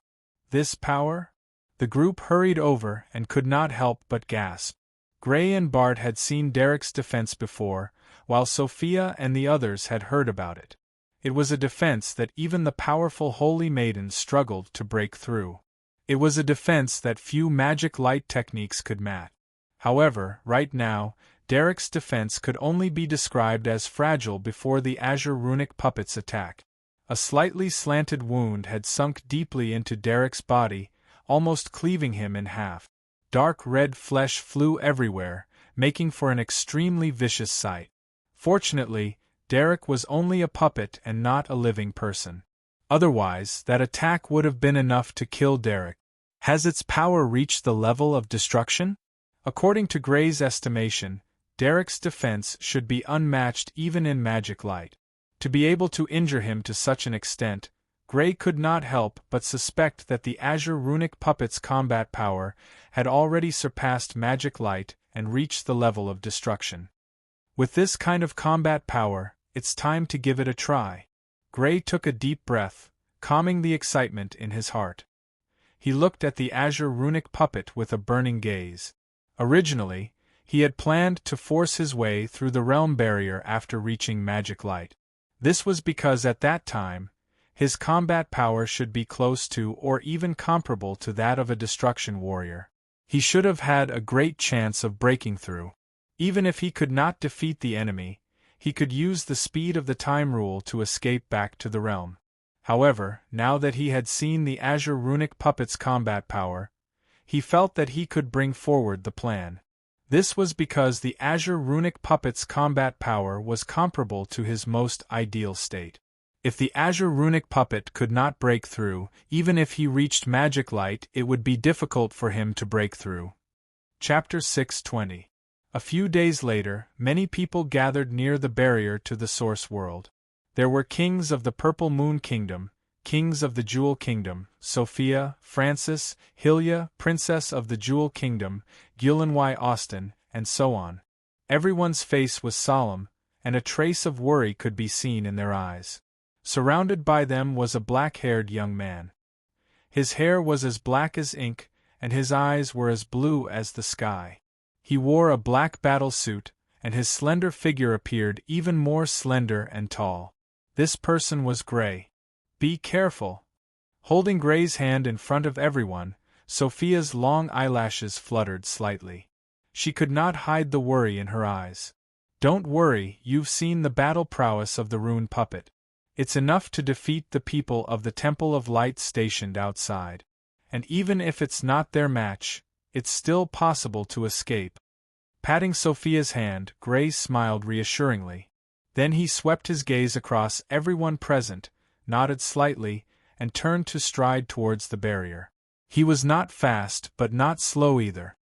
This power? The group hurried over and could not help but gasp. Gray and Bart had seen Derek's defense before, while Sophia and the others had heard about it. It was a defense that even the powerful Holy Maiden struggled to break through. It was a defense that few magic light techniques could match. However, right now, Derek's defense could only be described as fragile before the azure runic puppet's attack. A slightly slanted wound had sunk deeply into Derek's body, almost cleaving him in half. Dark red flesh flew everywhere, making for an extremely vicious sight. Fortunately, Derek was only a puppet and not a living person. Otherwise, that attack would have been enough to kill Derek. Has its power reached the level of destruction? According to Gray's estimation, Derek's defense should be unmatched even in magic light. To be able to injure him to such an extent, Gray could not help but suspect that the Azure Runic Puppet's combat power had already surpassed magic light and reached the level of destruction. With this kind of combat power, it's time to give it a try. Gray took a deep breath, calming the excitement in his heart. He looked at the Azure Runic Puppet with a burning gaze. Originally, he had planned to force his way through the realm barrier after reaching magic light. This was because at that time, his combat power should be close to or even comparable to that of a destruction warrior. He should have had a great chance of breaking through. Even if he could not defeat the enemy, he could use the speed of the time rule to escape back to the realm. However, now that he had seen the Azure Runic Puppet's combat power, he felt that he could bring forward the plan. This was because the Azure Runic Puppet's combat power was comparable to his most ideal state. If the Azure Runic Puppet could not break through, even if he reached magic light, it would be difficult for him to break through. Chapter 620. A few days later, many people gathered near the barrier to the Source World. There were kings of the Purple Moon Kingdom, kings of the Jewel Kingdom, Sophia, Francis, Hilya, Princess of the Jewel Kingdom, Gillenwy Austin, and so on. Everyone's face was solemn, and a trace of worry could be seen in their eyes. Surrounded by them was a black-haired young man. His hair was as black as ink, and his eyes were as blue as the sky. He wore a black battle suit, and his slender figure appeared even more slender and tall. This person was Gray. "Be careful." Holding Gray's hand in front of everyone, Sophia's long eyelashes fluttered slightly. She could not hide the worry in her eyes. "Don't worry, you've seen the battle prowess of the Rune Puppet. It's enough to defeat the people of the Temple of Light stationed outside. And even if it's not their match, it's still possible to escape." Patting Sophia's hand, Gray smiled reassuringly. Then he swept his gaze across everyone present, nodded slightly, and turned to stride towards the barrier. He was not fast but not slow either.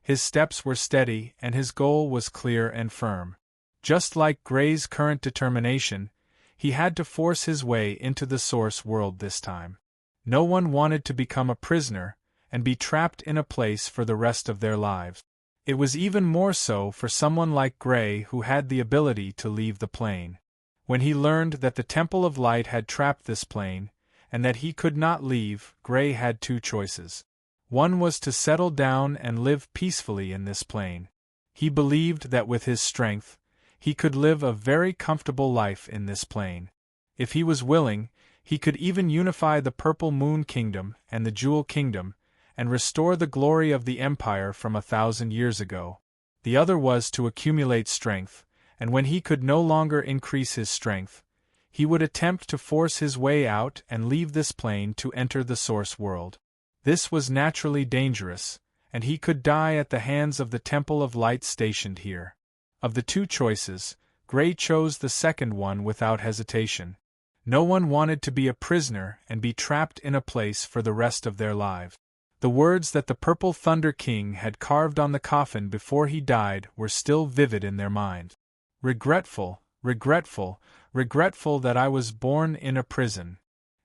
His steps were steady and his goal was clear and firm. Just like Gray's current determination, he had to force his way into the Source World this time. No one wanted to become a prisoner and be trapped in a place for the rest of their lives. It was even more so for someone like Gray who had the ability to leave the plane. When he learned that the Temple of Light had trapped this plane, and that he could not leave, Gray had two choices. One was to settle down and live peacefully in this plane. He believed that with his strength, he could live a very comfortable life in this plane. If he was willing, he could even unify the Purple Moon Kingdom and the Jewel Kingdom, and restore the glory of the Empire from 1,000 years ago. The other was to accumulate strength, and when he could no longer increase his strength, he would attempt to force his way out and leave this plane to enter the Source World. This was naturally dangerous, and he could die at the hands of the Temple of Light stationed here. Of the two choices, Gray chose the second one without hesitation. No one wanted to be a prisoner and be trapped in a place for the rest of their lives. The words that the Purple Thunder King had carved on the coffin before he died were still vivid in their mind. "Regretful, regretful, regretful that I was born in a prison."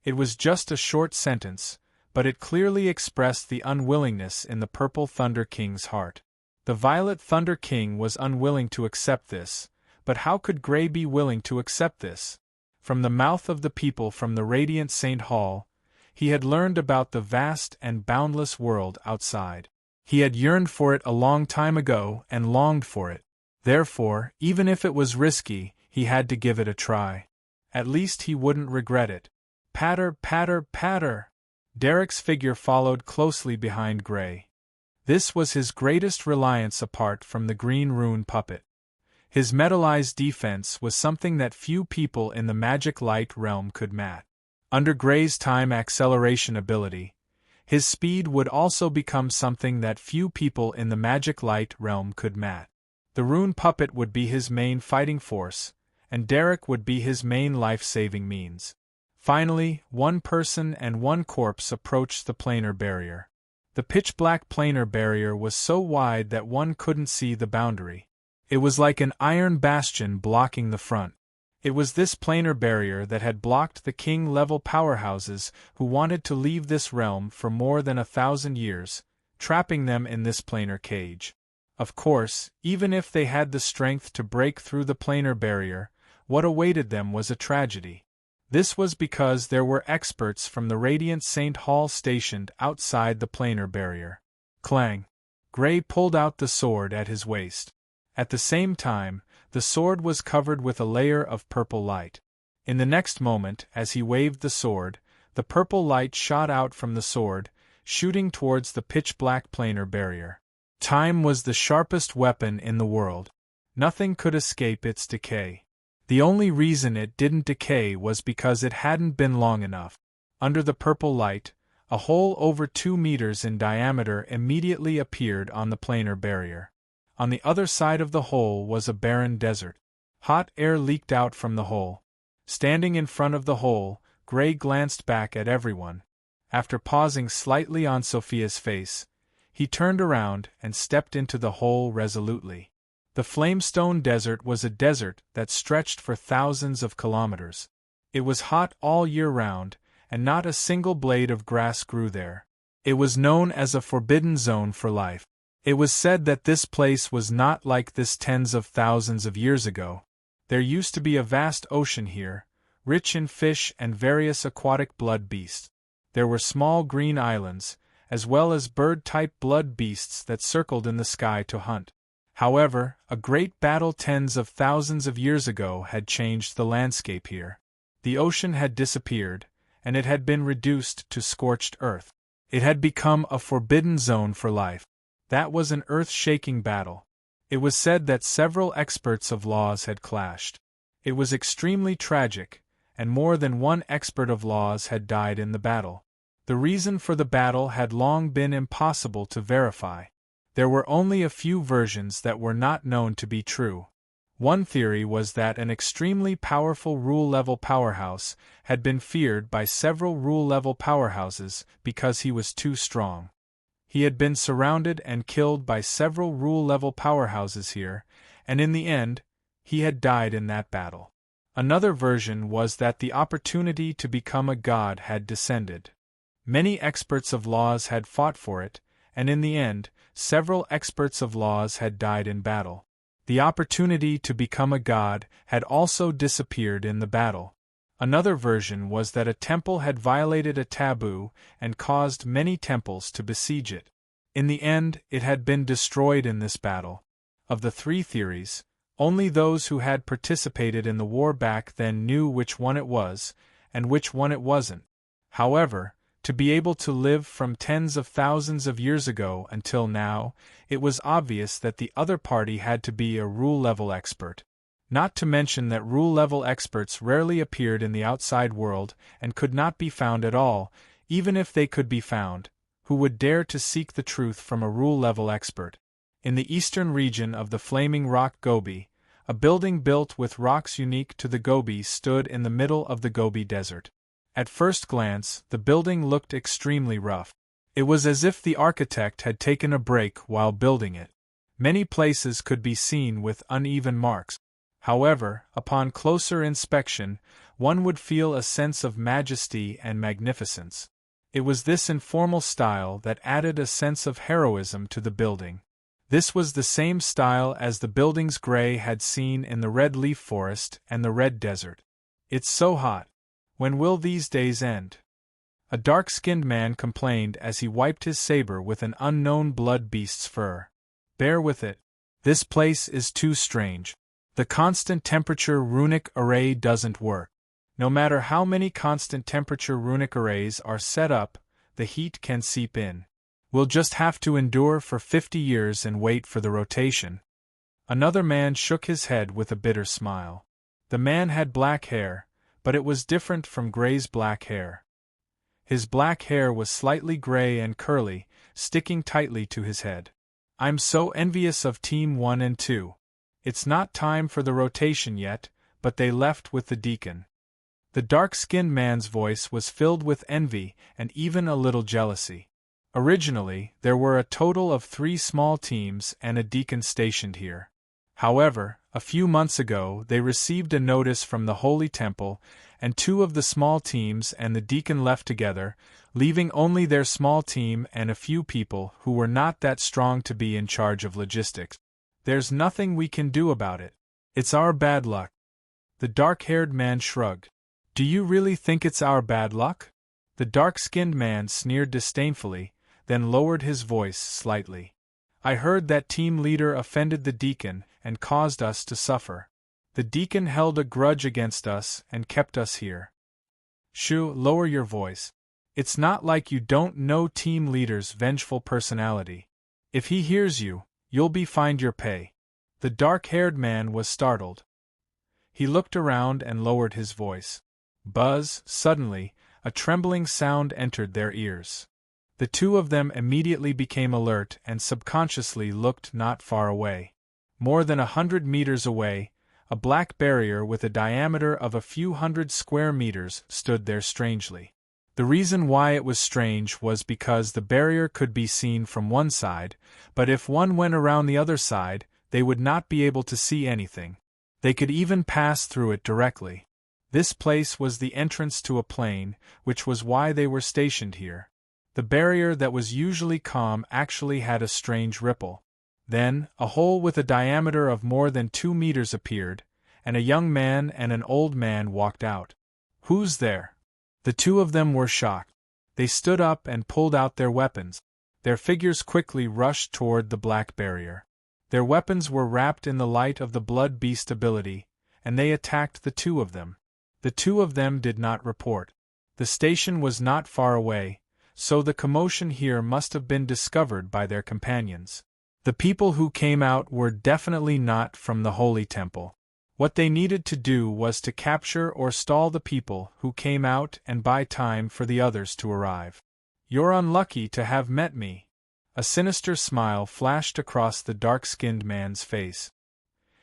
It was just a short sentence, but it clearly expressed the unwillingness in the Purple Thunder King's heart. The Violet Thunder King was unwilling to accept this, but how could Gray be willing to accept this? From the mouth of the people from the Radiant Saint Hall, he had learned about the vast and boundless world outside. He had yearned for it a long time ago and longed for it. Therefore, even if it was risky, he had to give it a try. At least he wouldn't regret it. Patter, patter, patter! Derek's figure followed closely behind Gray. This was his greatest reliance apart from the Green Rune Puppet. His metallized defense was something that few people in the Magic Light realm could match. Under Gray's time acceleration ability, his speed would also become something that few people in the Magic Light realm could match. The Rune Puppet would be his main fighting force, and Derek would be his main life-saving means. Finally, one person and one corpse approached the planar barrier. The pitch-black planar barrier was so wide that one couldn't see the boundary. It was like an iron bastion blocking the front. It was this planar barrier that had blocked the king-level powerhouses who wanted to leave this realm for more than 1,000 years, trapping them in this planar cage. Of course, even if they had the strength to break through the planar barrier, what awaited them was a tragedy. This was because there were experts from the Radiant St. Hall stationed outside the planar barrier. Clang! Gray pulled out the sword at his waist. At the same time, the sword was covered with a layer of purple light. In the next moment, as he waved the sword, the purple light shot out from the sword, shooting towards the pitch-black planar barrier. Time was the sharpest weapon in the world. Nothing could escape its decay. The only reason it didn't decay was because it hadn't been long enough. Under the purple light, a hole over 2 meters in diameter immediately appeared on the planar barrier. On the other side of the hole was a barren desert. Hot air leaked out from the hole. Standing in front of the hole, Gray glanced back at everyone. After pausing slightly on Sophia's face, he turned around and stepped into the hole resolutely. The Flamestone Desert was a desert that stretched for thousands of kilometers. It was hot all year round, and not a single blade of grass grew there. It was known as a forbidden zone for life. It was said that this place was not like this tens of thousands of years ago. There used to be a vast ocean here, rich in fish and various aquatic blood beasts. There were small green islands, as well as bird-type blood beasts that circled in the sky to hunt. However, a great battle tens of thousands of years ago had changed the landscape here. The ocean had disappeared, and it had been reduced to scorched earth. It had become a forbidden zone for life. That was an earth-shaking battle. It was said that several experts of laws had clashed. It was extremely tragic, and more than one expert of laws had died in the battle. The reason for the battle had long been impossible to verify. There were only a few versions that were not known to be true. One theory was that an extremely powerful rule-level powerhouse had been feared by several rule-level powerhouses because he was too strong. He had been surrounded and killed by several rule-level powerhouses here, and in the end, he had died in that battle. Another version was that the opportunity to become a god had descended. Many experts of laws had fought for it, and in the end, several experts of laws had died in battle. The opportunity to become a god had also disappeared in the battle. Another version was that a temple had violated a taboo and caused many temples to besiege it. In the end, it had been destroyed in this battle. Of the three theories, only those who had participated in the war back then knew which one it was, and which one it wasn't. However, to be able to live from tens of thousands of years ago until now, it was obvious that the other party had to be a rule-level expert. Not to mention that rule-level experts rarely appeared in the outside world and could not be found at all, even if they could be found, who would dare to seek the truth from a rule-level expert. In the eastern region of the Flaming Rock Gobi, a building built with rocks unique to the Gobi stood in the middle of the Gobi Desert. At first glance, the building looked extremely rough. It was as if the architect had taken a break while building it. Many places could be seen with uneven marks. However, upon closer inspection, one would feel a sense of majesty and magnificence. It was this informal style that added a sense of heroism to the building. This was the same style as the buildings Gray had seen in the Red Leaf Forest and the Red Desert. "It's so hot. When will these days end?" A dark-skinned man complained as he wiped his saber with an unknown blood beast's fur. "Bear with it. This place is too strange. The constant temperature runic array doesn't work. No matter how many constant temperature runic arrays are set up, the heat can seep in. We'll just have to endure for 50 years and wait for the rotation." Another man shook his head with a bitter smile. The man had black hair, but it was different from Gray's black hair. His black hair was slightly gray and curly, sticking tightly to his head. "I'm so envious of Team 1 and 2. It's not time for the rotation yet, but they left with the deacon." The dark-skinned man's voice was filled with envy and even a little jealousy. Originally, there were a total of 3 small teams and a deacon stationed here. However, a few months ago they received a notice from the Holy Temple, and 2 of the small teams and the deacon left together, leaving only their small team and a few people who were not that strong to be in charge of logistics. There's nothing we can do about it. It's our bad luck. The dark-haired man shrugged. Do you really think it's our bad luck? The dark-skinned man sneered disdainfully, then lowered his voice slightly. I heard that team leader offended the deacon and caused us to suffer. The deacon held a grudge against us and kept us here. Shoo, lower your voice. It's not like you don't know team leader's vengeful personality. If he hears you, you'll be fined your pay. The dark-haired man was startled. He looked around and lowered his voice. Buzz, suddenly, a trembling sound entered their ears. The 2 of them immediately became alert and subconsciously looked not far away. More than 100 meters away, a black barrier with a diameter of a few hundred square meters stood there strangely. The reason why it was strange was because the barrier could be seen from one side, but if one went around the other side, they would not be able to see anything. They could even pass through it directly. This place was the entrance to a plain, which was why they were stationed here. The barrier that was usually calm actually had a strange ripple. Then, a hole with a diameter of more than 2 meters appeared, and a young man and an old man walked out. Who's there? The 2 of them were shocked. They stood up and pulled out their weapons. Their figures quickly rushed toward the black barrier. Their weapons were wrapped in the light of the blood beast ability, and they attacked the 2 of them. The 2 of them did not report. The station was not far away, so the commotion here must have been discovered by their companions. The people who came out were definitely not from the Holy Temple. What they needed to do was to capture or stall the people who came out and buy time for the others to arrive. You're unlucky to have met me. A sinister smile flashed across the dark-skinned man's face.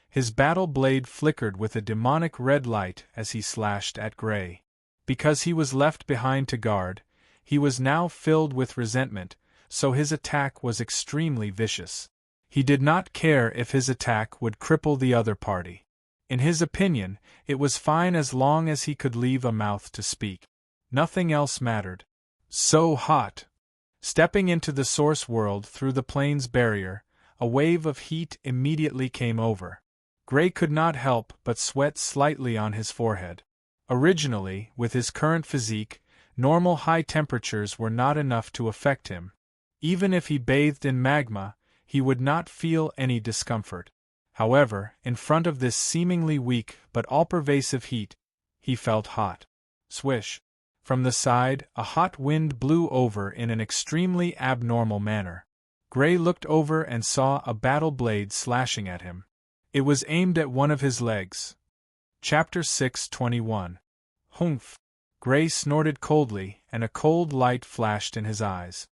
His battle blade flickered with a demonic red light as he slashed at Gray. Because he was left behind to guard, he was now filled with resentment, so his attack was extremely vicious. He did not care if his attack would cripple the other party. In his opinion, it was fine as long as he could leave a mouth to speak. Nothing else mattered. So hot! Stepping into the source world through the plane's barrier, a wave of heat immediately came over. Gray could not help but sweat slightly on his forehead. Originally, with his current physique, normal high temperatures were not enough to affect him. Even if he bathed in magma, he would not feel any discomfort. However, in front of this seemingly weak but all-pervasive heat, he felt hot. Swish! From the side, a hot wind blew over in an extremely abnormal manner. Gray looked over and saw a battle blade slashing at him. It was aimed at one of his legs. Chapter 6:21. Humph! Gray snorted coldly, and a cold light flashed in his eyes.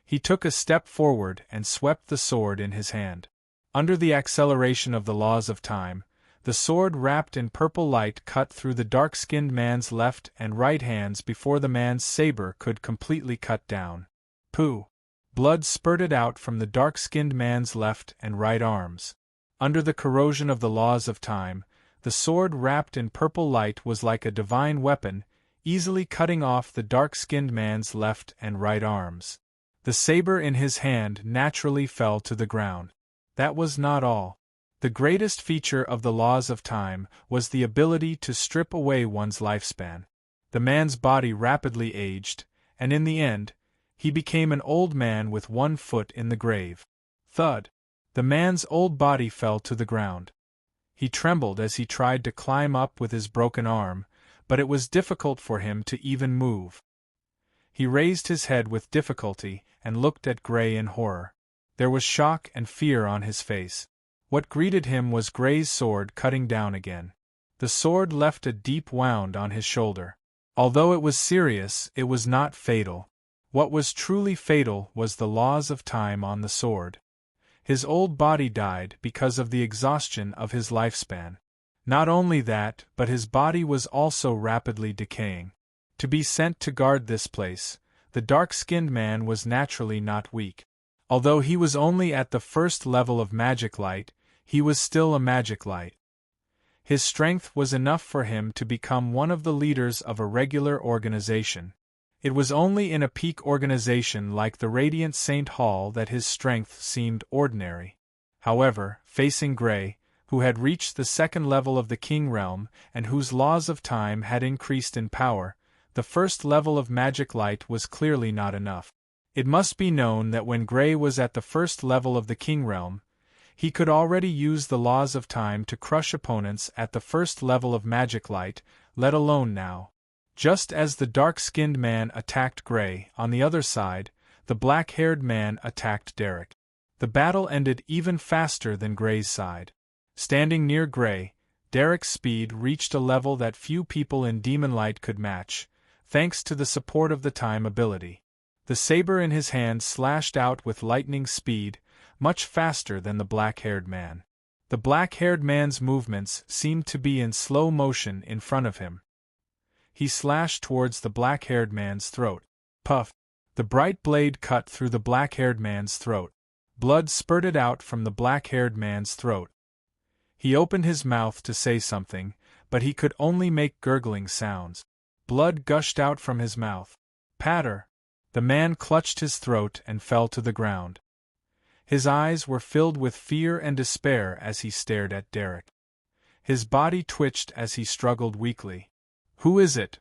He took a step forward and swept the sword in his hand. Under the acceleration of the laws of time, the sword wrapped in purple light cut through the dark-skinned man's left and right hands before the man's saber could completely cut down. Pooh! Blood spurted out from the dark-skinned man's left and right arms. Under the corrosion of the laws of time, the sword wrapped in purple light was like a divine weapon, easily cutting off the dark-skinned man's left and right arms. The saber in his hand naturally fell to the ground. That was not all. The greatest feature of the laws of time was the ability to strip away one's lifespan. The man's body rapidly aged, and in the end, he became an old man with 1 foot in the grave. Thud! The man's old body fell to the ground. He trembled as he tried to climb up with his broken arm, but it was difficult for him to even move. He raised his head with difficulty and looked at Gray in horror. There was shock and fear on his face. What greeted him was Gray's sword cutting down again. The sword left a deep wound on his shoulder. Although it was serious, it was not fatal. What was truly fatal was the laws of time on the sword. His old body died because of the exhaustion of his lifespan. Not only that, but his body was also rapidly decaying. To be sent to guard this place, the dark-skinned man was naturally not weak. Although he was only at the first level of magic light, he was still a magic light. His strength was enough for him to become one of the leaders of a regular organization. It was only in a peak organization like the Radiant Saint Hall that his strength seemed ordinary. However, facing Gray, who had reached the second level of the King Realm and whose laws of time had increased in power, the first level of magic light was clearly not enough. It must be known that when Gray was at the first level of the King Realm, he could already use the laws of time to crush opponents at the first level of magic light, let alone now. Just as the dark-skinned man attacked Gray, on the other side, the black-haired man attacked Derek. The battle ended even faster than Gray's side. Standing near Gray, Derek's speed reached a level that few people in Demon Light could match, thanks to the support of the time ability. The saber in his hand slashed out with lightning speed, much faster than the black-haired man. The black-haired man's movements seemed to be in slow motion in front of him. He slashed towards the black-haired man's throat. Puff! The bright blade cut through the black-haired man's throat. Blood spurted out from the black-haired man's throat. He opened his mouth to say something, but he could only make gurgling sounds. Blood gushed out from his mouth. Patter! The man clutched his throat and fell to the ground. His eyes were filled with fear and despair as he stared at Derek. His body twitched as he struggled weakly. "Who is it?"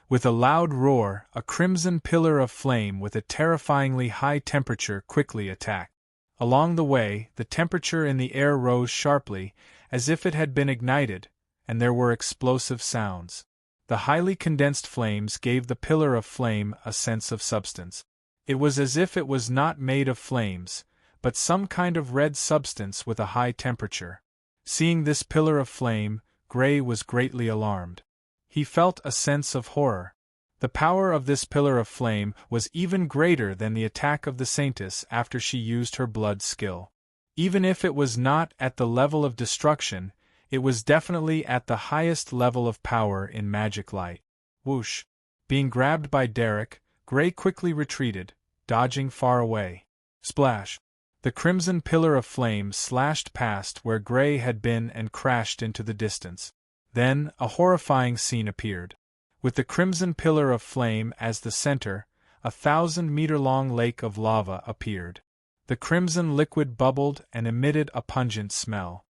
With a loud roar, a crimson pillar of flame with a terrifyingly high temperature quickly attacked. Along the way, the temperature in the air rose sharply, as if it had been ignited, and there were explosive sounds. The highly condensed flames gave the pillar of flame a sense of substance. It was as if it was not made of flames, but some kind of red substance with a high temperature. Seeing this pillar of flame, Gray was greatly alarmed. He felt a sense of horror. The power of this pillar of flame was even greater than the attack of the Saintess after she used her blood skill. Even if it was not at the level of destruction, it was definitely at the highest level of power in magic light. Whoosh! Being grabbed by Derek, Gray quickly retreated, dodging far away. Splash! The crimson pillar of flame slashed past where Gray had been and crashed into the distance. Then, a horrifying scene appeared. With the crimson pillar of flame as the center, a 1,000-meter-long lake of lava appeared. The crimson liquid bubbled and emitted a pungent smell.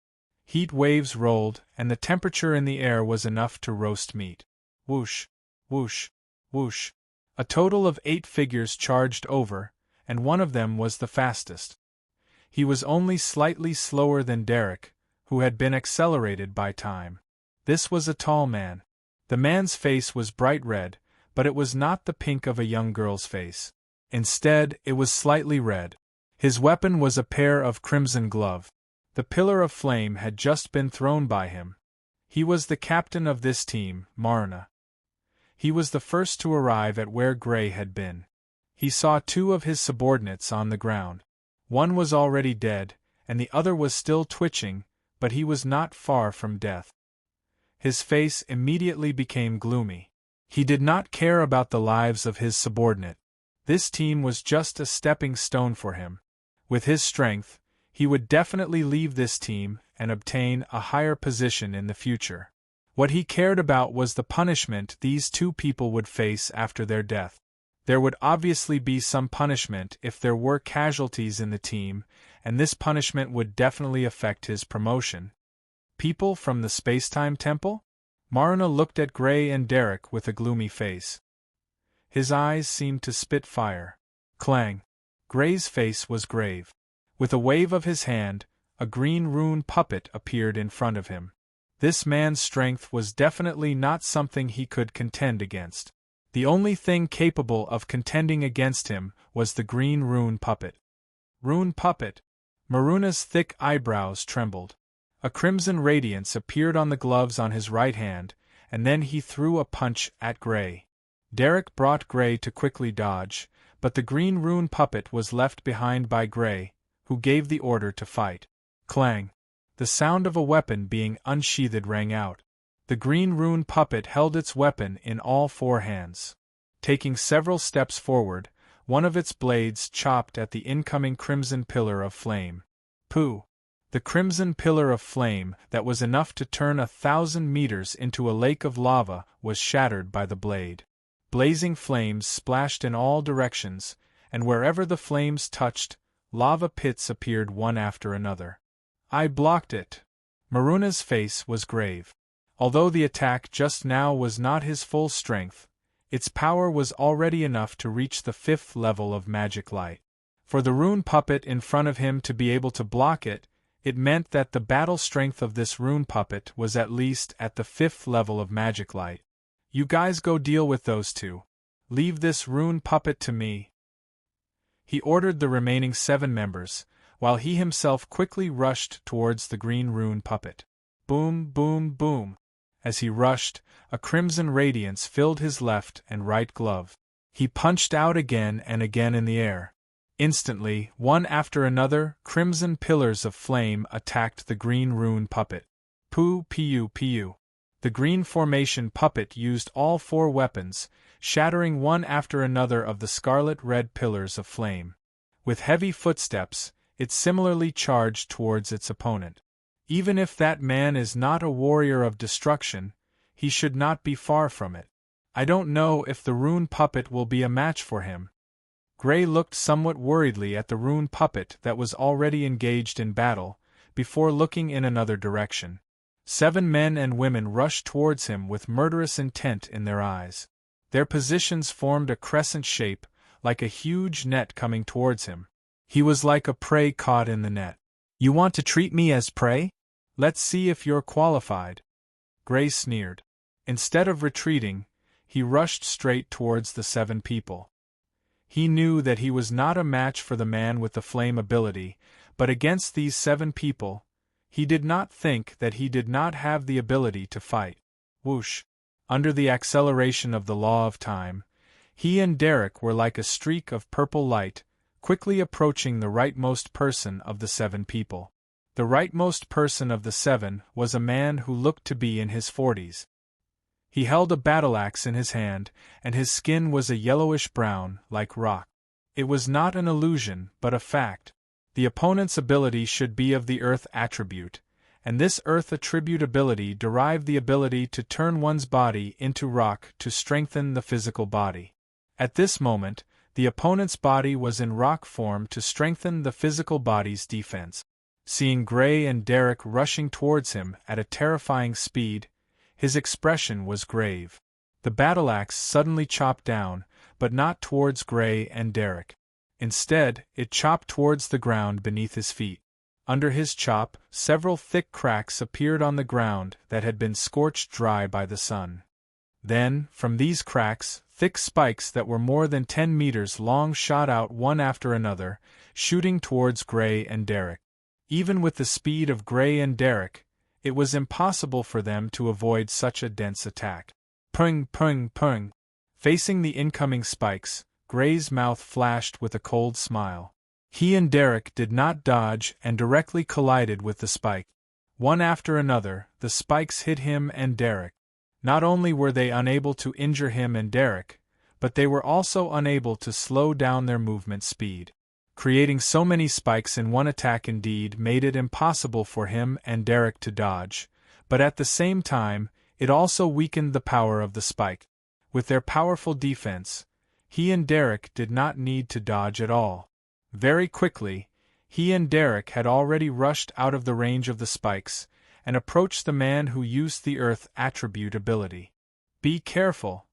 Heat waves rolled, and the temperature in the air was enough to roast meat. Whoosh! Whoosh! Whoosh! A total of 8 figures charged over, and one of them was the fastest. He was only slightly slower than Derek, who had been accelerated by time. This was a tall man. The man's face was bright red, but it was not the pink of a young girl's face. Instead, it was slightly red. His weapon was a pair of crimson gloves. The pillar of flame had just been thrown by him. He was the captain of this team, Marna. He was the first to arrive at where Gray had been. He saw 2 of his subordinates on the ground. One was already dead, and the other was still twitching, but he was not far from death. His face immediately became gloomy. He did not care about the lives of his subordinate. This team was just a stepping stone for him. With his strength, he would definitely leave this team and obtain a higher position in the future. What he cared about was the punishment these 2 people would face after their death. There would obviously be some punishment if there were casualties in the team, and this punishment would definitely affect his promotion. People from the Spacetime Temple? Marna looked at Gray and Derek with a gloomy face. His eyes seemed to spit fire. Clang! Gray's face was grave. With a wave of his hand, a green rune puppet appeared in front of him. This man's strength was definitely not something he could contend against. The only thing capable of contending against him was the green rune puppet. Rune puppet! Maruna's thick eyebrows trembled. A crimson radiance appeared on the gloves on his right hand, and then he threw a punch at Gray. Derek brought Gray to quickly dodge, but the green rune puppet was left behind by Gray, who gave the order to fight. Clang! The sound of a weapon being unsheathed rang out. The green rune puppet held its weapon in all four hands. Taking several steps forward, one of its blades chopped at the incoming crimson pillar of flame. Pooh! The crimson pillar of flame, that was enough to turn 1,000 meters into a lake of lava, was shattered by the blade. Blazing flames splashed in all directions, and wherever the flames touched, lava pits appeared one after another. I blocked it. Maruna's face was grave. Although the attack just now was not his full strength, its power was already enough to reach the 5th level of magic light. For the rune puppet in front of him to be able to block it, it meant that the battle strength of this rune puppet was at least at the 5th level of magic light. You guys go deal with those two. Leave this rune puppet to me. He ordered the remaining 7 members, while he himself quickly rushed towards the green rune puppet. Boom, boom, boom. As he rushed, a crimson radiance filled his left and right glove. He punched out again and again in the air. Instantly, one after another, crimson pillars of flame attacked the green rune puppet. Poo, piu, piu. The green formation puppet used all 4 weapons, shattering one after another of the scarlet-red pillars of flame. With heavy footsteps, it similarly charged towards its opponent. Even if that man is not a warrior of destruction, he should not be far from it. I don't know if the rune puppet will be a match for him. Gray looked somewhat worriedly at the rune puppet that was already engaged in battle, before looking in another direction. 7 men and women rushed towards him with murderous intent in their eyes. Their positions formed a crescent shape, like a huge net coming towards him. He was like a prey caught in the net. You want to treat me as prey? Let's see if you're qualified. Gray sneered. Instead of retreating, he rushed straight towards the 7 people. He knew that he was not a match for the man with the flame ability, but against these 7 people, he did not think that he did not have the ability to fight. Whoosh! Under the acceleration of the law of time, he and Derek were like a streak of purple light, quickly approaching the rightmost person of the 7 people. The rightmost person of the 7 was a man who looked to be in his 40s. He held a battle-axe in his hand, and his skin was a yellowish-brown, like rock. It was not an illusion, but a fact. The opponent's ability should be of the earth attribute, and this earth attribute ability derived the ability to turn one's body into rock to strengthen the physical body. At this moment, the opponent's body was in rock form to strengthen the physical body's defense. Seeing Gray and Derek rushing towards him at a terrifying speed, his expression was grave. The battle-axe suddenly chopped down, but not towards Gray and Derek. Instead, it chopped towards the ground beneath his feet. Under his chop, several thick cracks appeared on the ground that had been scorched dry by the sun. Then, from these cracks, thick spikes that were more than 10 meters long shot out one after another, shooting towards Gray and Derek. Even with the speed of Gray and Derek, it was impossible for them to avoid such a dense attack. Pung, pung, pung. Facing the incoming spikes, Gray's mouth flashed with a cold smile. He and Derek did not dodge and directly collided with the spike. One after another, the spikes hit him and Derek. Not only were they unable to injure him and Derek, but they were also unable to slow down their movement speed. Creating so many spikes in one attack indeed made it impossible for him and Derek to dodge, but at the same time, it also weakened the power of the spike. With their powerful defense, he and Derek did not need to dodge at all. Very quickly, he and Derek had already rushed out of the range of the spikes, and approached the man who used the earth attribute ability. Be careful!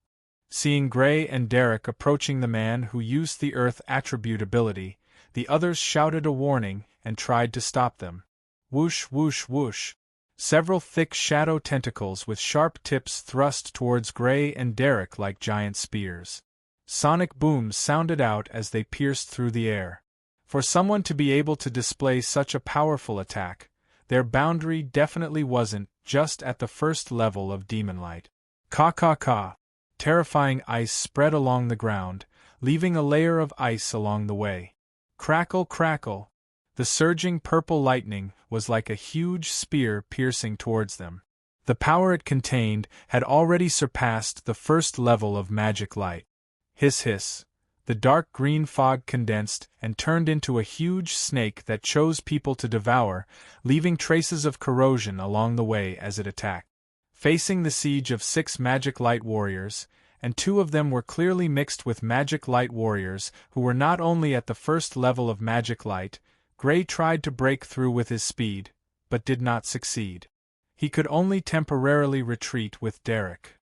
Seeing Gray and Derek approaching the man who used the earth attribute ability, the others shouted a warning and tried to stop them. Whoosh, whoosh, whoosh. Several thick shadow tentacles with sharp tips thrust towards Gray and Derek like giant spears. Sonic booms sounded out as they pierced through the air. For someone to be able to display such a powerful attack, their boundary definitely wasn't just at the first level of demon light. Ka ka ka. Terrifying ice spread along the ground, leaving a layer of ice along the way. Crackle, crackle. The surging purple lightning was like a huge spear piercing towards them. The power it contained had already surpassed the first level of magic light. Hiss hiss. The dark green fog condensed and turned into a huge snake that chose people to devour, leaving traces of corrosion along the way as it attacked. Facing the siege of 6 magic light warriors, and 2 of them were clearly mixed with magic light warriors who were not only at the first level of magic light, Gray tried to break through with his speed, but did not succeed. He could only temporarily retreat with Derek.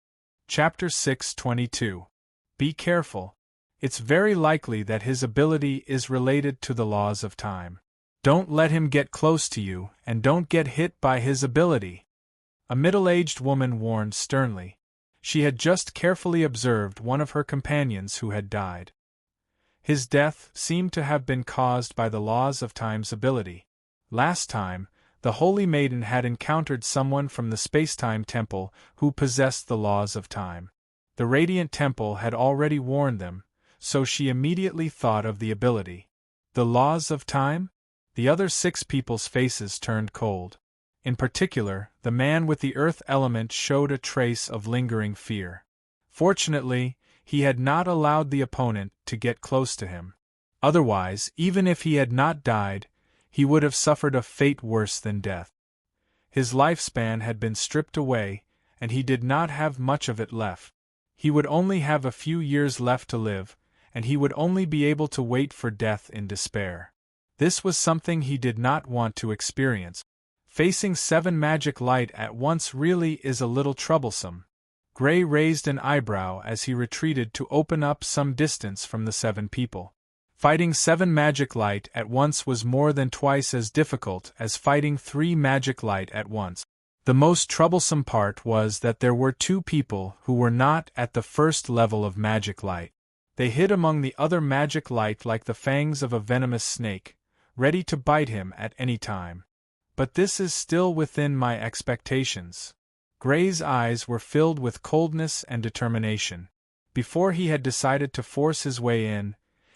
Chapter 6:22. Be careful. It's very likely that his ability is related to the laws of time. Don't let him get close to you, and don't get hit by his ability. A middle-aged woman warned sternly. She had just carefully observed one of her companions who had died. His death seemed to have been caused by the laws of time's ability. Last time, the Holy Maiden had encountered someone from the Spacetime Temple who possessed the laws of time. The Radiant Temple had already warned them, so she immediately thought of the ability. The laws of time? The other 6 people's faces turned cold. In particular, the man with the earth element showed a trace of lingering fear. Fortunately, he had not allowed the opponent to get close to him. Otherwise, even if he had not died, he would have suffered a fate worse than death. His lifespan had been stripped away, and he did not have much of it left. He would only have a few years left to live, and he would only be able to wait for death in despair. This was something he did not want to experience. Facing 7 magic light at once really is a little troublesome. Gray raised an eyebrow as he retreated to open up some distance from the 7 people. Fighting 7 magic light at once was more than twice as difficult as fighting 3 magic light at once. The most troublesome part was that there were 2 people who were not at the first level of magic light. They hid among the other magic light like the fangs of a venomous snake, ready to bite him at any time. But this is still within my expectations. Gray's eyes were filled with coldness and determination. Before he had decided to force his way in,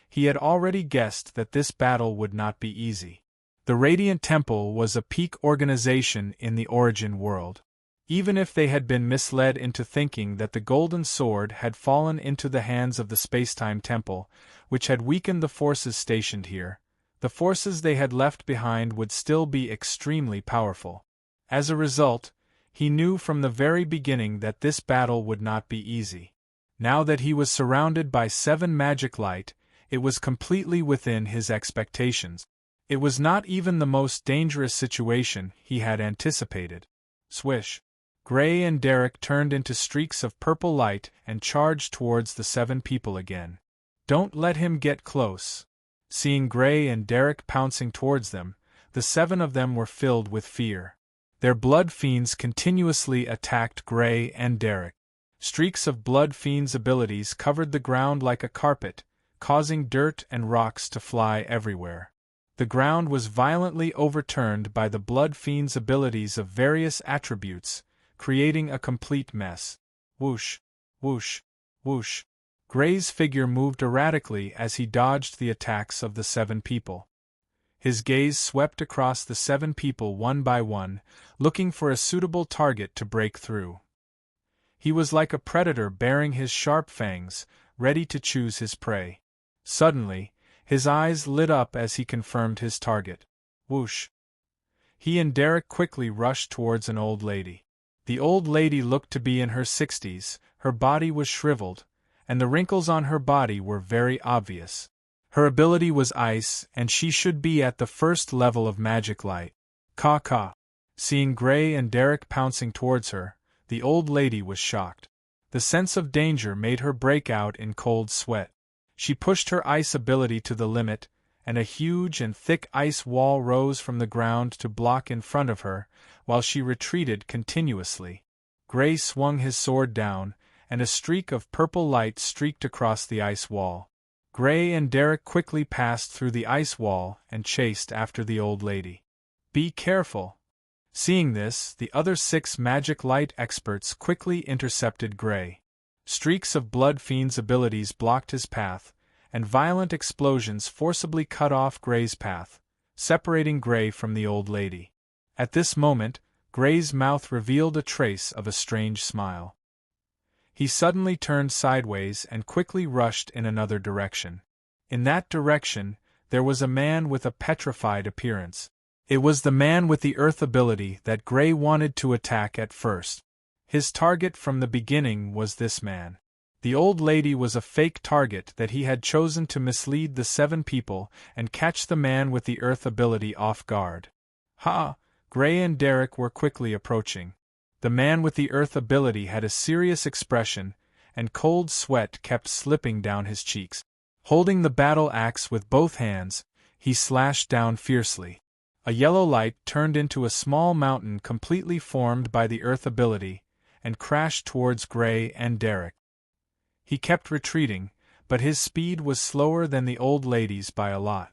he had already guessed that this battle would not be easy. The Radiant Temple was a peak organization in the Origin world. Even if they had been misled into thinking that the Golden Sword had fallen into the hands of the Spacetime Temple, which had weakened the forces stationed here, the forces they had left behind would still be extremely powerful. As a result, he knew from the very beginning that this battle would not be easy. Now that he was surrounded by 7 magic light, it was completely within his expectations. It was not even the most dangerous situation he had anticipated. Swish! Gray and Derek turned into streaks of purple light and charged towards the 7 people again. Don't let him get close. Seeing Gray and Derek pouncing towards them, the 7 of them were filled with fear. Their blood fiends continuously attacked Gray and Derek. Streaks of blood fiends' abilities covered the ground like a carpet, causing dirt and rocks to fly everywhere. The ground was violently overturned by the blood fiends' abilities of various attributes, creating a complete mess. Whoosh, whoosh, whoosh. Gray's figure moved erratically as he dodged the attacks of the 7 people. His gaze swept across the 7 people one by one, looking for a suitable target to break through. He was like a predator baring his sharp fangs, ready to choose his prey. Suddenly, his eyes lit up as he confirmed his target. Whoosh! He and Derek quickly rushed towards an old lady. The old lady looked to be in her 60s, her body was shriveled, and the wrinkles on her body were very obvious. Her ability was ice, and she should be at the first level of magic light. Caw. Seeing Gray and Derek pouncing towards her, the old lady was shocked. The sense of danger made her break out in cold sweat. She pushed her ice ability to the limit, and a huge and thick ice wall rose from the ground to block in front of her, while she retreated continuously. Gray swung his sword down, and a streak of purple light streaked across the ice wall. Gray and Derek quickly passed through the ice wall and chased after the old lady. Be careful! Seeing this, the other 6 magic light experts quickly intercepted Gray. Streaks of blood fiends' abilities blocked his path, and violent explosions forcibly cut off Gray's path, separating Gray from the old lady. At this moment, Gray's mouth revealed a trace of a strange smile. He suddenly turned sideways and quickly rushed in another direction. In that direction, there was a man with a petrified appearance. It was the man with the earth ability that Gray wanted to attack at first. His target from the beginning was this man. The old lady was a fake target that he had chosen to mislead the 7 people and catch the man with the earth ability off guard. Ha! Gray and Derek were quickly approaching. The man with the earth ability had a serious expression, and cold sweat kept slipping down his cheeks. Holding the battle axe with both hands, he slashed down fiercely. A yellow light turned into a small mountain completely formed by the earth ability, and crashed towards Gray and Derek. He kept retreating, but his speed was slower than the old lady's by a lot.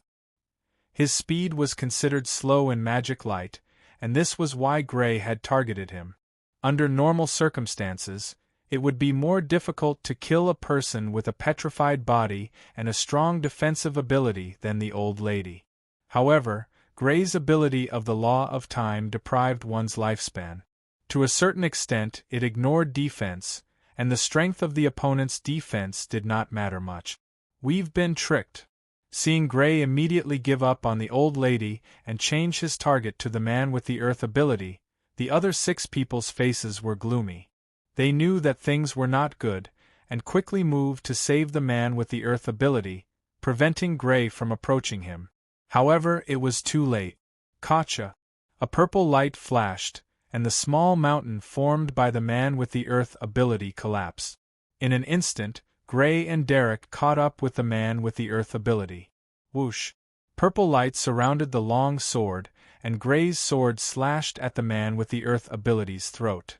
His speed was considered slow in magic light, and this was why Gray had targeted him. Under normal circumstances, it would be more difficult to kill a person with a petrified body and a strong defensive ability than the old lady. However, Gray's ability of the law of time deprived one's lifespan. To a certain extent, it ignored defense, and the strength of the opponent's defense did not matter much. We've been tricked. Seeing Gray immediately give up on the old lady and change his target to the man with the earth ability, the other 6 people's faces were gloomy. They knew that things were not good, and quickly moved to save the man with the earth ability, preventing Gray from approaching him. However, it was too late. Gotcha! A purple light flashed, and the small mountain formed by the man with the earth ability collapsed. In an instant, Gray and Derek caught up with the man with the earth ability. Whoosh! Purple light surrounded the long sword, and Gray's sword slashed at the man with the earth ability's throat.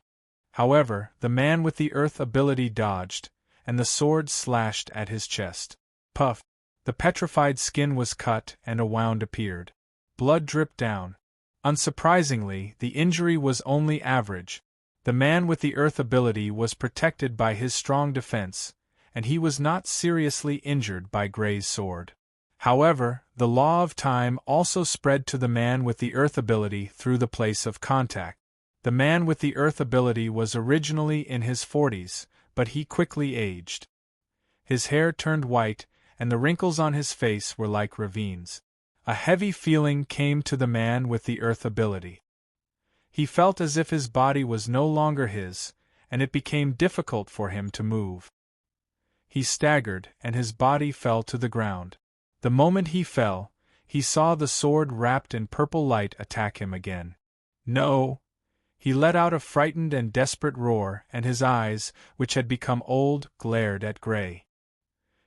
However, the man with the earth ability dodged, and the sword slashed at his chest. Puff! The petrified skin was cut and a wound appeared. Blood dripped down. Unsurprisingly, the injury was only average. The man with the earth ability was protected by his strong defense, and he was not seriously injured by Gray's sword. However, the law of time also spread to the man with the earth ability through the place of contact. The man with the earth ability was originally in his 40s, but he quickly aged. His hair turned white, and the wrinkles on his face were like ravines. A heavy feeling came to the man with the earth ability. He felt as if his body was no longer his, and it became difficult for him to move. He staggered, and his body fell to the ground. The moment he fell, he saw the sword wrapped in purple light attack him again. No! He let out a frightened and desperate roar, and his eyes, which had become old, glared at Gray.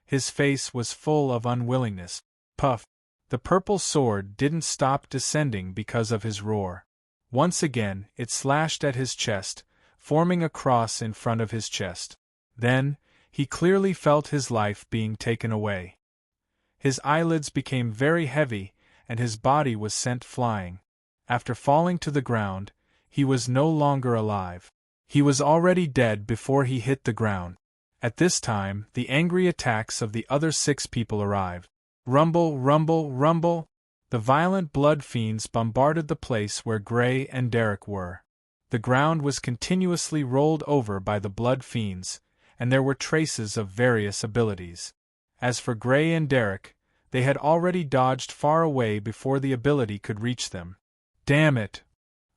His face was full of unwillingness. Puff! The purple sword didn't stop descending because of his roar. Once again, it slashed at his chest, forming a cross in front of his chest. Then, he clearly felt his life being taken away. His eyelids became very heavy, and his body was sent flying. After falling to the ground, he was no longer alive. He was already dead before he hit the ground. At this time, the angry attacks of the other 6 people arrived. Rumble, rumble, rumble! The violent blood fiends bombarded the place where Gray and Derek were. The ground was continuously rolled over by the blood fiends, and there were traces of various abilities. As for Gray and Derek, they had already dodged far away before the ability could reach them. Damn it!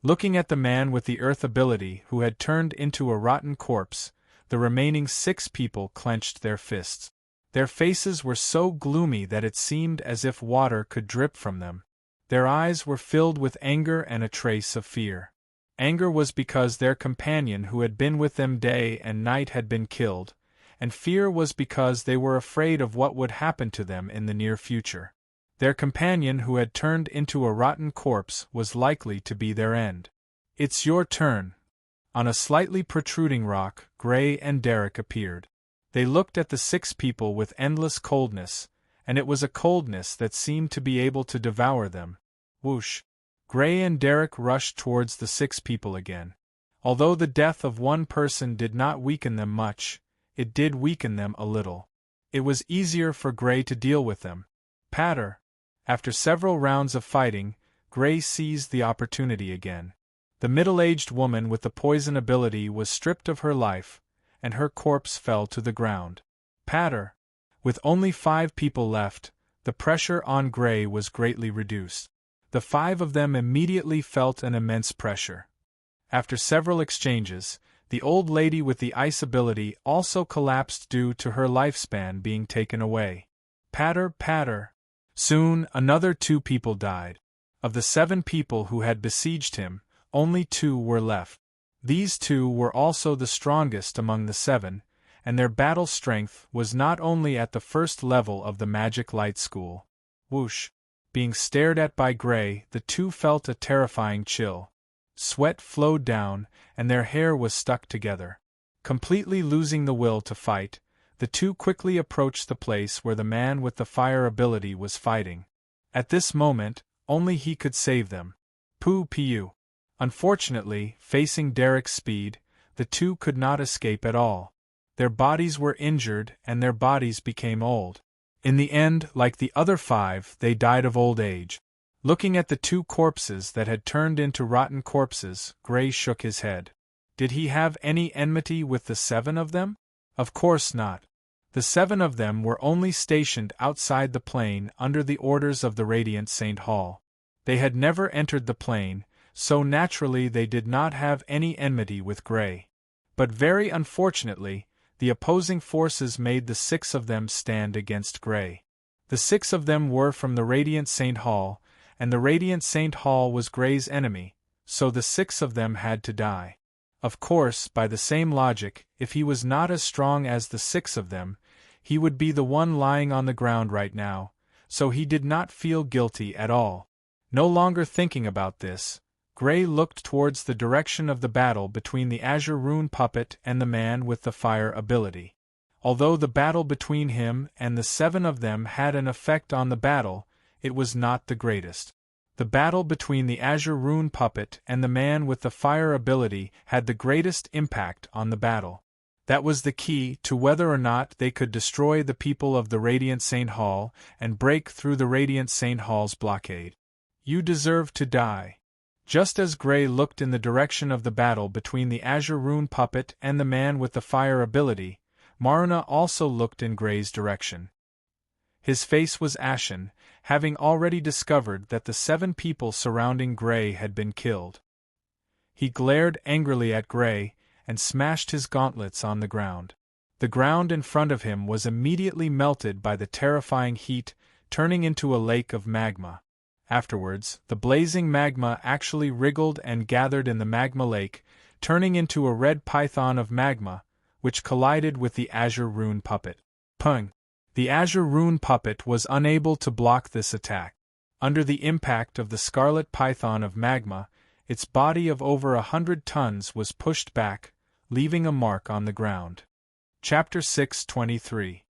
Looking at the man with the earth ability who had turned into a rotten corpse, the remaining 6 people clenched their fists. Their faces were so gloomy that it seemed as if water could drip from them. Their eyes were filled with anger and a trace of fear. Anger was because their companion who had been with them day and night had been killed, and fear was because they were afraid of what would happen to them in the near future. Their companion who had turned into a rotten corpse was likely to be their end. It's your turn. On a slightly protruding rock, Gray and Derek appeared. They looked at the 6 people with endless coldness, and it was a coldness that seemed to be able to devour them. Whoosh! Gray and Derek rushed towards the 6 people again. Although the death of one person did not weaken them much, it did weaken them a little. It was easier for Gray to deal with them. Patter! After several rounds of fighting, Gray seized the opportunity again. The middle-aged woman with the poison ability was stripped of her life, and her corpse fell to the ground. Patter! With only 5 people left, the pressure on Gray was greatly reduced. The 5 of them immediately felt an immense pressure. After several exchanges, the old lady with the ice ability also collapsed due to her lifespan being taken away. Patter, patter! Soon, another 2 people died. Of the 7 people who had besieged him, only 2 were left. These 2 were also the strongest among the 7, and their battle strength was not only at the first level of the Magic Light School. Whoosh! Being stared at by Gray, the 2 felt a terrifying chill. Sweat flowed down, and their hair was stuck together. Completely losing the will to fight, the 2 quickly approached the place where the man with the fire ability was fighting. At this moment, only he could save them. Poo-pee-oo. Unfortunately, facing Derek's speed, the 2 could not escape at all. Their bodies were injured and their bodies became old. In the end, like the other 5, they died of old age. Looking at the 2 corpses that had turned into rotten corpses, Gray shook his head. Did he have any enmity with the 7 of them? Of course not. The 7 of them were only stationed outside the plane under the orders of the Radiant Saint Hall. They had never entered the plane, so naturally they did not have any enmity with Gray. But very unfortunately, the opposing forces made the 6 of them stand against Gray. The 6 of them were from the Radiant Saint Hall, and the Radiant Saint Hall was Gray's enemy, so the 6 of them had to die. Of course, by the same logic, if he was not as strong as the 6 of them, he would be the one lying on the ground right now, so he did not feel guilty at all. No longer thinking about this, Gray looked towards the direction of the battle between the Azure Rune Puppet and the man with the fire ability. Although the battle between him and the 7 of them had an effect on the battle, it was not the greatest. The battle between the Azure Rune Puppet and the man with the fire ability had the greatest impact on the battle. That was the key to whether or not they could destroy the people of the Radiant Saint Hall and break through the Radiant Saint Hall's blockade. You deserve to die. Just as Gray looked in the direction of the battle between the Azure Rune Puppet and the man with the fire ability, Maruna also looked in Gray's direction. His face was ashen, having already discovered that the 7 people surrounding Gray had been killed. He glared angrily at Gray and smashed his gauntlets on the ground. The ground in front of him was immediately melted by the terrifying heat, turning into a lake of magma. Afterwards, the blazing magma actually wriggled and gathered in the magma lake, turning into a red python of magma, which collided with the Azure Rune Puppet. Pung! The Azure Rune Puppet was unable to block this attack. Under the impact of the scarlet python of magma, its body of over 100 tons was pushed back, leaving a mark on the ground. Chapter 623.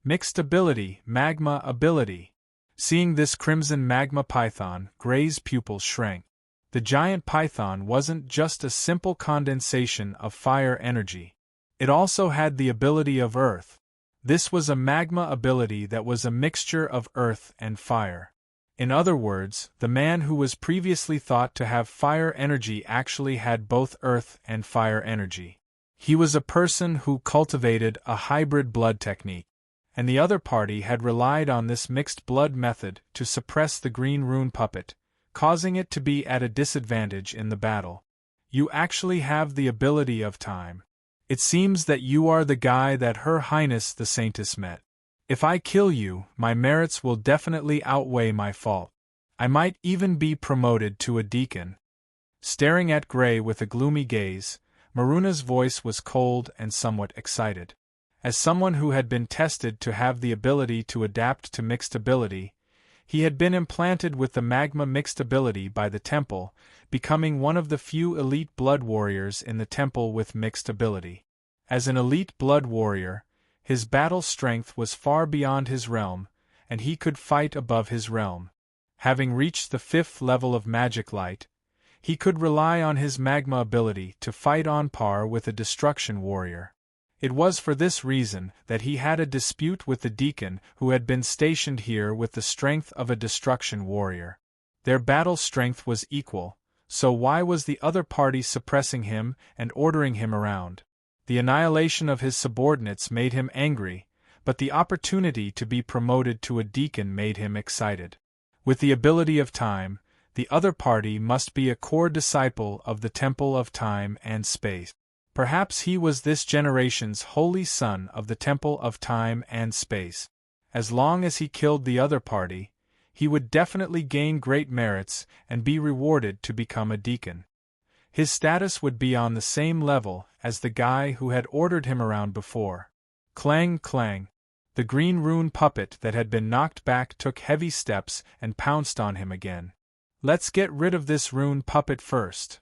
Mixed Ability, Magma Ability. Seeing this crimson magma python, Gray's pupils shrank. The giant python wasn't just a simple condensation of fire energy. It also had the ability of earth. This was a magma ability that was a mixture of earth and fire. In other words, the man who was previously thought to have fire energy actually had both earth and fire energy. He was a person who cultivated a hybrid blood technique, and the other party had relied on this mixed blood method to suppress the green rune puppet, causing it to be at a disadvantage in the battle. You actually have the ability of time. It seems that you are the guy that Her Highness the Saintess met. If I kill you, my merits will definitely outweigh my fault. I might even be promoted to a deacon. Staring at Gray with a gloomy gaze, Maruna's voice was cold and somewhat excited. As someone who had been tested to have the ability to adapt to mixed ability, he had been implanted with the magma mixed ability by the temple, becoming one of the few elite blood warriors in the temple with mixed ability. As an elite blood warrior, his battle strength was far beyond his realm, and he could fight above his realm. Having reached the 5th level of magic light, he could rely on his magma ability to fight on par with a destruction warrior. It was for this reason that he had a dispute with the deacon who had been stationed here with the strength of a destruction warrior. Their battle strength was equal, so why was the other party suppressing him and ordering him around? The annihilation of his subordinates made him angry, but the opportunity to be promoted to a deacon made him excited. With the ability of time, the other party must be a core disciple of the temple of time and space. Perhaps he was this generation's holy son of the temple of time and space. As long as he killed the other party, he would definitely gain great merits and be rewarded to become a deacon. His status would be on the same level as the guy who had ordered him around before. Clang, clang. The green rune puppet that had been knocked back took heavy steps and pounced on him again. Let's get rid of this rune puppet first.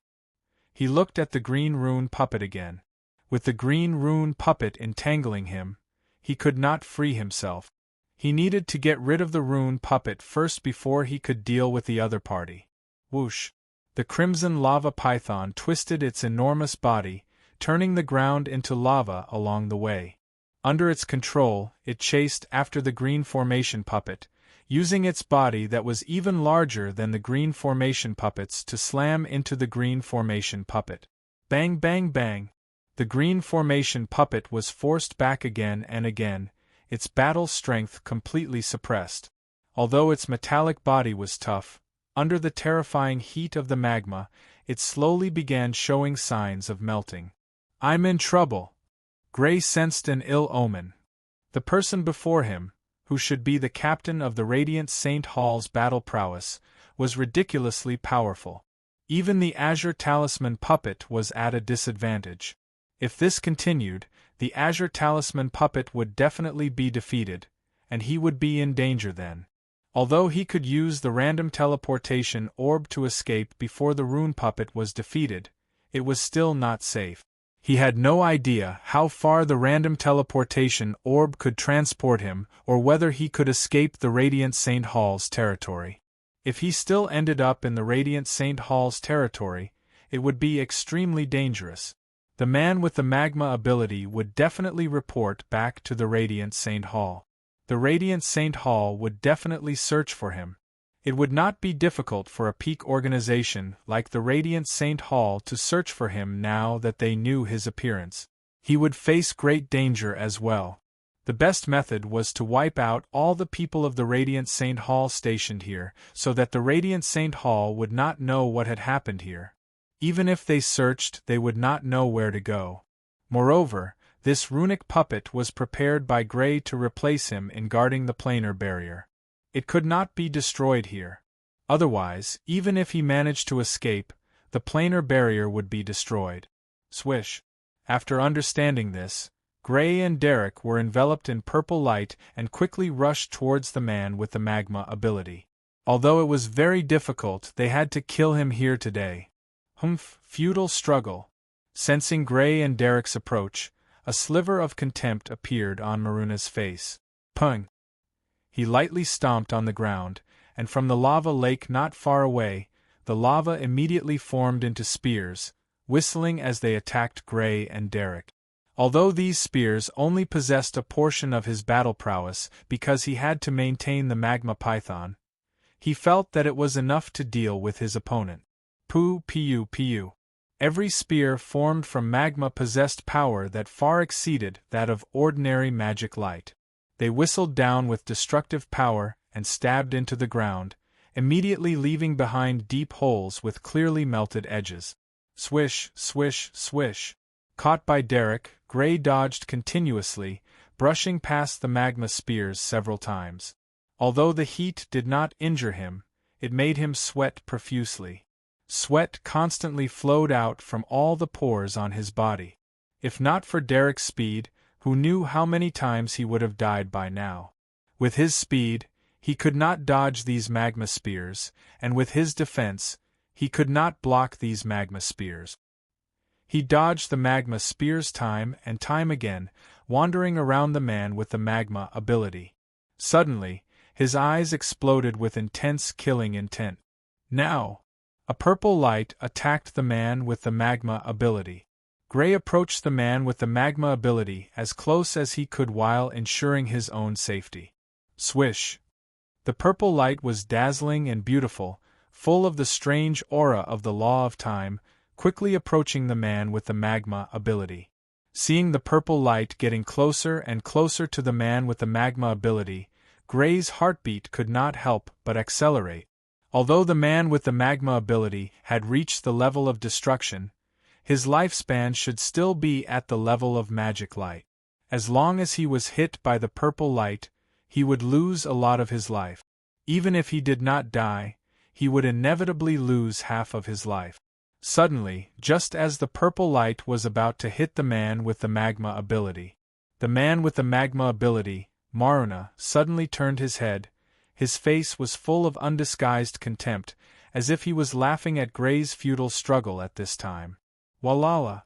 He looked at the green rune puppet again. With the green rune puppet entangling him, he could not free himself. He needed to get rid of the rune puppet first before he could deal with the other party. Whoosh! The crimson lava python twisted its enormous body, turning the ground into lava along the way. Under its control, it chased after the green formation puppet, using its body that was even larger than the green formation puppet's to slam into the green formation puppet. Bang, bang, bang! The green formation puppet was forced back again and again, its battle strength completely suppressed. Although its metallic body was tough, under the terrifying heat of the magma, it slowly began showing signs of melting. I'm in trouble. Gray sensed an ill omen. The person before him, who should be the captain of the Radiant Saint Hall's battle prowess, was ridiculously powerful. Even the Azure Talisman puppet was at a disadvantage. If this continued, the Azure Talisman puppet would definitely be defeated, and he would be in danger then. Although he could use the random teleportation orb to escape before the rune puppet was defeated, it was still not safe. He had no idea how far the random teleportation orb could transport him or whether he could escape the Radiant Saint Hall's territory. If he still ended up in the Radiant Saint Hall's territory, it would be extremely dangerous. The man with the magma ability would definitely report back to the Radiant Saint Hall. The Radiant Saint Hall would definitely search for him. It would not be difficult for a peak organization like the Radiant Saint Hall to search for him now that they knew his appearance. He would face great danger as well. The best method was to wipe out all the people of the Radiant Saint Hall stationed here, so that the Radiant Saint Hall would not know what had happened here. Even if they searched, they would not know where to go. Moreover, this runic puppet was prepared by Gray to replace him in guarding the planar barrier. It could not be destroyed here. Otherwise, even if he managed to escape, the planar barrier would be destroyed. Swish! After understanding this, Gray and Derek were enveloped in purple light and quickly rushed towards the man with the magma ability. Although it was very difficult, they had to kill him here today. Humph! Futile struggle. Sensing Gray and Derek's approach, a sliver of contempt appeared on Maruna's face. Pung! He lightly stomped on the ground, and from the lava lake not far away, the lava immediately formed into spears, whistling as they attacked Gray and Derek. Although these spears only possessed a portion of his battle prowess because he had to maintain the magma python, he felt that it was enough to deal with his opponent. Poo, piu, piu. Every spear formed from magma possessed power that far exceeded that of ordinary magic light. They whistled down with destructive power and stabbed into the ground, immediately leaving behind deep holes with clearly melted edges. Swish, swish, swish. Caught by Derek, Gray dodged continuously, brushing past the magma spears several times. Although the heat did not injure him, it made him sweat profusely. Sweat constantly flowed out from all the pores on his body. If not for Derek's speed, who knew how many times he would have died by now? With his speed, he could not dodge these magma spears, and with his defense, he could not block these magma spears. He dodged the magma spears time and time again, wandering around the man with the magma ability. Suddenly, his eyes exploded with intense killing intent. Now! A purple light attacked the man with the magma ability. Gray approached the man with the magma ability as close as he could while ensuring his own safety. Swish! The purple light was dazzling and beautiful, full of the strange aura of the law of time, quickly approaching the man with the magma ability. Seeing the purple light getting closer and closer to the man with the magma ability, Gray's heartbeat could not help but accelerate. Although the man with the magma ability had reached the level of destruction, his lifespan should still be at the level of magic light. As long as he was hit by the purple light, he would lose a lot of his life. Even if he did not die, he would inevitably lose half of his life. Suddenly, just as the purple light was about to hit the man with the magma ability, the man with the magma ability, Maruna, suddenly turned his head. His face was full of undisguised contempt, as if he was laughing at Gray's futile struggle at this time. Walala!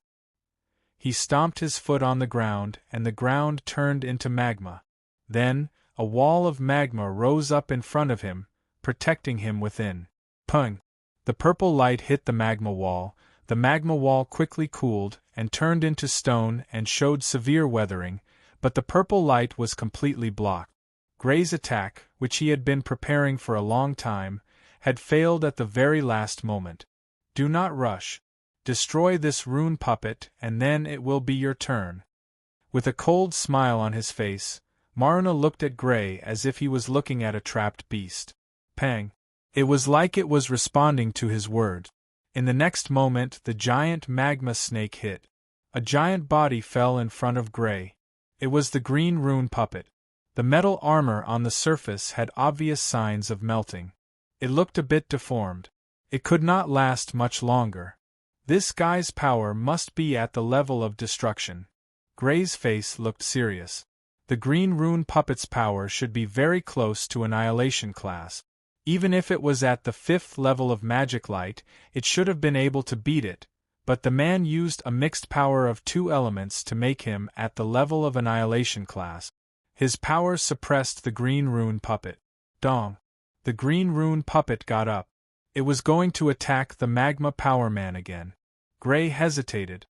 He stomped his foot on the ground, and the ground turned into magma. Then, a wall of magma rose up in front of him, protecting him within. Pung! The purple light hit the magma wall. The magma wall quickly cooled and turned into stone and showed severe weathering, but the purple light was completely blocked. Gray's attack, which he had been preparing for a long time, had failed at the very last moment. Do not rush. Destroy this rune puppet, and then it will be your turn. With a cold smile on his face, Maruna looked at Gray as if he was looking at a trapped beast. Pang! It was like it was responding to his word. In the next moment, the giant magma snake hit. A giant body fell in front of Gray. It was the green rune puppet. The metal armor on the surface had obvious signs of melting. It looked a bit deformed. It could not last much longer. This guy's power must be at the level of destruction. Gray's face looked serious. The green rune puppet's power should be very close to annihilation class. Even if it was at the 5th level of magic light, it should have been able to beat it, but the man used a mixed power of 2 elements to make him at the level of annihilation class. His power suppressed the green rune puppet. Dong! The green rune puppet got up. It was going to attack the magma power man again. Gray hesitated.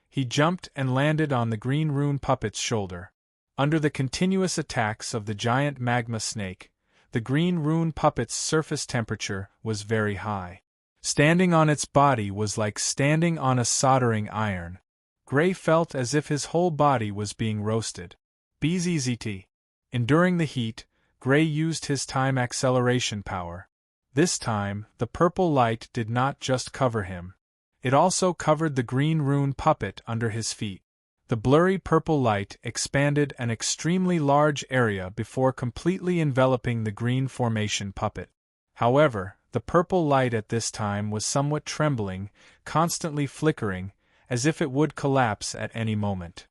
He jumped and landed on the green rune puppet's shoulder. Under the continuous attacks of the giant magma snake, the green rune puppet's surface temperature was very high. Standing on its body was like standing on a soldering iron. Gray felt as if his whole body was being roasted. Bzzzt. Enduring the heat, Gray used his time acceleration power. This time, the purple light did not just cover him. It also covered the green rune puppet under his feet. The blurry purple light expanded an extremely large area before completely enveloping the green formation puppet. However, the purple light at this time was somewhat trembling, constantly flickering, as if it would collapse at any moment.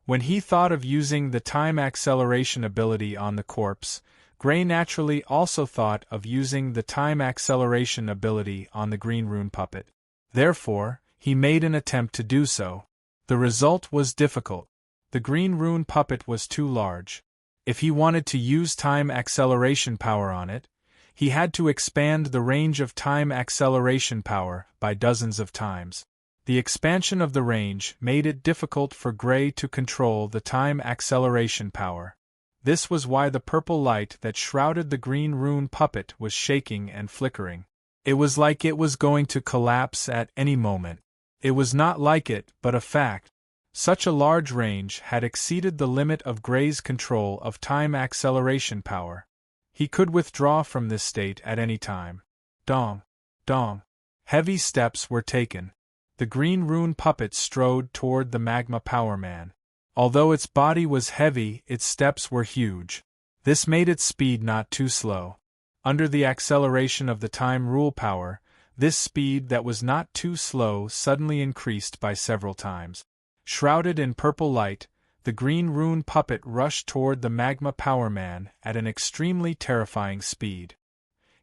When he thought of using the time acceleration ability on the corpse, Gray naturally also thought of using the time acceleration ability on the green rune puppet. Therefore, he made an attempt to do so. The result was difficult. The green rune puppet was too large. If he wanted to use time acceleration power on it, he had to expand the range of time acceleration power by dozens of times. The expansion of the range made it difficult for Gray to control the time acceleration power. This was why the purple light that shrouded the green rune puppet was shaking and flickering. It was like it was going to collapse at any moment. It was not like it, but a fact. Such a large range had exceeded the limit of Gray's control of time acceleration power. He could withdraw from this state at any time. Dong! Dong! Heavy steps were taken. The green rune puppet strode toward the magma power man. Although its body was heavy, its steps were huge. This made its speed not too slow. Under the acceleration of the time rule power, this speed that was not too slow suddenly increased by several times. Shrouded in purple light, the green rune puppet rushed toward the magma power man at an extremely terrifying speed.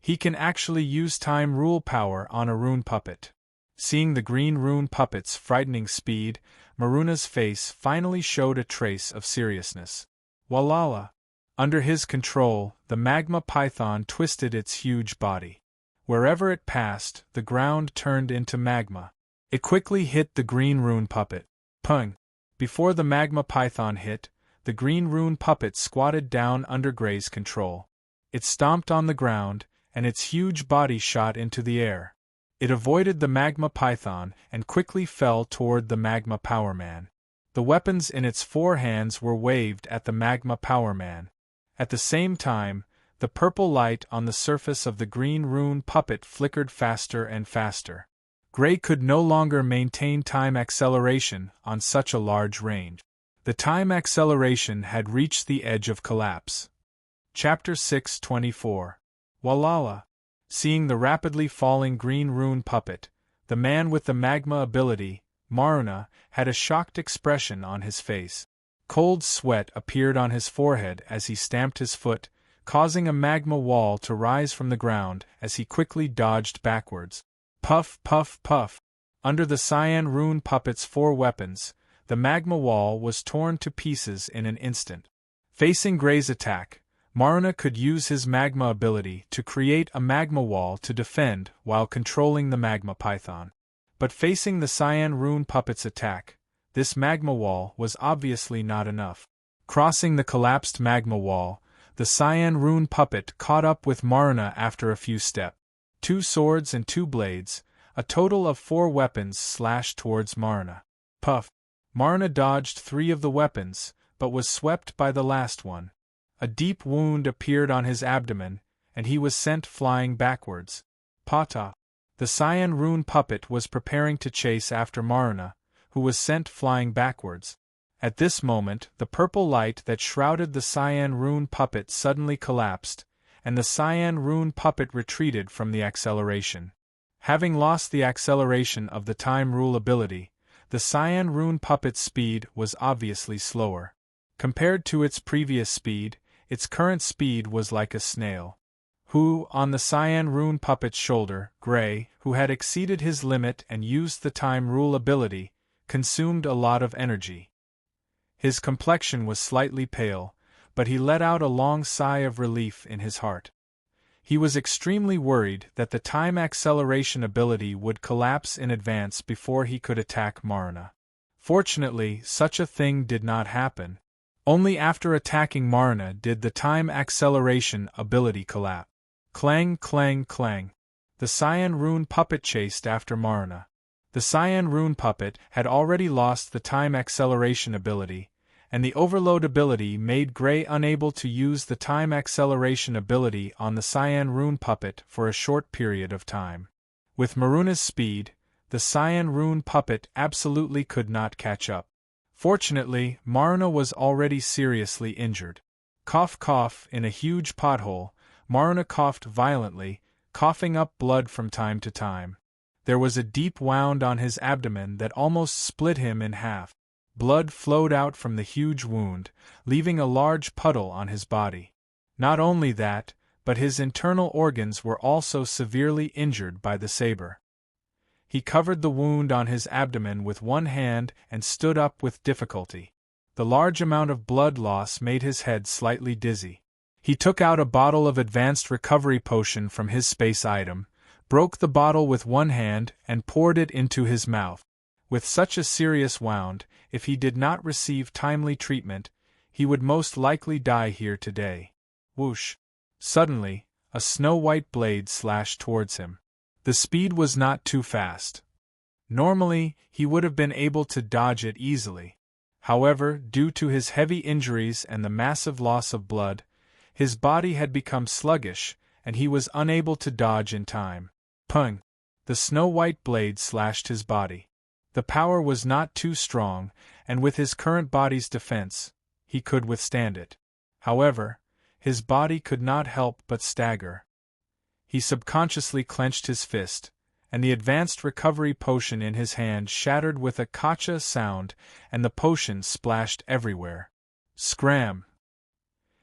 He can actually use time rule power on a rune puppet. Seeing the green rune puppet's frightening speed, Maruna's face finally showed a trace of seriousness. Walala! Under his control, the magma python twisted its huge body. Wherever it passed, the ground turned into magma. It quickly hit the green rune puppet. Pung! Before the magma python hit, the green rune puppet squatted down under Gray's control. It stomped on the ground, and its huge body shot into the air. It avoided the magma python and quickly fell toward the magma power man. The weapons in its 4 hands were waved at the magma power man. At the same time, the purple light on the surface of the green rune puppet flickered faster and faster. Gray could no longer maintain time acceleration on such a large range. The time acceleration had reached the edge of collapse. Chapter 6:24. Walala. Seeing the rapidly falling green rune puppet, the man with the magma ability, Maruna, had a shocked expression on his face. Cold sweat appeared on his forehead as he stamped his foot, causing a magma wall to rise from the ground as he quickly dodged backwards. Puff, puff, puff. Under the cyan rune puppet's 4 weapons, the magma wall was torn to pieces in an instant. Facing Gray's attack, Maruna could use his magma ability to create a magma wall to defend while controlling the magma python. But facing the cyan rune puppet's attack, this magma wall was obviously not enough. Crossing the collapsed magma wall, the cyan rune puppet caught up with Maruna after a few steps. 2 swords and 2 blades, a total of 4 weapons slashed towards Maruna. Puff! Maruna dodged 3 of the weapons, but was swept by the last one. A deep wound appeared on his abdomen, and he was sent flying backwards. Pata! The cyan rune puppet was preparing to chase after Maruna, who was sent flying backwards. At this moment, the purple light that shrouded the cyan rune puppet suddenly collapsed, and the cyan rune puppet retreated from the acceleration. Having lost the acceleration of the time rule ability, the cyan rune puppet's speed was obviously slower. Compared to its previous speed, its current speed was like a snail. Who, on the cyan rune puppet's shoulder, Gray, who had exceeded his limit and used the time rule ability, consumed a lot of energy. His complexion was slightly pale, but he let out a long sigh of relief in his heart. He was extremely worried that the time acceleration ability would collapse in advance before he could attack Maruna. Fortunately, such a thing did not happen. Only after attacking Maruna did the time acceleration ability collapse. Clang, clang, clang. The cyan rune puppet chased after Maruna. The cyan rune puppet had already lost the time acceleration ability, and the overload ability made Gray unable to use the time acceleration ability on the cyan rune puppet for a short period of time. With Maruna's speed, the cyan rune puppet absolutely could not catch up. Fortunately, Maruna was already seriously injured. Cough, cough. In a huge pothole, Maruna coughed violently, coughing up blood from time to time. There was a deep wound on his abdomen that almost split him in half. Blood flowed out from the huge wound, leaving a large puddle on his body. Not only that, but his internal organs were also severely injured by the saber. He covered the wound on his abdomen with one hand and stood up with difficulty. The large amount of blood loss made his head slightly dizzy. He took out a bottle of advanced recovery potion from his space item, broke the bottle with one hand and poured it into his mouth. With such a serious wound, if he did not receive timely treatment, he would most likely die here today. Whoosh! Suddenly, a snow-white blade slashed towards him. The speed was not too fast. Normally, he would have been able to dodge it easily. However, due to his heavy injuries and the massive loss of blood, his body had become sluggish, and he was unable to dodge in time. Pung! The snow-white blade slashed his body. The power was not too strong, and with his current body's defense, he could withstand it. However, his body could not help but stagger. He subconsciously clenched his fist, and the advanced recovery potion in his hand shattered with a kacha sound, and the potion splashed everywhere. Scram!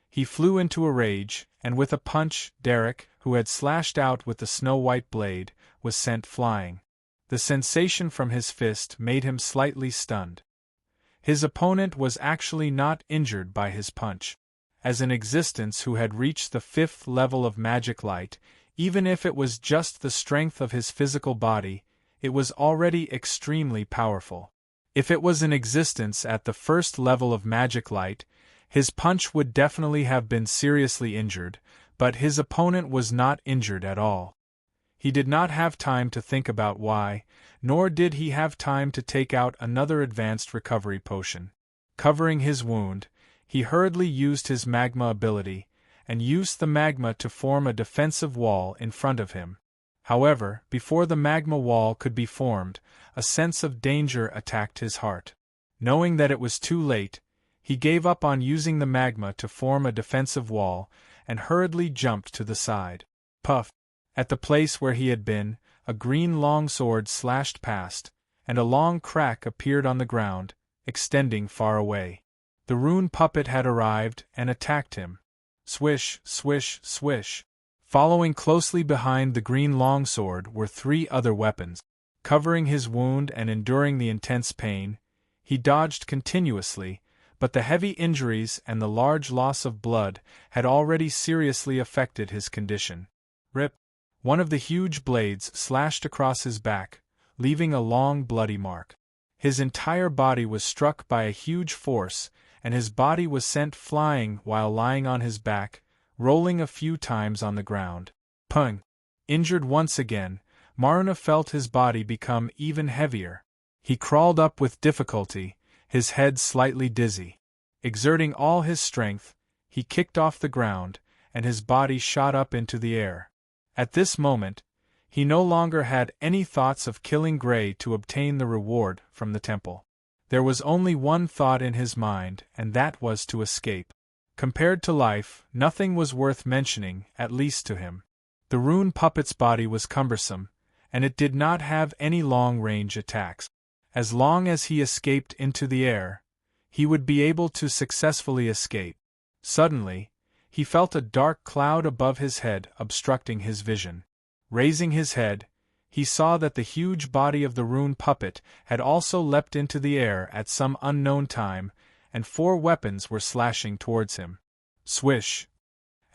He flew into a rage, and with a punch, Derek, who had slashed out with the snow-white blade, was sent flying. The sensation from his fist made him slightly stunned. His opponent was actually not injured by his punch. As an existence who had reached the 5th level of magic light, even if it was just the strength of his physical body, it was already extremely powerful. If it was in existence at the first level of magic light, his punch would definitely have been seriously injured, but his opponent was not injured at all. He did not have time to think about why, nor did he have time to take out another advanced recovery potion. Covering his wound, he hurriedly used his magma ability, and used the magma to form a defensive wall in front of him. However, before the magma wall could be formed, a sense of danger attacked his heart. Knowing that it was too late, he gave up on using the magma to form a defensive wall, and hurriedly jumped to the side. Puff! At the place where he had been, a green longsword slashed past, and a long crack appeared on the ground, extending far away. The rune puppet had arrived and attacked him. Swish, swish, swish. Following closely behind the green longsword were 3 other weapons. Covering his wound and enduring the intense pain, he dodged continuously, but the heavy injuries and the large loss of blood had already seriously affected his condition. Rip! One of the huge blades slashed across his back, leaving a long bloody mark. His entire body was struck by a huge force, and his body was sent flying while lying on his back, rolling a few times on the ground. Pung! Injured once again, Maruna felt his body become even heavier. He crawled up with difficulty, his head slightly dizzy. Exerting all his strength, he kicked off the ground, and his body shot up into the air. At this moment, he no longer had any thoughts of killing Gray to obtain the reward from the temple. There was only one thought in his mind, and that was to escape. Compared to life, nothing was worth mentioning, at least to him. The rune puppet's body was cumbersome, and it did not have any long-range attacks. As long as he escaped into the air, he would be able to successfully escape. Suddenly, he felt a dark cloud above his head obstructing his vision. Raising his head, he saw that the huge body of the rune puppet had also leapt into the air at some unknown time, and 4 weapons were slashing towards him. Swish!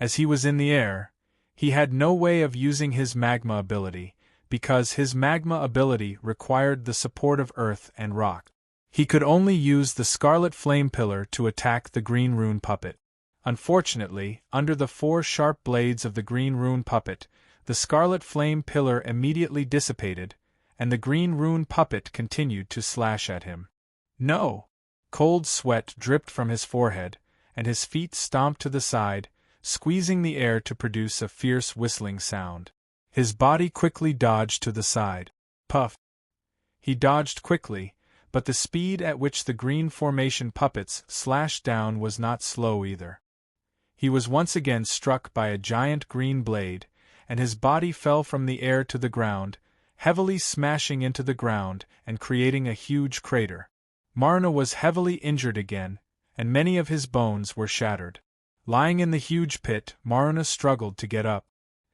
As he was in the air, he had no way of using his magma ability, because his magma ability required the support of earth and rock. He could only use the scarlet flame pillar to attack the green rune puppet. Unfortunately, under the 4 sharp blades of the green rune puppet, the scarlet flame pillar immediately dissipated, and the green rune puppet continued to slash at him. No! Cold sweat dripped from his forehead, and his feet stomped to the side, squeezing the air to produce a fierce whistling sound. His body quickly dodged to the side. Puff! He dodged quickly, but the speed at which the green formation puppets slashed down was not slow either. He was once again struck by a giant green blade, and his body fell from the air to the ground, heavily smashing into the ground and creating a huge crater. Maruna was heavily injured again, and many of his bones were shattered. Lying in the huge pit, Maruna struggled to get up.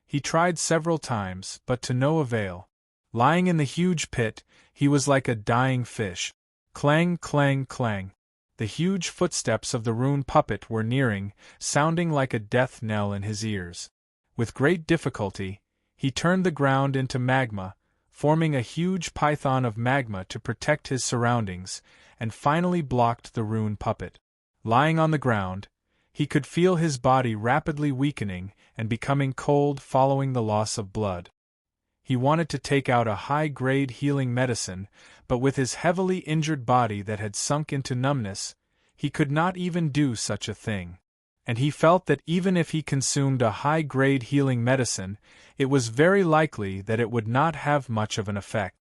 He tried several times, but to no avail. Lying in the huge pit, he was like a dying fish. Clang, clang, clang. The huge footsteps of the rune puppet were nearing, sounding like a death knell in his ears. With great difficulty, he turned the ground into magma, forming a huge python of magma to protect his surroundings, and finally blocked the rune puppet. Lying on the ground, he could feel his body rapidly weakening and becoming cold following the loss of blood. He wanted to take out a high-grade healing medicine, but with his heavily injured body that had sunk into numbness, he could not even do such a thing. And he felt that even if he consumed a high-grade healing medicine, it was very likely that it would not have much of an effect.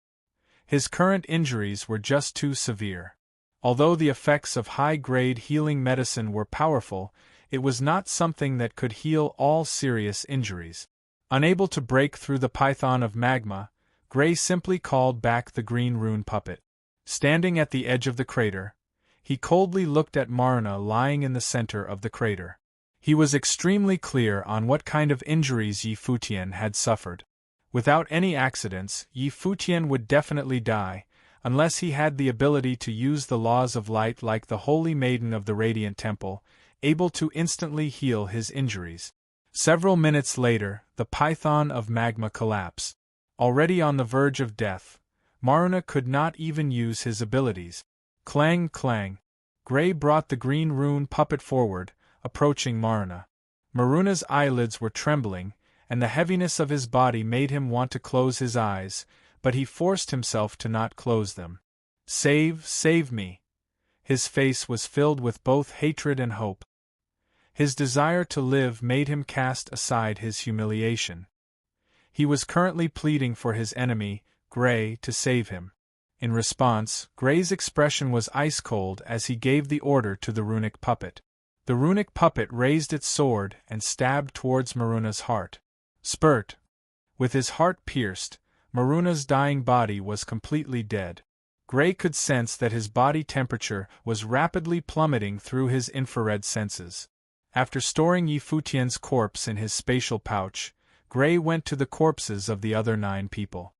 His current injuries were just too severe. Although the effects of high-grade healing medicine were powerful, it was not something that could heal all serious injuries. Unable to break through the python of magma, Gray simply called back the green rune puppet. Standing at the edge of the crater, he coldly looked at Maruna lying in the center of the crater. He was extremely clear on what kind of injuries Yi Futian had suffered. Without any accidents, Yi Futian would definitely die, unless he had the ability to use the laws of light like the Holy Maiden of the Radiant Temple, able to instantly heal his injuries. Several minutes later, the python of magma collapsed. Already on the verge of death, Maruna could not even use his abilities. Clang, clang. Gray brought the green rune puppet forward, approaching Maruna. Maruna's eyelids were trembling, and the heaviness of his body made him want to close his eyes, but he forced himself to not close them. Save me. His face was filled with both hatred and hope. His desire to live made him cast aside his humiliation. He was currently pleading for his enemy, Gray, to save him. In response, Gray's expression was ice-cold as he gave the order to the runic puppet. The runic puppet raised its sword and stabbed towards Maruna's heart. Spurt! With his heart pierced, Maruna's dying body was completely dead. Gray could sense that his body temperature was rapidly plummeting through his infrared senses. After storing Yi Futian's corpse in his spatial pouch, Gray went to the corpses of the other 9 people.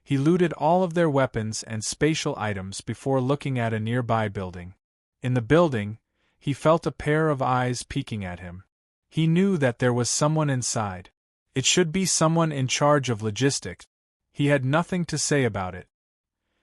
He looted all of their weapons and spatial items before looking at a nearby building. In the building, he felt a pair of eyes peeking at him. He knew that there was someone inside. It should be someone in charge of logistics. He had nothing to say about it.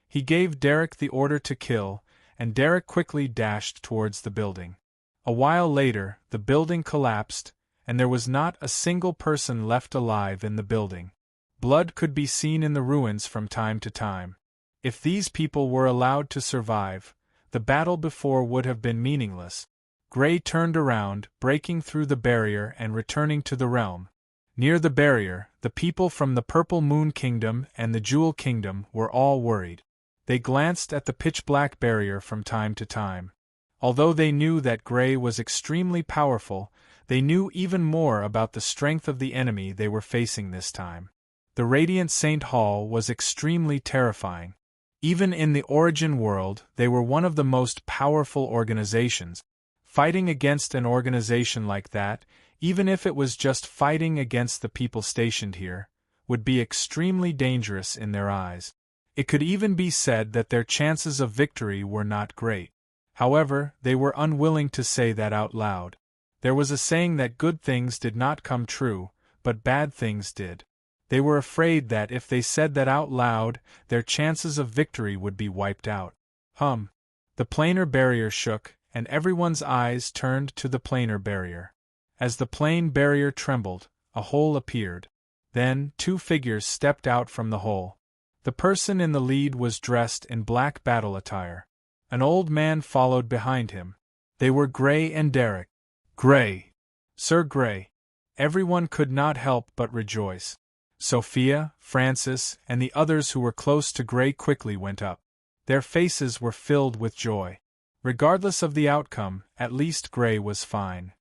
He gave Derek the order to kill, and Derek quickly dashed towards the building. A while later, the building collapsed, and there was not a single person left alive in the building. Blood could be seen in the ruins from time to time. If these people were allowed to survive, the battle before would have been meaningless. Gray turned around, breaking through the barrier and returning to the realm. Near the barrier, the people from the Purple Moon Kingdom and the Jewel Kingdom were all worried. They glanced at the pitch-black barrier from time to time. Although they knew that Gray was extremely powerful, they knew even more about the strength of the enemy they were facing this time. The Radiant Saint Hall was extremely terrifying. Even in the Origin world, they were one of the most powerful organizations. Fighting against an organization like that, even if it was just fighting against the people stationed here, would be extremely dangerous in their eyes. It could even be said that their chances of victory were not great. However, they were unwilling to say that out loud. There was a saying that good things did not come true, but bad things did. They were afraid that if they said that out loud, their chances of victory would be wiped out. The planar barrier shook, and everyone's eyes turned to the planar barrier. As the plane barrier trembled, a hole appeared. Then, 2 figures stepped out from the hole. The person in the lead was dressed in black battle attire. An old man followed behind him. They were Gray and Derek. Gray! Sir Gray! Everyone could not help but rejoice. Sophia, Francis, and the others who were close to Gray quickly went up. Their faces were filled with joy. Regardless of the outcome, at least Gray was fine.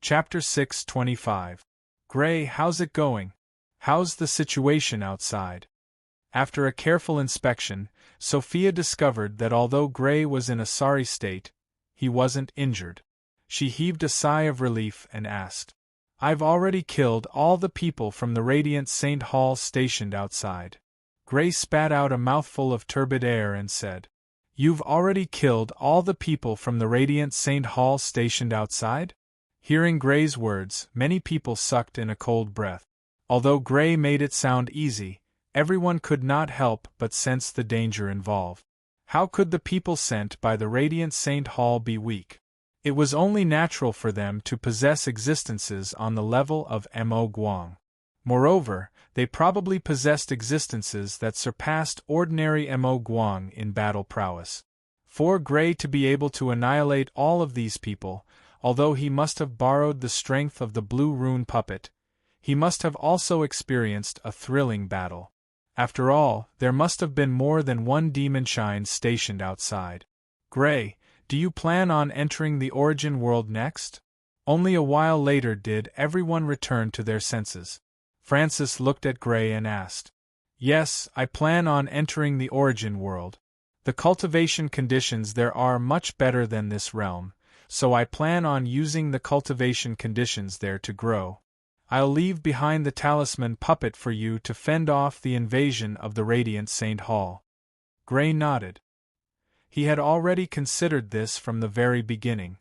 Chapter 6:25. Gray, how's it going? How's the situation outside? After a careful inspection, Sophia discovered that although Gray was in a sorry state, he wasn't injured. She heaved a sigh of relief and asked, "I've already killed all the people from the Radiant Saint Hall stationed outside." Gray spat out a mouthful of turbid air and said, "You've already killed all the people from the Radiant Saint Hall stationed outside?" Hearing Gray's words, many people sucked in a cold breath. Although Gray made it sound easy, everyone could not help but sense the danger involved. How could the people sent by the Radiant Saint Hall be weak? It was only natural for them to possess existences on the level of Mo Guang. Moreover, they probably possessed existences that surpassed ordinary Mo Guang in battle prowess. For Gray to be able to annihilate all of these people, although he must have borrowed the strength of the blue rune puppet, he must have also experienced a thrilling battle. After all, there must have been more than one demon shine stationed outside. Gray, do you plan on entering the Origin world next? Only a while later did everyone return to their senses. Francis looked at Gray and asked, "Yes, I plan on entering the Origin world. The cultivation conditions there are much better than this realm, so I plan on using the cultivation conditions there to grow. I'll leave behind the talisman puppet for you to fend off the invasion of the Radiant Saint Hall." Gray nodded. He had already considered this from the very beginning.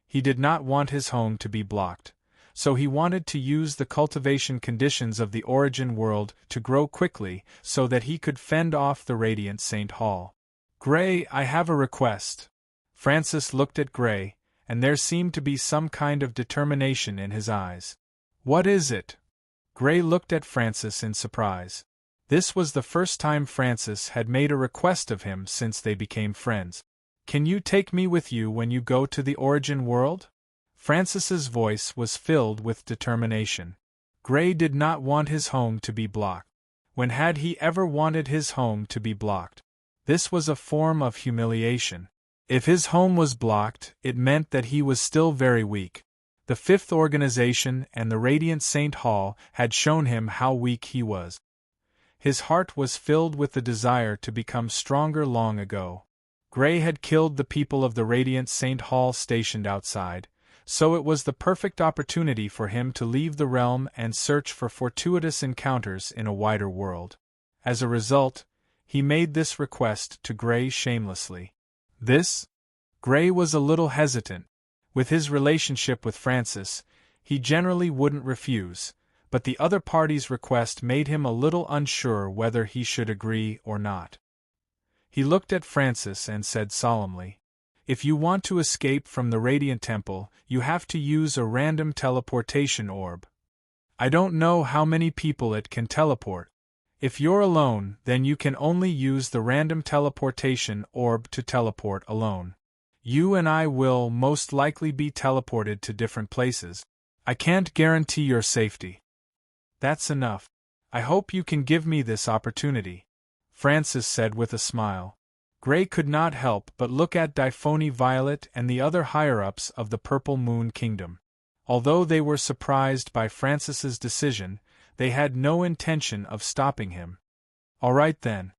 He did not want his home to be blocked, so he wanted to use the cultivation conditions of the origin world to grow quickly so that he could fend off the radiant St. Hall. "Gray, I have a request." Francis looked at Gray, and there seemed to be some kind of determination in his eyes. "What is it?" Gray looked at Francis in surprise. This was the first time Francis had made a request of him since they became friends. "Can you take me with you when you go to the origin world?" Francis's voice was filled with determination. Gray did not want his home to be blocked. When had he ever wanted his home to be blocked? This was a form of humiliation. If his home was blocked, it meant that he was still very weak. The Fifth Organization and the Radiant St. Hall had shown him how weak he was. His heart was filled with the desire to become stronger long ago. Gray had killed the people of the Radiant St. Hall stationed outside, so it was the perfect opportunity for him to leave the realm and search for fortuitous encounters in a wider world. As a result, he made this request to Gray shamelessly. Gray was a little hesitant. With his relationship with Francis, he generally wouldn't refuse, but the other party's request made him a little unsure whether he should agree or not. He looked at Francis and said solemnly, "If you want to escape from the Radiant Temple, you have to use a random teleportation orb. I don't know how many people it can teleport. If you're alone, then you can only use the random teleportation orb to teleport alone. You and I will most likely be teleported to different places. I can't guarantee your safety." "That's enough. I hope you can give me this opportunity," Francis said with a smile. Gray could not help but look at Difoni Violet and the other higher-ups of the Purple Moon Kingdom. Although they were surprised by Francis's decision, they had no intention of stopping him. "All right then.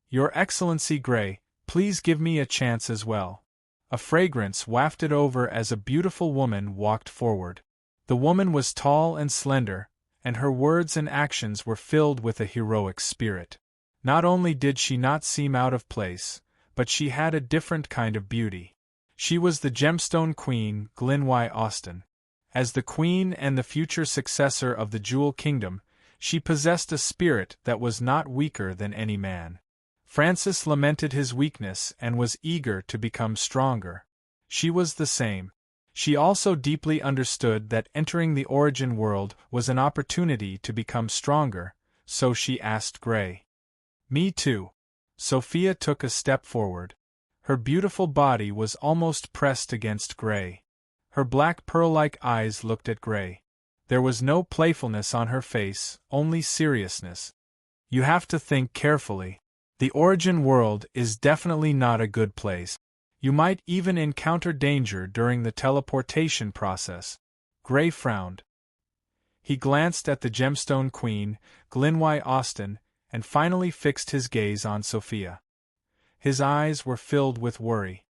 Your Excellency Gray, please give me a chance as well." A fragrance wafted over as a beautiful woman walked forward. The woman was tall and slender, and her words and actions were filled with a heroic spirit. Not only did she not seem out of place, but she had a different kind of beauty. She was the Gemstone Queen, Glenwy Austin. As the queen and the future successor of the Jewel Kingdom, she possessed a spirit that was not weaker than any man. Francis lamented his weakness and was eager to become stronger. She was the same. She also deeply understood that entering the origin world was an opportunity to become stronger, so she asked Gray. "Me too." Sophia took a step forward. Her beautiful body was almost pressed against Gray. Her black pearl-like eyes looked at Gray. There was no playfulness on her face, only seriousness. "You have to think carefully. The origin world is definitely not a good place. You might even encounter danger during the teleportation process." Gray frowned. He glanced at the Gemstone Queen, Glenwy Austin, and finally fixed his gaze on Sophia. His eyes were filled with worry.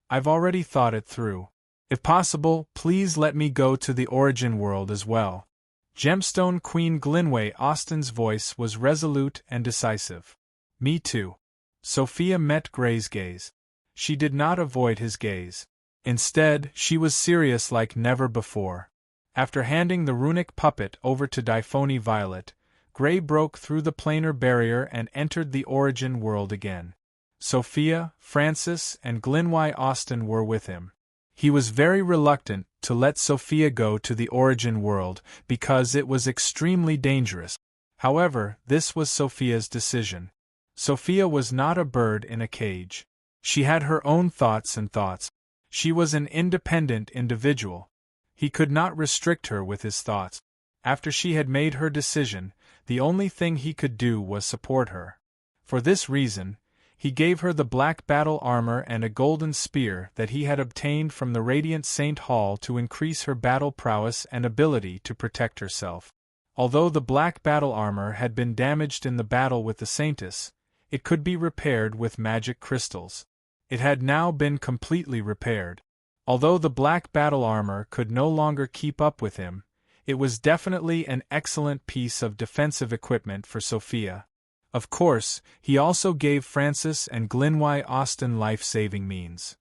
"I've already thought it through. If possible, please let me go to the origin world as well." Gemstone Queen Glenwy Austin's voice was resolute and decisive. "Me too." Sophia met Gray's gaze. She did not avoid his gaze. Instead, she was serious like never before. After handing the runic puppet over to Difoni Violet, Gray broke through the planar barrier and entered the origin world again. Sophia, Francis, and Glenwy Austin were with him. He was very reluctant to let Sophia go to the origin world because it was extremely dangerous. However, this was Sophia's decision. Sophia was not a bird in a cage. She had her own thoughts and thoughts. She was an independent individual. He could not restrict her with his thoughts. After she had made her decision, the only thing he could do was support her. For this reason, he gave her the black battle armor and a golden spear that he had obtained from the Radiant St. Hall to increase her battle prowess and ability to protect herself. Although the black battle armor had been damaged in the battle with the Saintess, it could be repaired with magic crystals. It had now been completely repaired. Although the black battle armor could no longer keep up with him, it was definitely an excellent piece of defensive equipment for Sophia. Of course, he also gave Francis and Glenwy Austin life-saving means.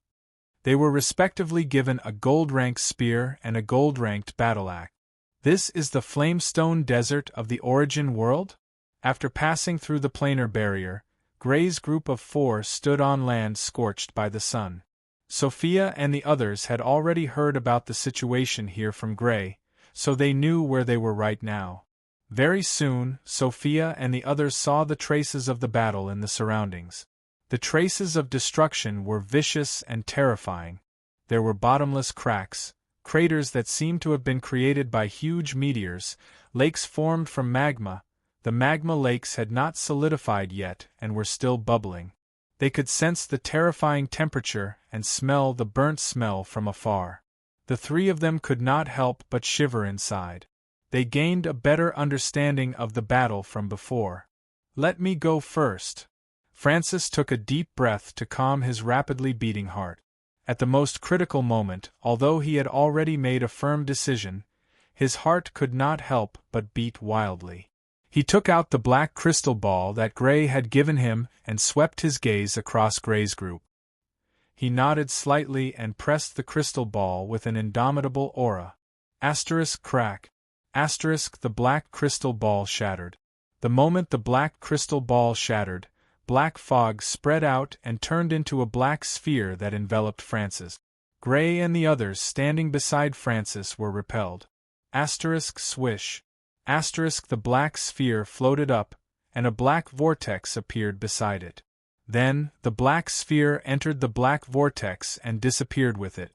They were respectively given a gold-ranked spear and a gold-ranked battle axe. This is the Flamestone Desert of the Origin world? After passing through the planar barrier, Gray's group of 4 stood on land scorched by the sun. Sophia and the others had already heard about the situation here from Gray, so they knew where they were right now. Very soon, Sophia and the others saw the traces of the battle in the surroundings. The traces of destruction were vicious and terrifying. There were bottomless cracks, craters that seemed to have been created by huge meteors, lakes formed from magma. The magma lakes had not solidified yet and were still bubbling. They could sense the terrifying temperature and smell the burnt smell from afar. The 3 of them could not help but shiver inside. They gained a better understanding of the battle from before. "Let me go first." Francis took a deep breath to calm his rapidly beating heart. At the most critical moment, although he had already made a firm decision, his heart could not help but beat wildly. He took out the black crystal ball that Gray had given him and swept his gaze across Gray's group. He nodded slightly and pressed the crystal ball with an indomitable aura. Crack. The black crystal ball shattered. The moment the black crystal ball shattered, black fog spread out and turned into a black sphere that enveloped Francis. Gray and the others standing beside Francis were repelled. Swish. The black sphere floated up, and a black vortex appeared beside it. Then, the black sphere entered the black vortex and disappeared with it.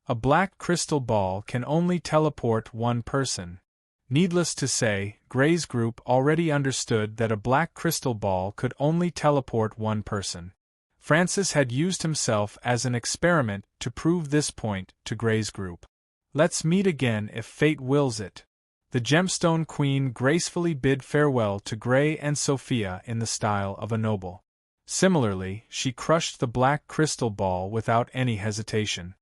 A black crystal ball can only teleport one person. Needless to say, Gray's group already understood that a black crystal ball could only teleport one person. Francis had used himself as an experiment to prove this point to Gray's group. "Let's meet again if fate wills it." The Gemstone Queen gracefully bid farewell to Gray and Sophia in the style of a noble. Similarly, she crushed the black crystal ball without any hesitation.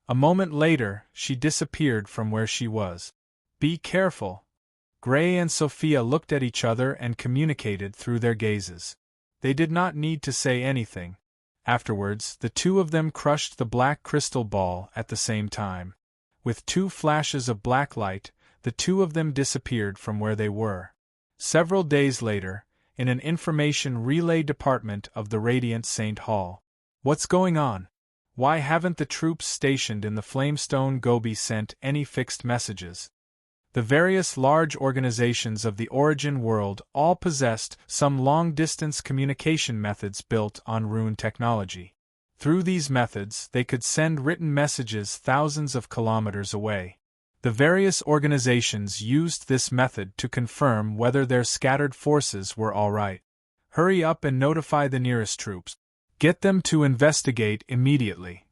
A moment later, she disappeared from where she was. "Be careful." Gray and Sophia looked at each other and communicated through their gazes. They did not need to say anything. Afterwards, the 2 of them crushed the black crystal ball at the same time. With 2 flashes of black light, the 2 of them disappeared from where they were. Several days later, in an information relay department of the Radiant Saint Hall. "What's going on? Why haven't the troops stationed in the Flamestone Gobi sent any fixed messages?" The various large organizations of the Origin world all possessed some long-distance communication methods built on rune technology. Through these methods, they could send written messages thousands of kilometers away. The various organizations used this method to confirm whether their scattered forces were all right. "Hurry up and notify the nearest troops. Get them to investigate immediately."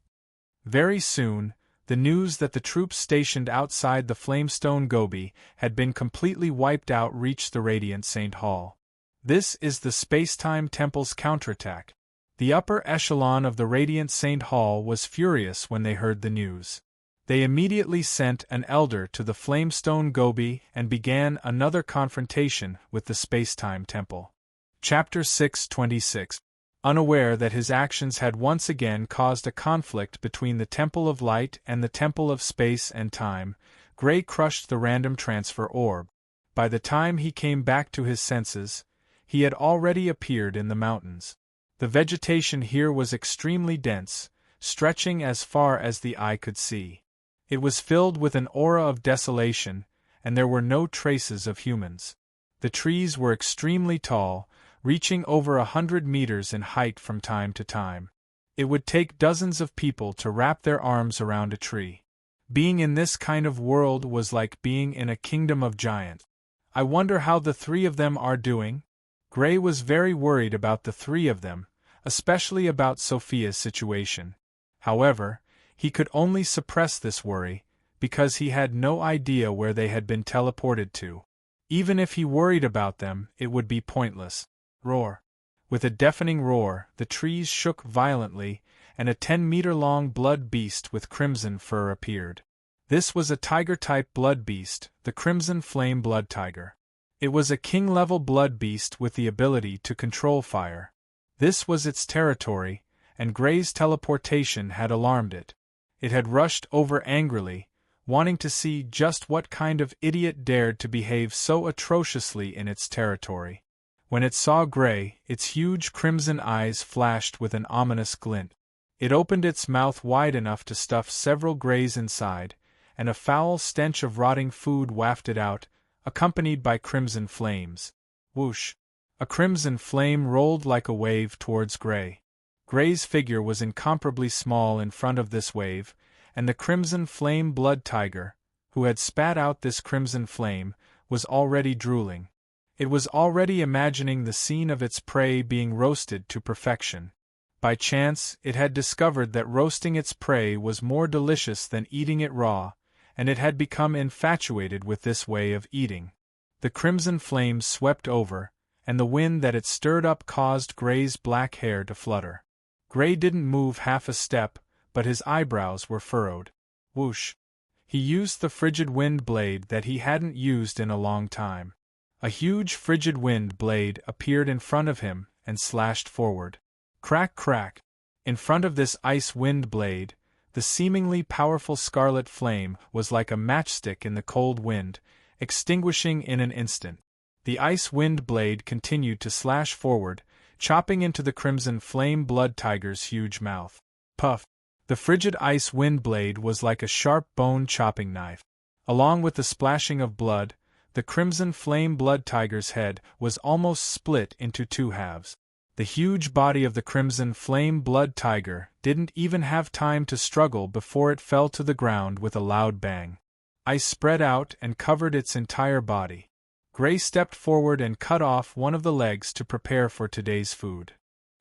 Very soon, the news that the troops stationed outside the Flamestone Gobi had been completely wiped out reached the Radiant Saint Hall. This is the Space-Time Temple's counterattack. The upper echelon of the Radiant Saint Hall was furious when they heard the news. They immediately sent an elder to the Flamestone Gobi and began another confrontation with the Space-Time Temple. Chapter 626. Unaware that his actions had once again caused a conflict between the Temple of Light and the Temple of Space and Time, Gray crushed the random transfer orb. By the time he came back to his senses, he had already appeared in the mountains. The vegetation here was extremely dense, stretching as far as the eye could see. It was filled with an aura of desolation, and there were no traces of humans. The trees were extremely tall, reaching over 100 meters in height from time to time. It would take dozens of people to wrap their arms around a tree. Being in this kind of world was like being in a kingdom of giants. "I wonder how the 3 of them are doing?" Gray was very worried about the 3 of them, especially about Sophia's situation. However, he could only suppress this worry, because he had no idea where they had been teleported to. Even if he worried about them, it would be pointless. Roar. With a deafening roar, the trees shook violently, and a 10-meter-long blood beast with crimson fur appeared. This was a tiger-type blood beast, the Crimson Flame Blood Tiger. It was a king-level blood beast with the ability to control fire. This was its territory, and Gray's teleportation had alarmed it. It had rushed over angrily, wanting to see just what kind of idiot dared to behave so atrociously in its territory. When it saw Gray, its huge crimson eyes flashed with an ominous glint. It opened its mouth wide enough to stuff several Grays inside, and a foul stench of rotting food wafted out, accompanied by crimson flames. Whoosh! A crimson flame rolled like a wave towards Gray. Gray's figure was incomparably small in front of this wave, and the crimson flame blood tiger, who had spat out this crimson flame, was already drooling. It was already imagining the scene of its prey being roasted to perfection. By chance, it had discovered that roasting its prey was more delicious than eating it raw, and it had become infatuated with this way of eating. The crimson flames swept over, and the wind that it stirred up caused Gray's black hair to flutter. Gray didn't move half a step, but his eyebrows were furrowed. Whoosh! He used the frigid wind blade that he hadn't used in a long time. A huge frigid wind blade appeared in front of him and slashed forward. Crack, crack! In front of this ice wind blade, the seemingly powerful scarlet flame was like a matchstick in the cold wind, extinguishing in an instant. The ice wind blade continued to slash forward, chopping into the crimson flame blood tiger's huge mouth. Puff! The frigid ice wind blade was like a sharp bone chopping knife. Along with the splashing of blood, the crimson flame blood tiger's head was almost split into two halves. The huge body of the crimson flame blood tiger didn't even have time to struggle before it fell to the ground with a loud bang. Ice spread out and covered its entire body. Gray stepped forward and cut off one of the legs to prepare for today's food.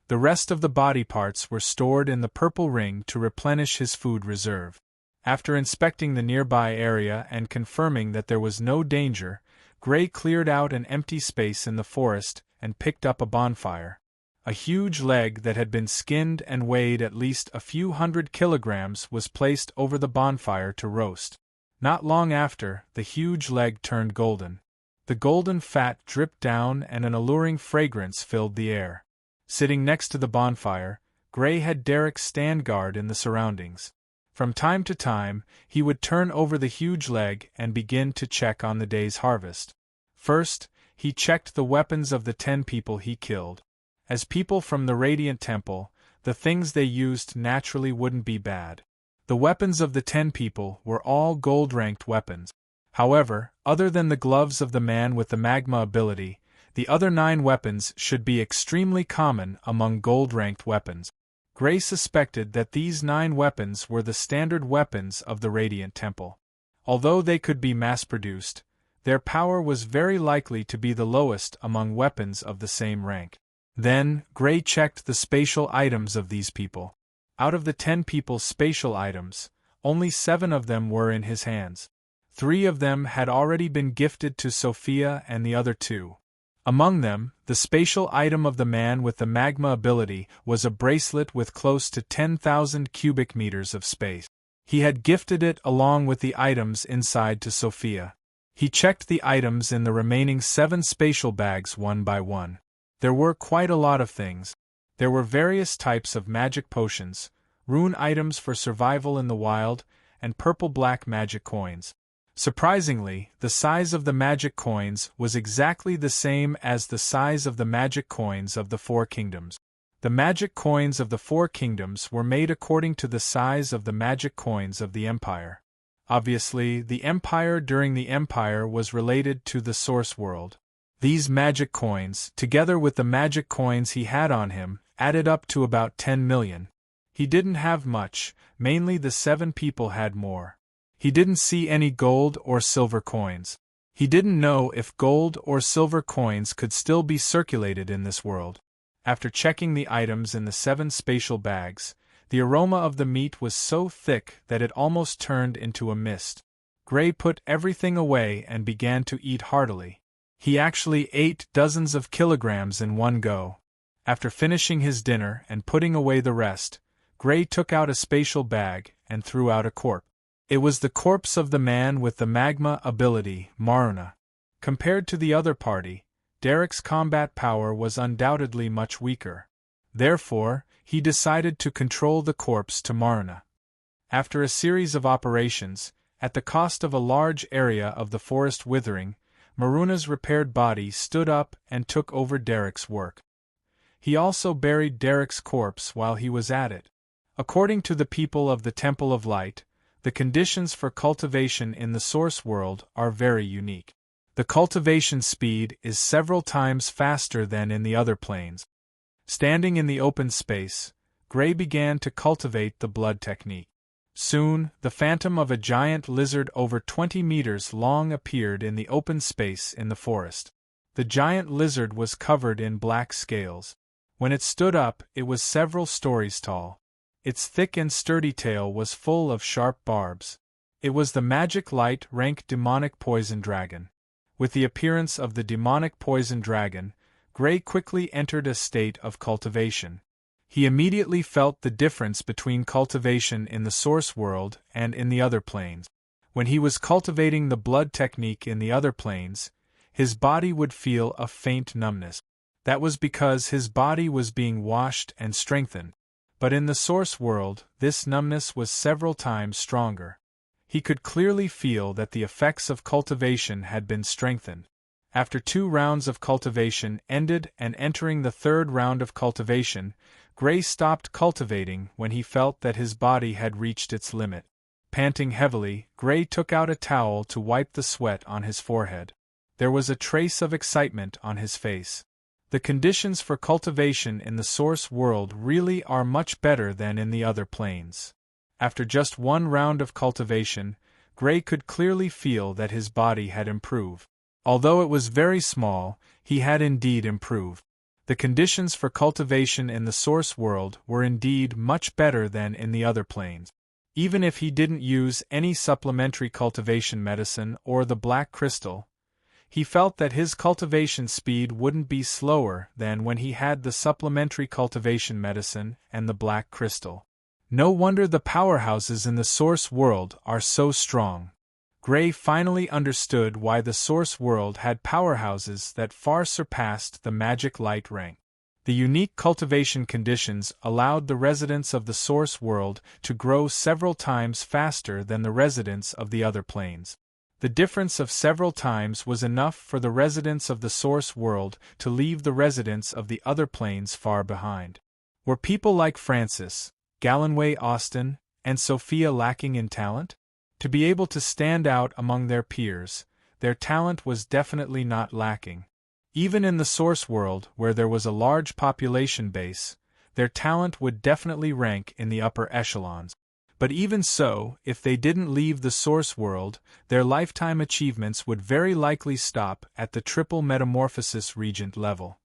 The rest of the body parts were stored in the purple ring to replenish his food reserve. After inspecting the nearby area and confirming that there was no danger, Gray cleared out an empty space in the forest and picked up a bonfire. A huge leg that had been skinned and weighed at least a few 100 kilograms was placed over the bonfire to roast. Not long after, the huge leg turned golden. The golden fat dripped down and an alluring fragrance filled the air. Sitting next to the bonfire, Gray had Derek stand guard in the surroundings. From time to time, he would turn over the huge leg and begin to check on the day's harvest. First, he checked the weapons of the 10 people he killed. As people from the Radiant Temple, the things they used naturally wouldn't be bad. The weapons of the 10 people were all gold-ranked weapons. However, other than the gloves of the man with the magma ability, the other 9 weapons should be extremely common among gold-ranked weapons. Gray suspected that these 9 weapons were the standard weapons of the Radiant Temple. Although they could be mass-produced, their power was very likely to be the lowest among weapons of the same rank. Then, Gray checked the spatial items of these people. Out of the 10 people's spatial items, only 7 of them were in his hands. 3 of them had already been gifted to Sophia and the other 2. Among them, the spatial item of the man with the magma ability was a bracelet with close to 10,000 cubic meters of space. He had gifted it along with the items inside to Sophia. He checked the items in the remaining 7 spatial bags one by one. There were quite a lot of things. There were various types of magic potions, rune items for survival in the wild, and purple-black magic coins. Surprisingly, the size of the magic coins was exactly the same as the size of the magic coins of the 4 kingdoms. The magic coins of the 4 kingdoms were made according to the size of the magic coins of the Empire. Obviously, the Empire during the Empire was related to the Source World. These magic coins, together with the magic coins he had on him, added up to about 10 million. He didn't have much, mainly the 7 people had more. He didn't see any gold or silver coins. He didn't know if gold or silver coins could still be circulated in this world. After checking the items in the 7 spatial bags, the aroma of the meat was so thick that it almost turned into a mist. Gray put everything away and began to eat heartily. He actually ate dozens of kilograms in one go. After finishing his dinner and putting away the rest, Gray took out a spatial bag and threw out a corpse. It was the corpse of the man with the magma ability, Maruna. Compared to the other party, Derek's combat power was undoubtedly much weaker. Therefore, he decided to control the corpse to Maruna. After a series of operations, At the cost of a large area of the forest withering, Maruna's repaired body stood up and took over Derek's work. He also buried Derek's corpse while he was at it. According to the people of the Temple of Light, the conditions for cultivation in the Source World are very unique. The cultivation speed is several times faster than in the other planes. Standing in the open space, Gray began to cultivate the blood technique. Soon, the phantom of a giant lizard over 20 meters long appeared in the open space in the forest. The giant lizard was covered in black scales. When it stood up, it was several stories tall. Its thick and sturdy tail was full of sharp barbs. It was the magic light rank demonic poison dragon. With the appearance of the demonic poison dragon, Gray quickly entered a state of cultivation. He immediately felt the difference between cultivation in the Source World and in the other planes. When he was cultivating the blood technique in the other planes, his body would feel a faint numbness. That was because his body was being washed and strengthened. But in the Source World, this numbness was several times stronger. He could clearly feel that the effects of cultivation had been strengthened. After 2 rounds of cultivation ended and entering the 3rd round of cultivation, Gray stopped cultivating when he felt that his body had reached its limit. Panting heavily, Gray took out a towel to wipe the sweat on his forehead. There was a trace of excitement on his face. The conditions for cultivation in the Source World really are much better than in the other planes. After just 1 round of cultivation, Gray could clearly feel that his body had improved. Although it was very small, he had indeed improved. The conditions for cultivation in the Source World were indeed much better than in the other planes. Even if he didn't use any supplementary cultivation medicine or the black crystal, he felt that his cultivation speed wouldn't be slower than when he had the supplementary cultivation medicine and the black crystal. No wonder the powerhouses in the Source World are so strong. Gray finally understood why the Source World had powerhouses that far surpassed the magic light rank. The unique cultivation conditions allowed the residents of the Source World to grow several times faster than the residents of the other planes. The difference of several times was enough for the residents of the Source World to leave the residents of the other planes far behind. Were people like Francis, Galloway Austin, and Sophia lacking in talent? To be able to stand out among their peers, their talent was definitely not lacking. Even in the Source World, where there was a large population base, their talent would definitely rank in the upper echelons. But even so, if they didn't leave the Source World, their lifetime achievements would very likely stop at the triple metamorphosis regent level.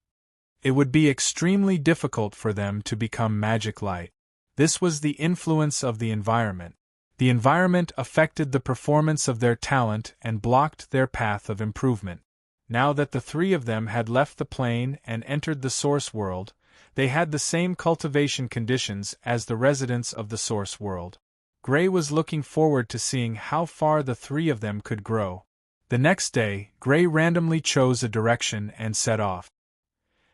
It would be extremely difficult for them to become magic light. This was the influence of the environment. The environment affected the performance of their talent and blocked their path of improvement. Now that the 3 of them had left the plane and entered the Source World, they had the same cultivation conditions as the residents of the Source World. Gray was looking forward to seeing how far the 3 of them could grow. The next day, Gray randomly chose a direction and set off.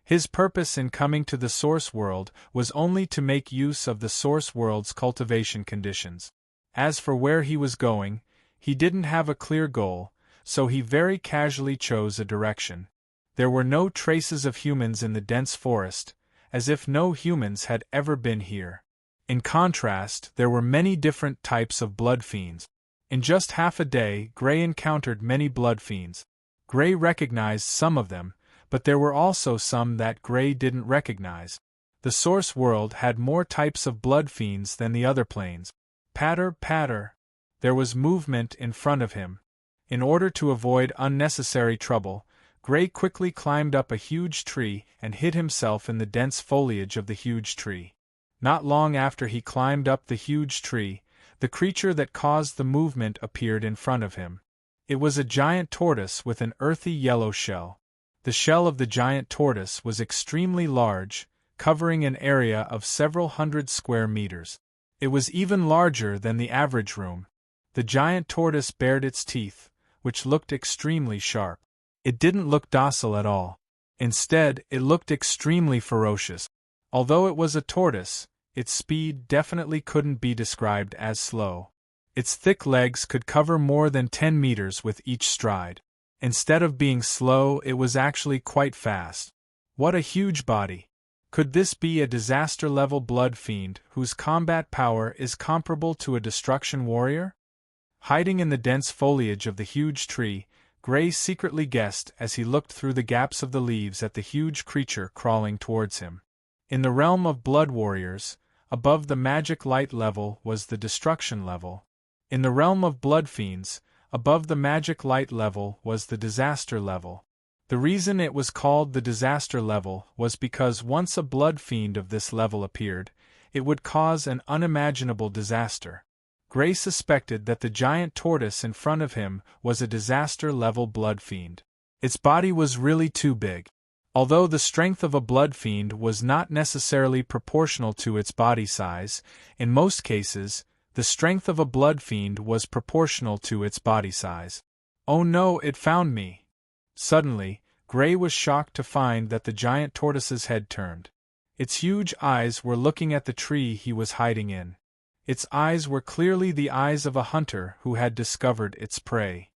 His purpose in coming to the Source World was only to make use of the Source World's cultivation conditions. As for where he was going, he didn't have a clear goal, so he very casually chose a direction. There were no traces of humans in the dense forest, as if no humans had ever been here. In contrast, there were many different types of blood fiends. In just half a day, Gray encountered many blood fiends. Gray recognized some of them, but there were also some that Gray didn't recognize. The Source World had more types of blood fiends than the other planes. Patter, patter. There was movement in front of him. In order to avoid unnecessary trouble, Gray quickly climbed up a huge tree and hid himself in the dense foliage of the huge tree. Not long after he climbed up the huge tree, the creature that caused the movement appeared in front of him. It was a giant tortoise with an earthy yellow shell. The shell of the giant tortoise was extremely large, covering an area of several hundred square meters. It was even larger than the average room. The giant tortoise bared its teeth, which looked extremely sharp. It didn't look docile at all. Instead, it looked extremely ferocious. Although it was a tortoise, its speed definitely couldn't be described as slow. Its thick legs could cover more than 10 meters with each stride. Instead of being slow, it was actually quite fast. What a huge body! Could this be a disaster-level blood fiend whose combat power is comparable to a destruction warrior? Hiding in the dense foliage of the huge tree, Gray secretly guessed as he looked through the gaps of the leaves at the huge creature crawling towards him. In the realm of blood warriors, above the magic light level was the destruction level. In the realm of blood fiends, above the magic light level was the disaster level. The reason it was called the disaster level was because once a blood fiend of this level appeared, it would cause an unimaginable disaster. Gray suspected that the giant tortoise in front of him was a disaster-level blood fiend. Its body was really too big. Although the strength of a blood fiend was not necessarily proportional to its body size, in most cases, the strength of a blood fiend was proportional to its body size. Oh no, it found me! Suddenly, Gray was shocked to find that the giant tortoise's head turned. Its huge eyes were looking at the tree he was hiding in. Its eyes were clearly the eyes of a hunter who had discovered its prey.